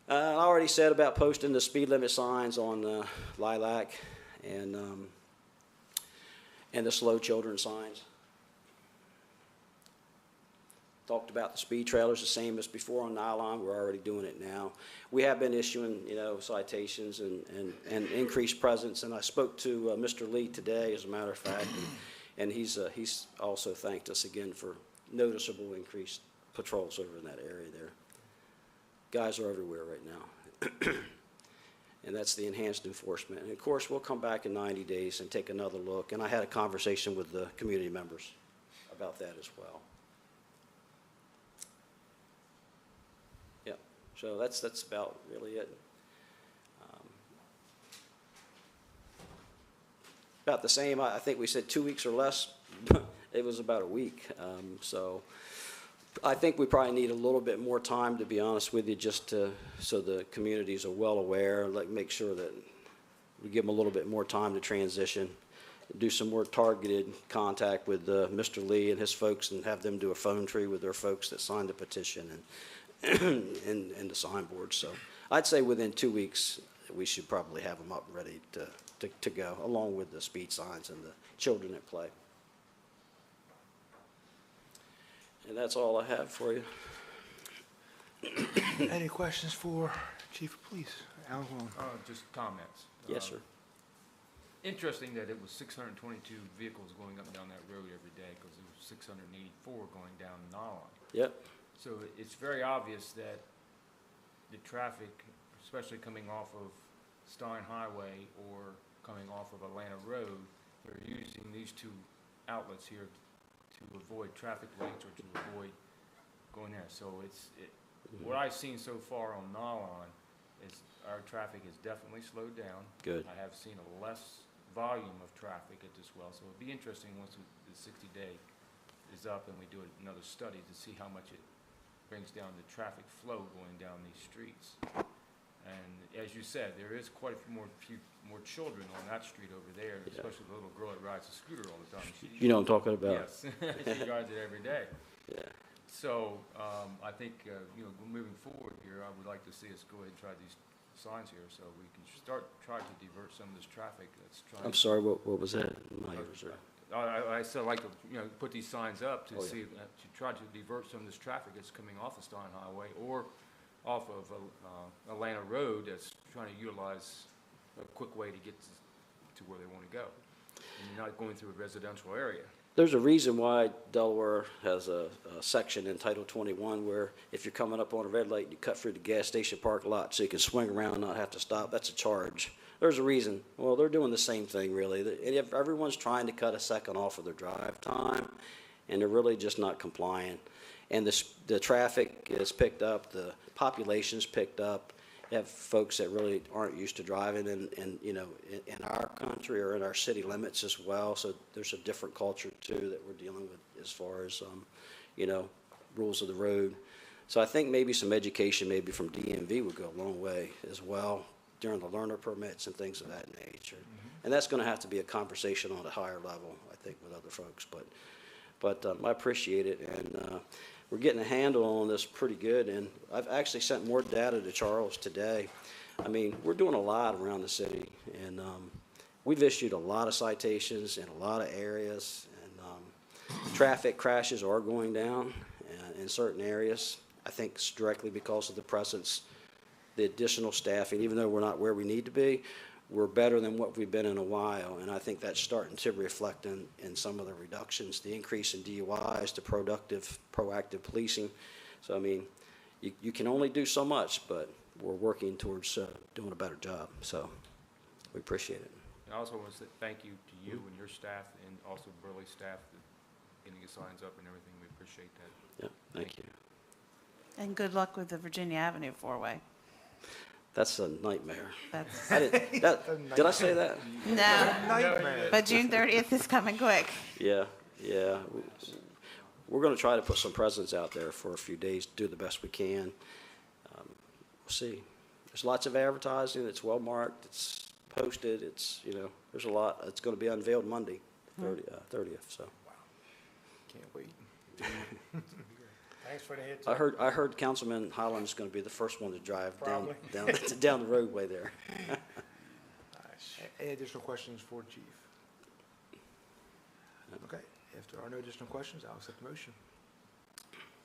I already said about posting the speed limit signs on Lilac and the slow children signs. Talked about the speed trailers, the same as before on Nylon. We're already doing it now. We have been issuing, citations and increased presence. And I spoke to Mr. Lee today, as a matter of fact, and he's also thanked us again for noticeable increased patrols over in that area there. Guys are everywhere right now. And that's the enhanced enforcement. And of course, we'll come back in 90 days and take another look. And I had a conversation with the community members about that as well. So that's about really it. About the same. I think we said 2 weeks or less. It was about a week. So I think we probably need a little bit more time, to be honest with you, just so the communities are well aware. Make sure that we give them a little bit more time to transition. Do some more targeted contact with Mr. Lee and his folks, and have them do a phone tree with their folks that signed the petition and the signboard. So I'd say within 2 weeks we should probably have them up and ready to to go, along with the speed signs and the children at play. And that's all I have for you. Any questions for Chief of Police? Alan Quinn? Just comments. Yes, sir. Interesting that it was 622 vehicles going up and down that road every day, because there was 684 going down Nolon. Yep. So it's very obvious that the traffic, especially coming off of Stein Highway or coming off of Atlanta Road, they're using these two outlets here to avoid traffic lights or to avoid going there. So what I've seen so far on Nolon is our traffic is definitely slowed down. Good. I have seen a less volume of traffic at this well, so it'd be interesting once the 60-day is up and we do another study to see how much it brings down the traffic flow going down these streets. And as you said, there is quite a few more children on that street over there, Yeah. especially the little girl that rides a scooter all the time. You know what I'm talking about? Yes, she rides it every day. Yeah. So I think, moving forward here, I would like to see us go ahead and try these signs here so we can try to divert some of this traffic that's trying. I'm sorry, what was that? My ears are- I still like to, put these signs up to Oh, yeah. see, to try to divert some of this traffic that's coming off of Stein Highway or off of Atlanta Road that's trying to utilize a quick way to get to where they want to go, and not going through a residential area. There's a reason why Delaware has a section in Title 21 where if you're coming up on a red light, you cut through the gas station parking lot so you can swing around and not have to stop. That's a charge. There's a reason. Well, they're doing the same thing, really. If everyone's trying to cut a second off of their drive time, and they're really just not compliant. And the traffic is picked up, the population's picked up. You have folks that really aren't used to driving in our country or in our city limits as well. So there's a different culture too that we're dealing with as far as, rules of the road. So I think maybe some education maybe from DMV would go a long way as well during the learner permits and things of that nature. And that's going to have to be a conversation on a higher level, I think, with other folks. But I appreciate it, and we're getting a handle on this pretty good. And I've actually sent more data to Charles today. I mean, we're doing a lot around the city, and we've issued a lot of citations in a lot of areas, and traffic crashes are going down in certain areas. I think it's directly because of the presence, the additional staffing. Even though we're not where we need to be, we're better than what we've been in a while, and I think that's starting to reflect in some of the reductions, the increase in DUIs, the proactive policing. So, I mean, you can only do so much, but we're working towards doing a better job, so we appreciate it. And I also want to say thank you to you and your staff, and also Burley staff, getting the signs up and everything. We appreciate that. Yeah, thank you. And good luck with the Virginia Avenue four-way. That's a nightmare. That's Did I say that? No, but June 30th is coming quick. Yeah. We're going to try to put some presents out there for a few days, do the best we can. We'll see. There's lots of advertising. It's well marked. It's posted. It's, there's a lot. It's going to be unveiled Monday, 30th. So. Wow. Can't wait. Thanks for the heads I up. heard Councilman Highland's going to be the first one to drive down the roadway there. Any additional questions for Chief? Okay, if there are no additional questions, I'll accept the motion.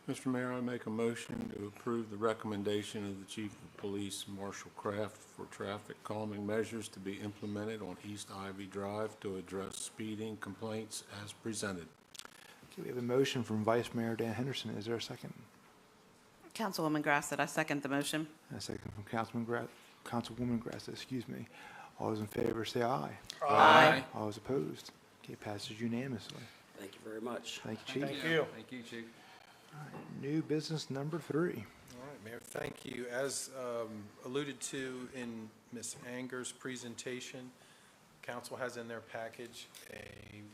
Mr. Mayor, I make a motion to approve the recommendation of the Chief of Police, Marshall Kraft, for traffic calming measures to be implemented on East Ivy Drive to address speeding complaints as presented. Okay, we have a motion from Vice Mayor Dan Henderson. Is there a second? Councilwoman Grassett, I second the motion. A second from Councilwoman Grassett, excuse me. All those in favor say aye. Aye. All those opposed? Okay, passes unanimously. Thank you very much. Thank you, Chief. Thank you. Thank you, Chief. All right, new business number 3. All right, Mayor, thank you. As alluded to in Ms. Anger's presentation, Council has in their package a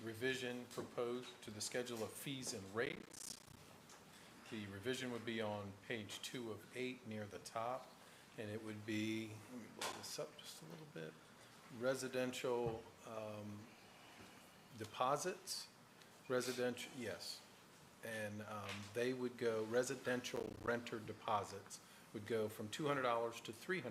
revision proposed to the schedule of fees and rates. The revision would be on page 2 of 8 near the top, and it would be, let me blow this up just a little bit, residential deposits, yes. And they would go, residential renter deposits would go from $200 to $300,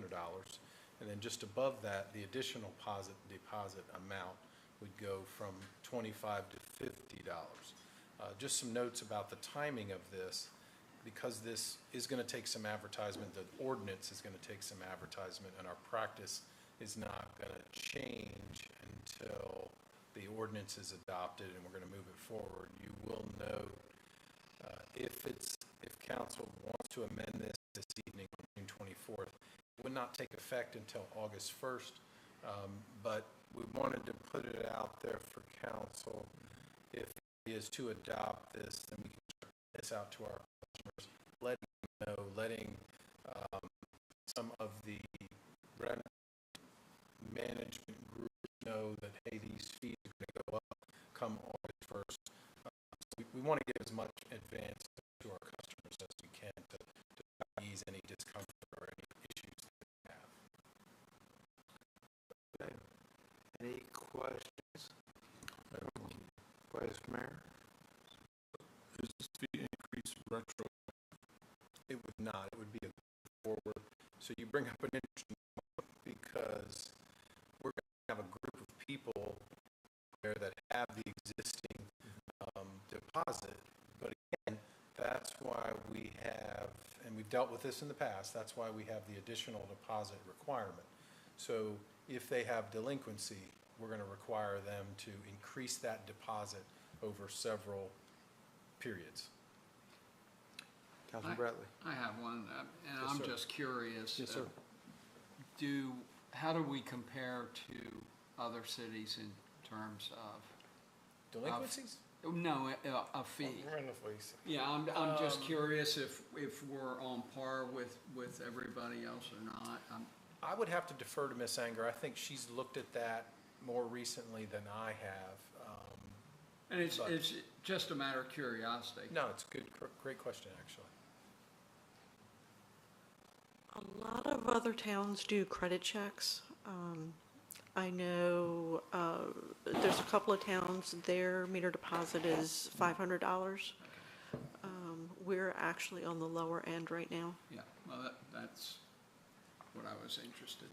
And then just above that, the additional deposit amount would go from $25 to $50. Just some notes about the timing of this. Because this is going to take some advertisement, the ordinance is going to take some advertisement, and our practice is not going to change until the ordinance is adopted and we're going to move it forward. You will note if council wants to amend this evening on June 24th, it would not take effect until August 1st, but we wanted to put it out there for council. If it is to adopt this, then we can start this out to our customers, letting them know, letting some of the rent management groups know that, hey, these fees are going to go up come August 1st. So we want to give as much advance to our customers as we can to ease any discomfort or any issues that they have. Okay. Any questions? Vice Mayor? Is this fee increase retro? It would not. It would be a forward. So you bring up an interesting point because we're going to have a group of people there that have the existing deposit. But again, that's why we have, and we've dealt with this in the past, that's why we have the additional deposit requirement. So if they have delinquency, we're going to require them to increase that deposit over several periods. Councilman Bradley? I have one, and Yes, I'm sir. just curious. Yes, sir. How do we compare to other cities in terms of? Delinquencies? No, a fee. Rental fees. Yeah, I'm just curious if we're on par with everybody else or not. I would have to defer to Ms. Anger. I think she's looked at that more recently than I have. And it's but- just a matter of curiosity. No, it's a great question, actually. A lot of other towns do credit checks. I know there's a couple of towns, their meter deposit is $500. We're actually on the lower end right now. Yeah, well, that's what I was interested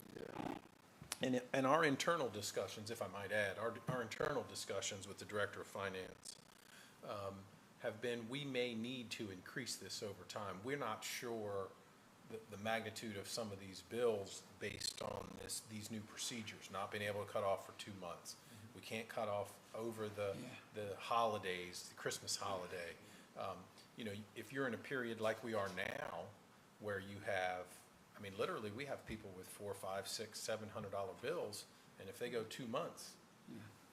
in. And our internal discussions, if I might add, our internal discussions with the Director of Finance have been, we may need to increase this over time. We're not sure the magnitude of some of these bills based on these new procedures, not being able to cut off for 2 months. We can't cut off over the holidays, the Christmas holiday. You know, if you're in a period like we are now, where you have, I mean, literally, we have people with $400, $500, $600, $700 bills, and if they go 2 months,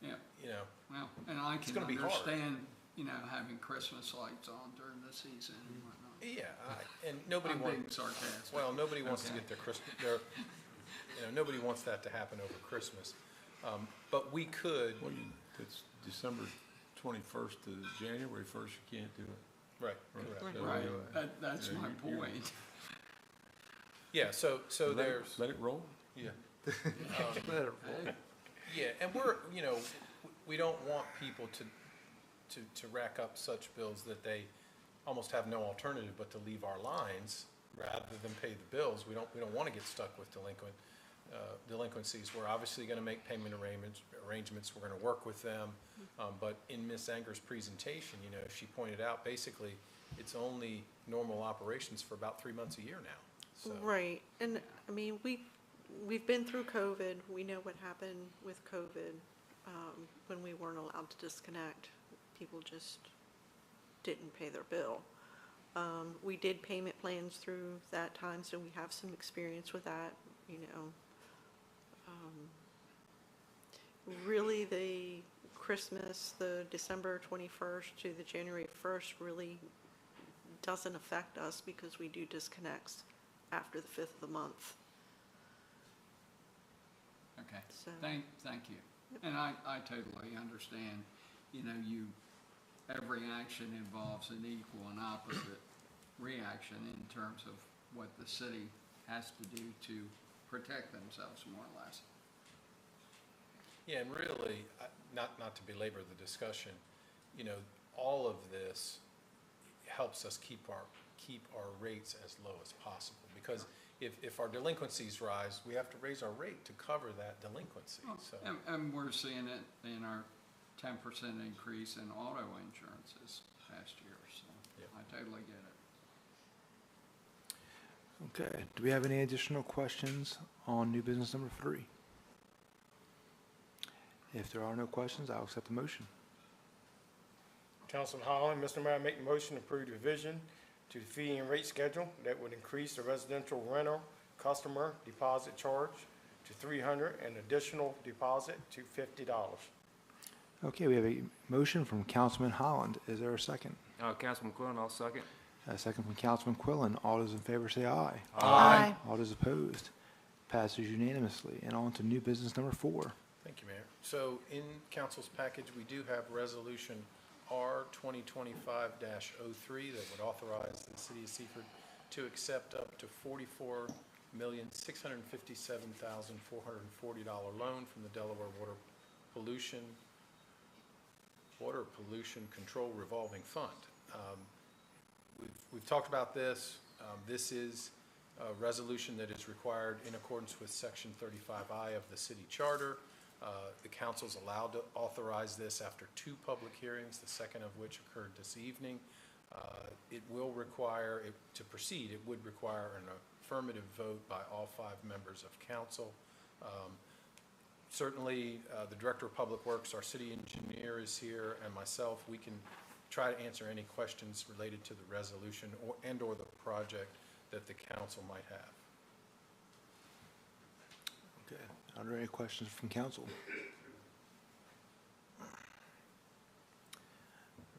Yeah. you know, Well, and I It's can gonna be hard. understand, you know, having Christmas lights on during the season and whatnot. yeah, and nobody I'm wants. being sarcastic. Well, nobody wants to Okay. get their Christmas. Nobody wants that to happen over Christmas. But we could. Well, it's December 21st to January 1st, you can't do it. Right. Right. Correct. Right, that's Yeah, my you're- point. Yeah. So there's. Let it roll? Yeah. Let it roll. Yeah, and we don't want people to rack up such bills that they almost have no alternative but to leave our lines rather than pay the bills. We don't want to get stuck with delinquencies. We're obviously going to make payment arrangements. We're going to work with them. But in Ms. Anger's presentation, you know, she pointed out basically it's only normal operations for about 3 months a year now. So. Right, and I mean, we've been through COVID. We know what happened with COVID when we weren't allowed to disconnect. People just didn't pay their bill. We did payment plans through that time, so we have some experience with that, you know. Really, the Christmas, the December 21st to the January 1st really doesn't affect us because we do disconnects after the 5th of the month. Okay, So- thank you. And I totally understand, you know, every action involves an equal and opposite reaction in terms of what the city has to do to protect themselves, more or less. Yeah, and really, not to belabor the discussion, you know, all of this helps us keep our rates as low as possible. Because if our delinquencies rise, we have to raise our rate to cover that delinquency, so. And we're seeing it in our 10% increase in auto insurance this past year, so Yep. I totally get it. Okay, do we have any additional questions on new business number 3? If there are no questions, I'll accept the motion. Councilman Holland, Mr. Mayor, I make the motion to approve the revision to the fee and rate schedule that would increase the residential rental customer deposit charge to $300 and additional deposit to $50. Okay, we have a motion from Councilman Holland. Is there a second? Councilman Quillen, I'll second. A second from Councilman Quillen. All those in favor say aye. Aye. All those opposed? Passes unanimously. And on to new business number 4. Thank you, Mayor. So in council's package, we do have resolution R 2025-03 that would authorize the city of Seaford to accept up to $44,657,440 loan from the Delaware Water Pollution Control Revolving Fund. We've talked about this. This is a resolution that is required in accordance with Section 35I of the city charter. The council's allowed to authorize this after 2 public hearings, the second of which occurred this evening. It will require, to proceed, it would require an affirmative vote by all 5 members of council. Certainly, the Director of Public Works, our city engineer is here, and myself, we can try to answer any questions related to the resolution or the project that the council might have. Okay. Are there any questions from council?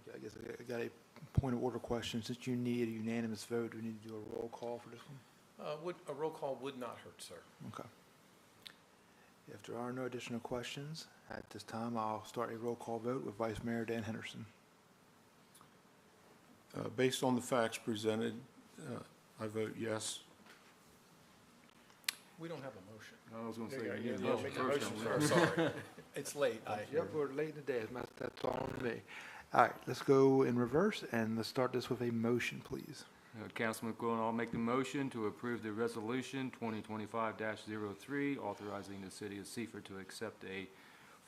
Okay, I guess I got a point of order question. Since you need a unanimous vote, do we need to do a roll call for this one? A roll call would not hurt, sir. Okay. If there are no additional questions, at this time, I'll start a roll call vote with Vice Mayor Dan Henderson. Based on the facts presented, I vote yes. We don't have a motion. I was going to Yeah, say, yeah, you need yeah, a make a motion motion, first. Sorry, it's late. Yep, we're late in the day. That's all on me. All right, let's go in reverse, and let's start this with a motion, please. Councilman Quillen, I'll make the motion to approve the resolution 2025-03, authorizing the city of Seaford to accept a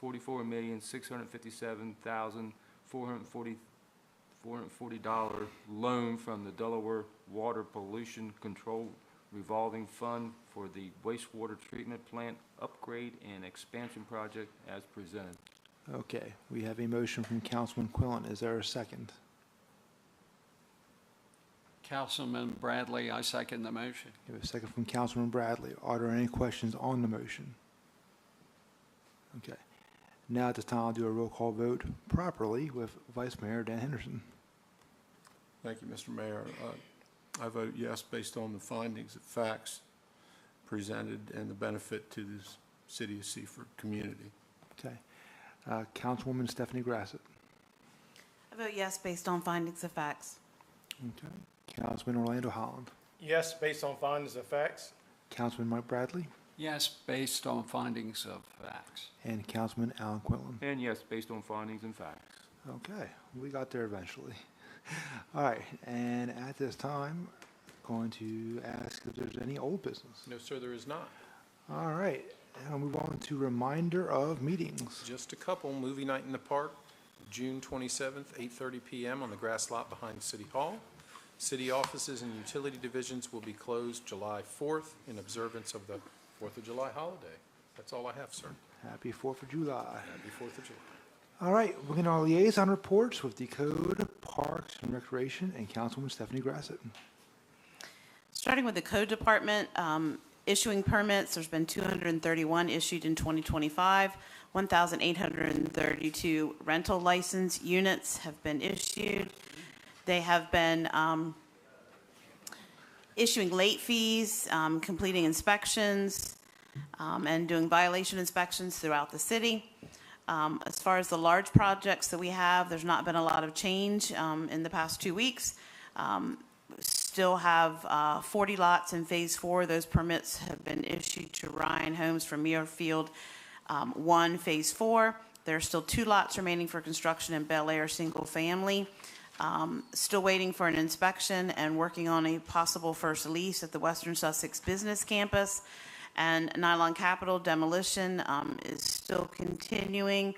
$44,657,440 loan from the Delaware Water Pollution Control Revolving Fund for the wastewater treatment plant upgrade and expansion project as presented. Okay, we have a motion from Councilman Quillen. Is there a second? Councilman Bradley, I second the motion. We have a second from Councilman Bradley. Are there any questions on the motion? Okay. Now at this time, I'll do a roll call vote properly with Vice Mayor Dan Henderson. Thank you, Mr. Mayor. I vote yes based on the findings of facts presented and the benefit to the city of Seaford community. Okay. Councilwoman Stephanie Grassett. I vote yes based on findings of facts. Okay. Councilman Orlando Holland. Yes, based on findings of facts. Councilman Mike Bradley. Yes, based on findings of facts. And Councilman Alan Quillen. And yes, based on findings and facts. Okay, we got there eventually. All right, and at this time, going to ask if there's any old business. No, sir, there is not. All right, and I'll move on to reminder of meetings. Just a couple. Movie night in the park, June 27th, 8:30 p.m. on the grass lot behind City Hall. City offices and utility divisions will be closed July 4th in observance of the 4th of July holiday. That's all I have, sir. Happy 4th of July. Happy 4th of July. All right, we're going to our liaison reports with the Code, Parks, and Recreation, and Councilwoman Stephanie Grassett. Starting with the Code Department, issuing permits, there's been 231 issued in 2025. 1,832 rental license units have been issued. They have been issuing late fees, completing inspections, and doing violation inspections throughout the city. As far as the large projects that we have, there's not been a lot of change in the past 2 weeks. Still have 40 lots in Phase 4. Those permits have been issued to Ryan Homes from Muirfield 1, Phase 4. There are still 2 lots remaining for construction in Bel Air Single Family. Still waiting for an inspection and working on a possible first lease at the Western Sussex Business Campus. And Nylon Capital demolition is still continuing.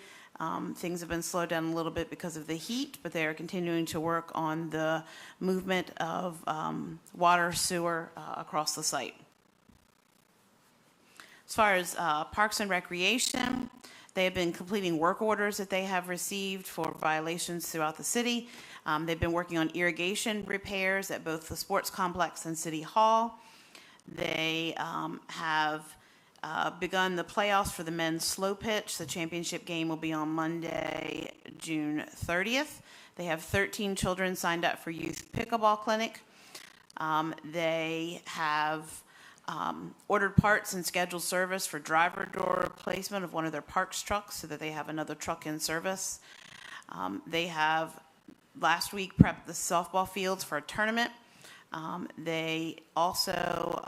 Things have been slowed down a little bit because of the heat, but they are continuing to work on the movement of water, sewer across the site. As far as Parks and Recreation, they have been completing work orders that they have received for violations throughout the city. They've been working on irrigation repairs at both the sports complex and City Hall. They have begun the playoffs for the men's slow pitch. The championship game will be on Monday, June 30th. They have 13 children signed up for youth pickleball clinic. They have ordered parts and scheduled service for driver door replacement of one of their parks trucks so that they have another truck in service. They have last week prepped the softball fields for a tournament. They also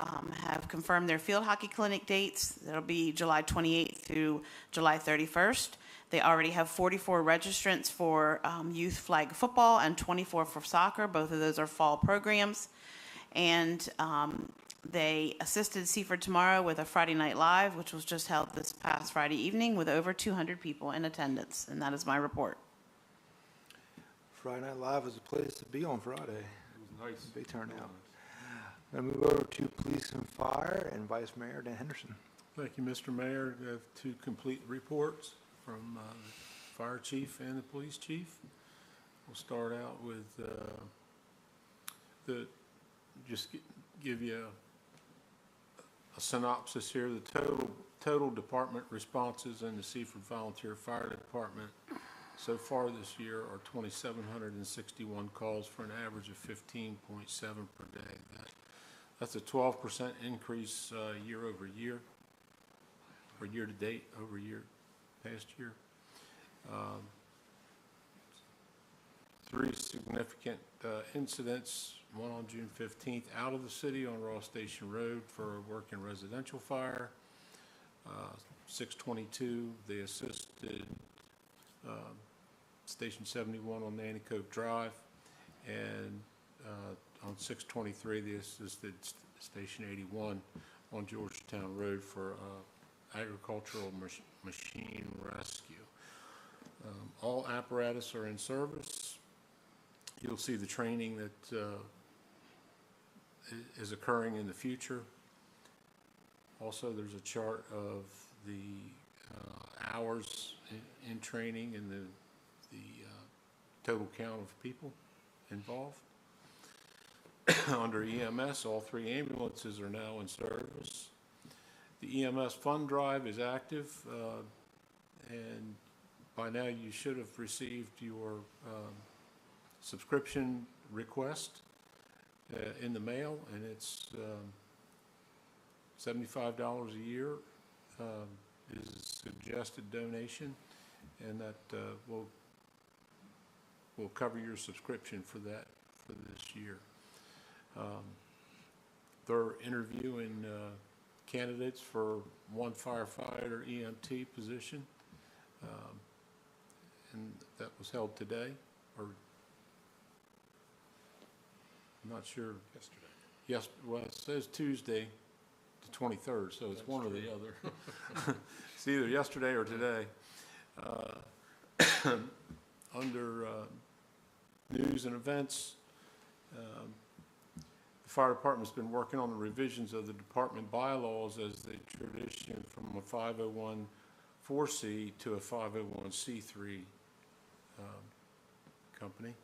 have confirmed their field hockey clinic dates. That'll be July 28th through July 31st. They already have 44 registrants for youth flag football and 24 for soccer. Both of those are fall programs. And they assisted Seaford Tomorrow with a Friday Night Live, which was just held this past Friday evening with over 200 people in attendance. And that is my report. Friday Night Live was a place to be on Friday. It was nice. Big turnout. I'm going to move over to Police and Fire and Vice Mayor Dan Henderson. Thank you, Mr. Mayor. We have two complete reports from the Fire Chief and the Police Chief. We'll start out with give you a synopsis here. The total department responses in the Seaford Volunteer Fire Department so far this year are 2,761 calls for an average of 15.7 per day. That's a 12% increase year over year, or year to date over year, past year. Three significant incidents, one on June 15th out of the city on Ross Station Road for a working residential fire. 622, they assisted Station 71 on Nanticoke Drive, and on 623 they assisted Station 81 on Georgetown Road for agricultural machine rescue. All apparatus are in service. You'll see the training that is occurring in the future. Also, there's a chart of the hours in training and the total count of people involved. Under EMS, all 3 ambulances are now in service. The EMS fund drive is active, and by now you should have received your subscription request in the mail, and it's $75 a year is a suggested donation, and that will cover your subscription for that for this year. They're interviewing candidates for one firefighter EMT position, and that was held today, or I'm not sure. Yesterday. Yes, well, it says Tuesday, the 23rd, so it's one or the other. It's either yesterday or today. Under news and events, the fire department's been working on the revisions of the department bylaws as they transition from a 501(c) to a 501(c)(3) company.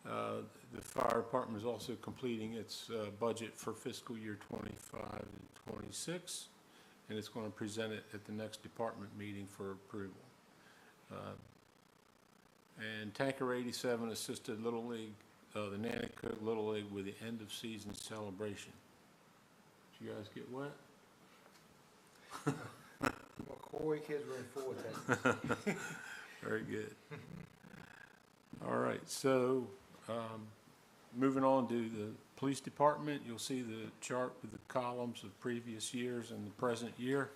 The fire department is also completing its budget for fiscal year 25 and 26, and it's going to present it at the next department meeting for approval. And Tanker 87 assisted Little League, the Nanticoke Little League, with the end of season celebration. Did you guys get wet? McCoy kids were in full attendance. Very good. All right, so moving on to the police department, you'll see the chart with the columns of previous years and the present year.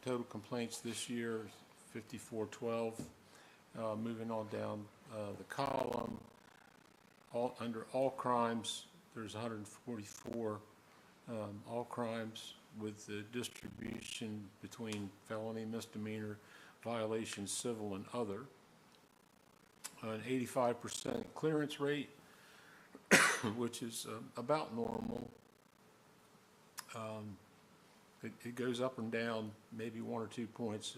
Total complaints this year, 5412. Moving on down the column, under all crimes, there's 144 all crimes with the distribution between felony, misdemeanor, violation, civil, and other. An 85% clearance rate, which is about normal. It goes up and down maybe 1 or 2 points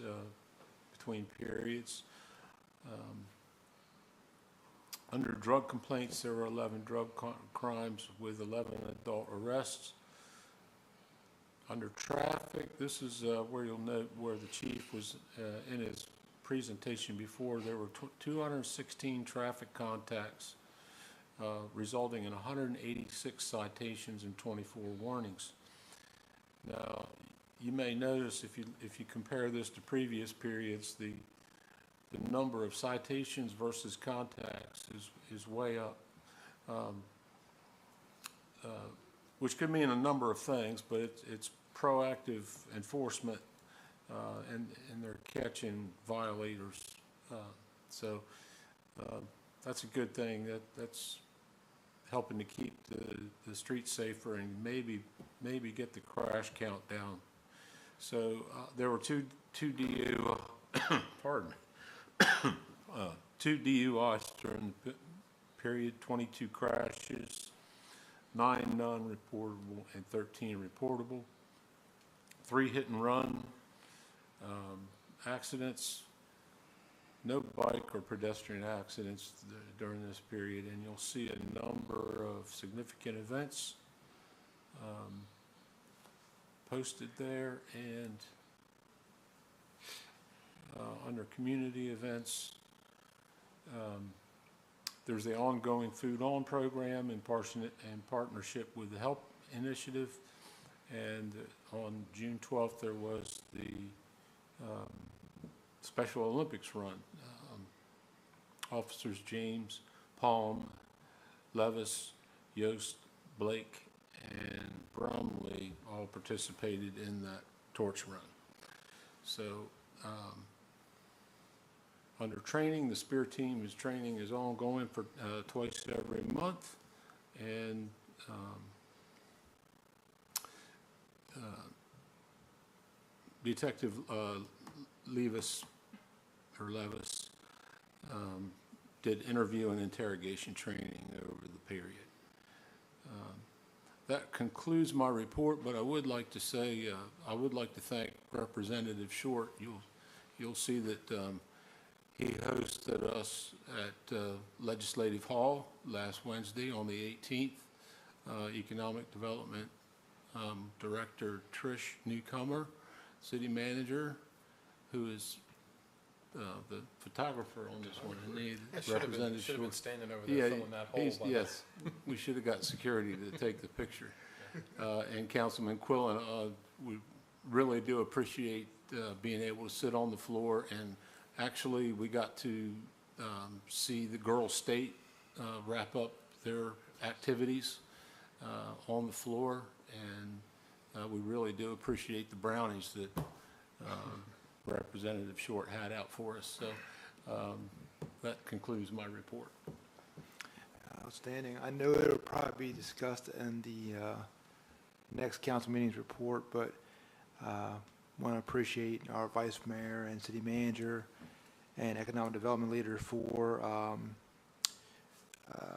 between periods. Under drug complaints, there were 11 drug crimes with 11 adult arrests. Under traffic, this is where you'll note where the chief was in his presentation before. There were 216 traffic contacts, resulting in 186 citations and 24 warnings. Now, you may notice if you compare this to previous periods, the number of citations versus contacts is way up, which could mean a number of things, but it's proactive enforcement, and they're catching violators. So that's a good thing. That's helping to keep the streets safer and maybe get the crash count down. So there were two two DUIs during the period, 22 crashes, 9 non-reportable and 13 reportable, 3 hit and run accidents, no bike or pedestrian accidents during this period, and you'll see a number of significant events posted there. And under community events, there's the ongoing Food On program in partnership with the Help Initiative, and on June 12th there was the Special Olympics run. Officers James, Palm, Levis, Yost, Blake, and Bromley all participated in that torch run. So under training, the SPEAR team training is ongoing for twice every month, and Detective Levis did interview and interrogation training over the period. That concludes my report, but I would like to say, I would like to thank Representative Short. You'll see that he hosted us at Legislative Hall last Wednesday on the 18th. Economic Development Director Trish Newcomer, City Manager, who is the photographer on this one, and he Representative should have been uh, standing over there filling that hole. Yes, we should have got security to take the picture. And Councilman Quillen, we really do appreciate being able to sit on the floor, and actually we got to see the Girl State wrap up their activities on the floor, and we really do appreciate the brownies that Representative Short had out for us. So that concludes my report. Outstanding. I know it'll probably be discussed in the next council meeting's report, but want to appreciate our vice mayor and city manager and economic development leader for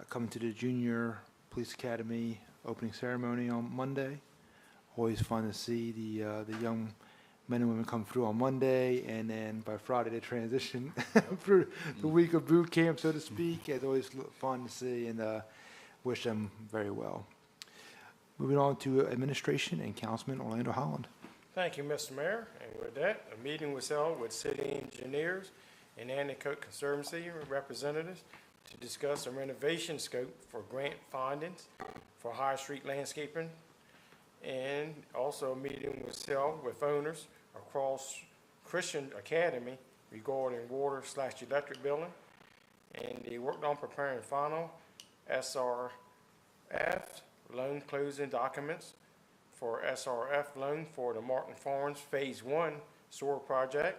coming to the Junior Police Academy opening ceremony on Monday. Always fun to see the young men and women come through on Monday, and then by Friday they transition through the week of boot camp, so to speak. It's always fun to see, and wish them very well. Moving on to administration and Councilman Orlando Holland. Thank you, Mr. Mayor. And with that, a meeting was held with city engineers and Anticoke Conservancy representatives to discuss a renovation scope for grant findings for High Street landscaping. And also a meeting was held with owners across Christian Academy regarding water/electric billing. And they worked on preparing final SRF loan closing documents for SRF loan for the Martin Farms Phase 1 sewer project.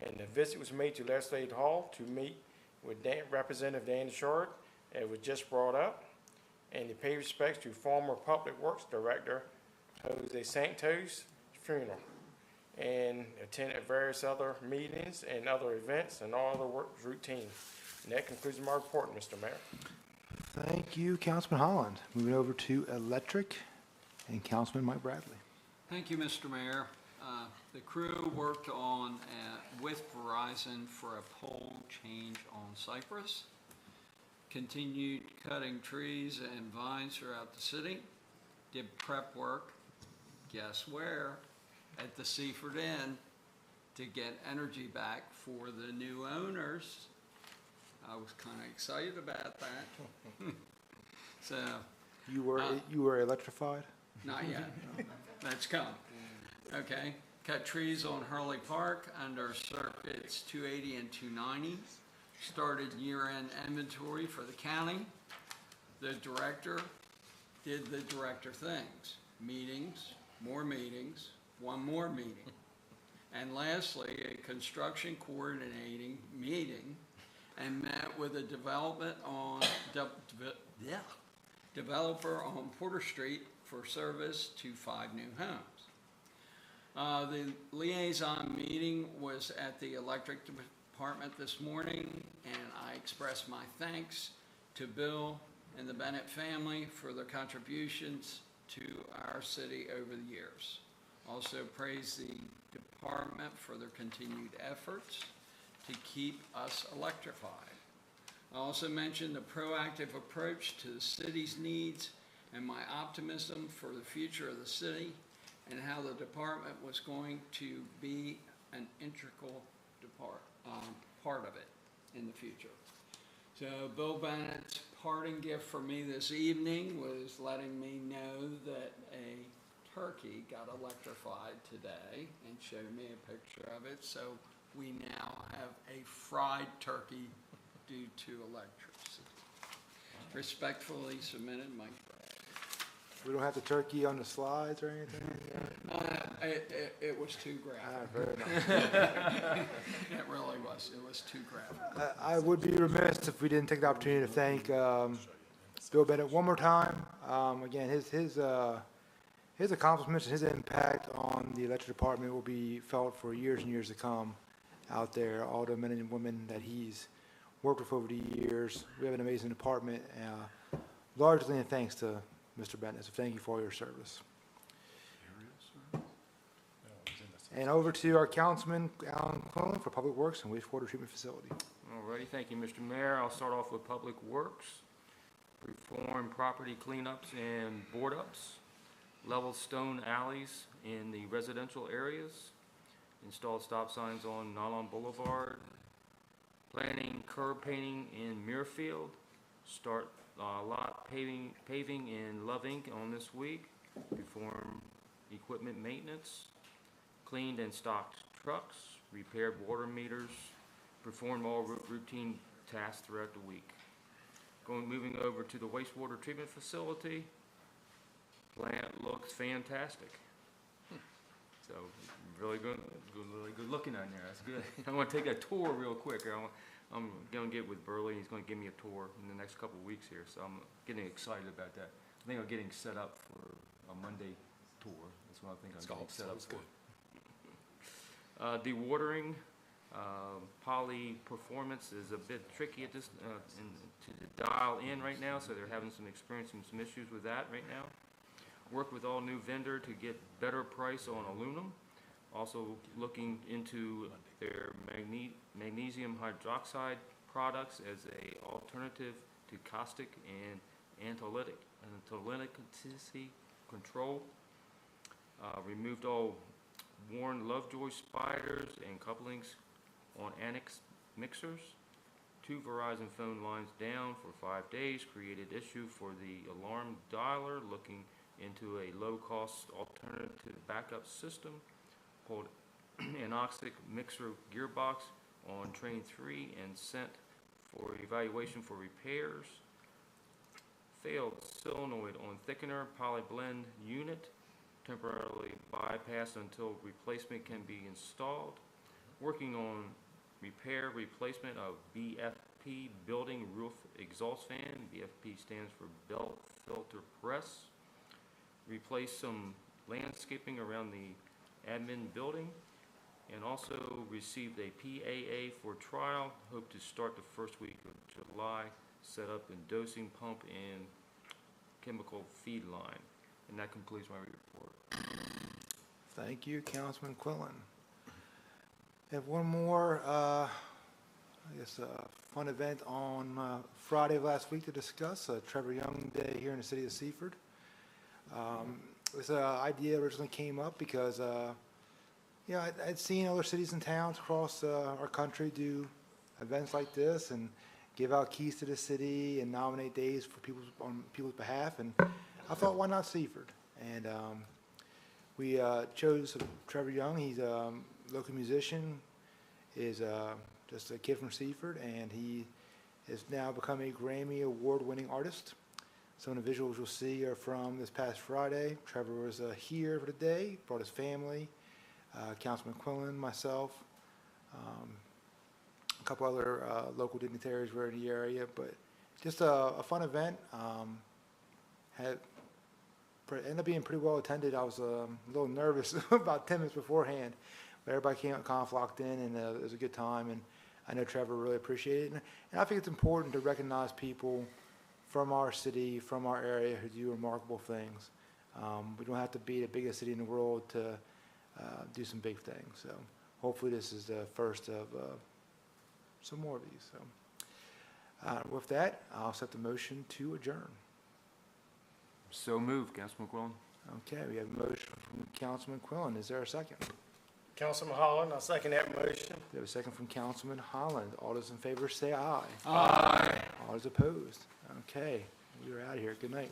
And the visit was made to Legislative Hall to meet with Representative Dan Short, as was just brought up, and to pay respects to former Public Works Director Jose Santos' funeral, and attended various other meetings and other events, and all other work was routine. And that concludes my report, Mr. Mayor. Thank you, Councilman Holland. Moving over to electric and Councilman Mike Bradley. Thank you, Mr. Mayor. The crew worked on, with Verizon for a pole change on Cypress. Continued cutting trees and vines throughout the city. Did prep work, guess where? At the Seaford Inn to get energy back for the new owners. I was kind of excited about that. So. You were electrified? Not yet. That's come. Okay. Cut trees on Hurley Park under circuits 280 and 290. Started year-end inventory for the county. The director did the director things. Meetings, more meetings, one more meeting. And lastly, a construction coordinating meeting and met with a developer on Porter Street for service to 5 new homes. The liaison meeting was at the electric department this morning, and I expressed my thanks to Bill and the Bennett family for their contributions to our city over the years. Also praise the department for their continued efforts to keep us electrified. I also mentioned the proactive approach to the city's needs and my optimism for the future of the city and how the department was going to be an integral part of it in the future. So Bill Bennett's parting gift for me this evening was letting me know that a turkey got electrified today and showed me a picture of it. So we now have a fried turkey due to electricity. Respectfully submitted, Mike Bradley. We don't have the turkey on the slides or anything? It was too graphic. Very nice. It really was. It was too graphic. I would be remiss if we didn't take the opportunity to thank Bill Bennett one more time. Again, his accomplishments and his impact on the electric department will be felt for years and years to come out there. All the men and women that he's worked with over the years. We have an amazing department, largely in thanks to Mr. Bennett. So thank you for all your service. And over to our Councilman, Alan Clone, for Public Works and Wastewater Treatment Facility. All righty, thank you, Mr. Mayor. I'll start off with Public Works. Perform property cleanups and board ups, level stone alleys in the residential areas, install stop signs on Nylon Boulevard, planning curb painting in Muirfield, start lot paving in Love Inc. on this week, perform equipment maintenance, cleaned and stocked trucks, repaired water meters, performed all routine tasks throughout the week. Moving over to the wastewater treatment facility, plant looks fantastic. So really good looking on there. That's good. I want to take a tour real quick. I'm going to get with Burley. He's going to give me a tour in the next couple of weeks here. So I'm getting excited about that. I think I'm getting set up for a Monday tour. That's what I think I'm getting set up for. Dewatering, poly performance is a bit tricky at this to dial in right now, so they're experiencing some issues with that right now. Work with all new vendor to get better price on aluminum. Also looking into their magnesium hydroxide products as a alternative to caustic and analytic control. Removed all worn Lovejoy spiders and couplings on annex mixers. 2 Verizon phone lines down for 5 days. Created issue for the alarm dialer. Looking into a low-cost alternative backup system. Pulled anoxic mixer gearbox on train 3 and sent for evaluation for repairs. Failed solenoid on thickener polyblend unit. Temporarily bypassed until replacement can be installed. working on repair, replacement of BFP building roof exhaust fan. BFP stands for belt filter press. Replace some landscaping around the admin building, and also received a PAA for trial. Hope to start the first week of July. Set up a dosing pump and chemical feed line. And that concludes my report. Thank you, Councilman Quillen. We have one more, I guess, fun event on Friday of last week to discuss, Trevor Young Day here in the city of Seaford. This idea originally came up because, I'd seen other cities and towns across our country do events like this and give out keys to the city and nominate days for on people's behalf. And I thought, why not Seaford? And we chose Trevor Young. He's a local musician, is just a kid from Seaford, and he has now become a Grammy award-winning artist. Some of the visuals you'll see are from this past Friday. Trevor was here for the day, brought his family, Councilman Quillen, myself, a couple other local dignitaries were in the area, but just a fun event. Ended up being pretty well attended. I was a little nervous about 10 minutes beforehand, but everybody came out, kind of flocked in, and it was a good time. And I know Trevor really appreciated it. And I think it's important to recognize people from our city, from our area, who do remarkable things. We don't have to be the biggest city in the world to do some big things. So hopefully this is the first of some more of these. So with that, I'll set the motion to adjourn. So moved, Councilman Quillen. Okay, we have a motion from Councilman Quillen. Is there a second? Councilman Holland, I'll second that motion. We have a second from Councilman Holland. All those in favor say aye. Aye. All those opposed? Okay, we are out of here. Good night.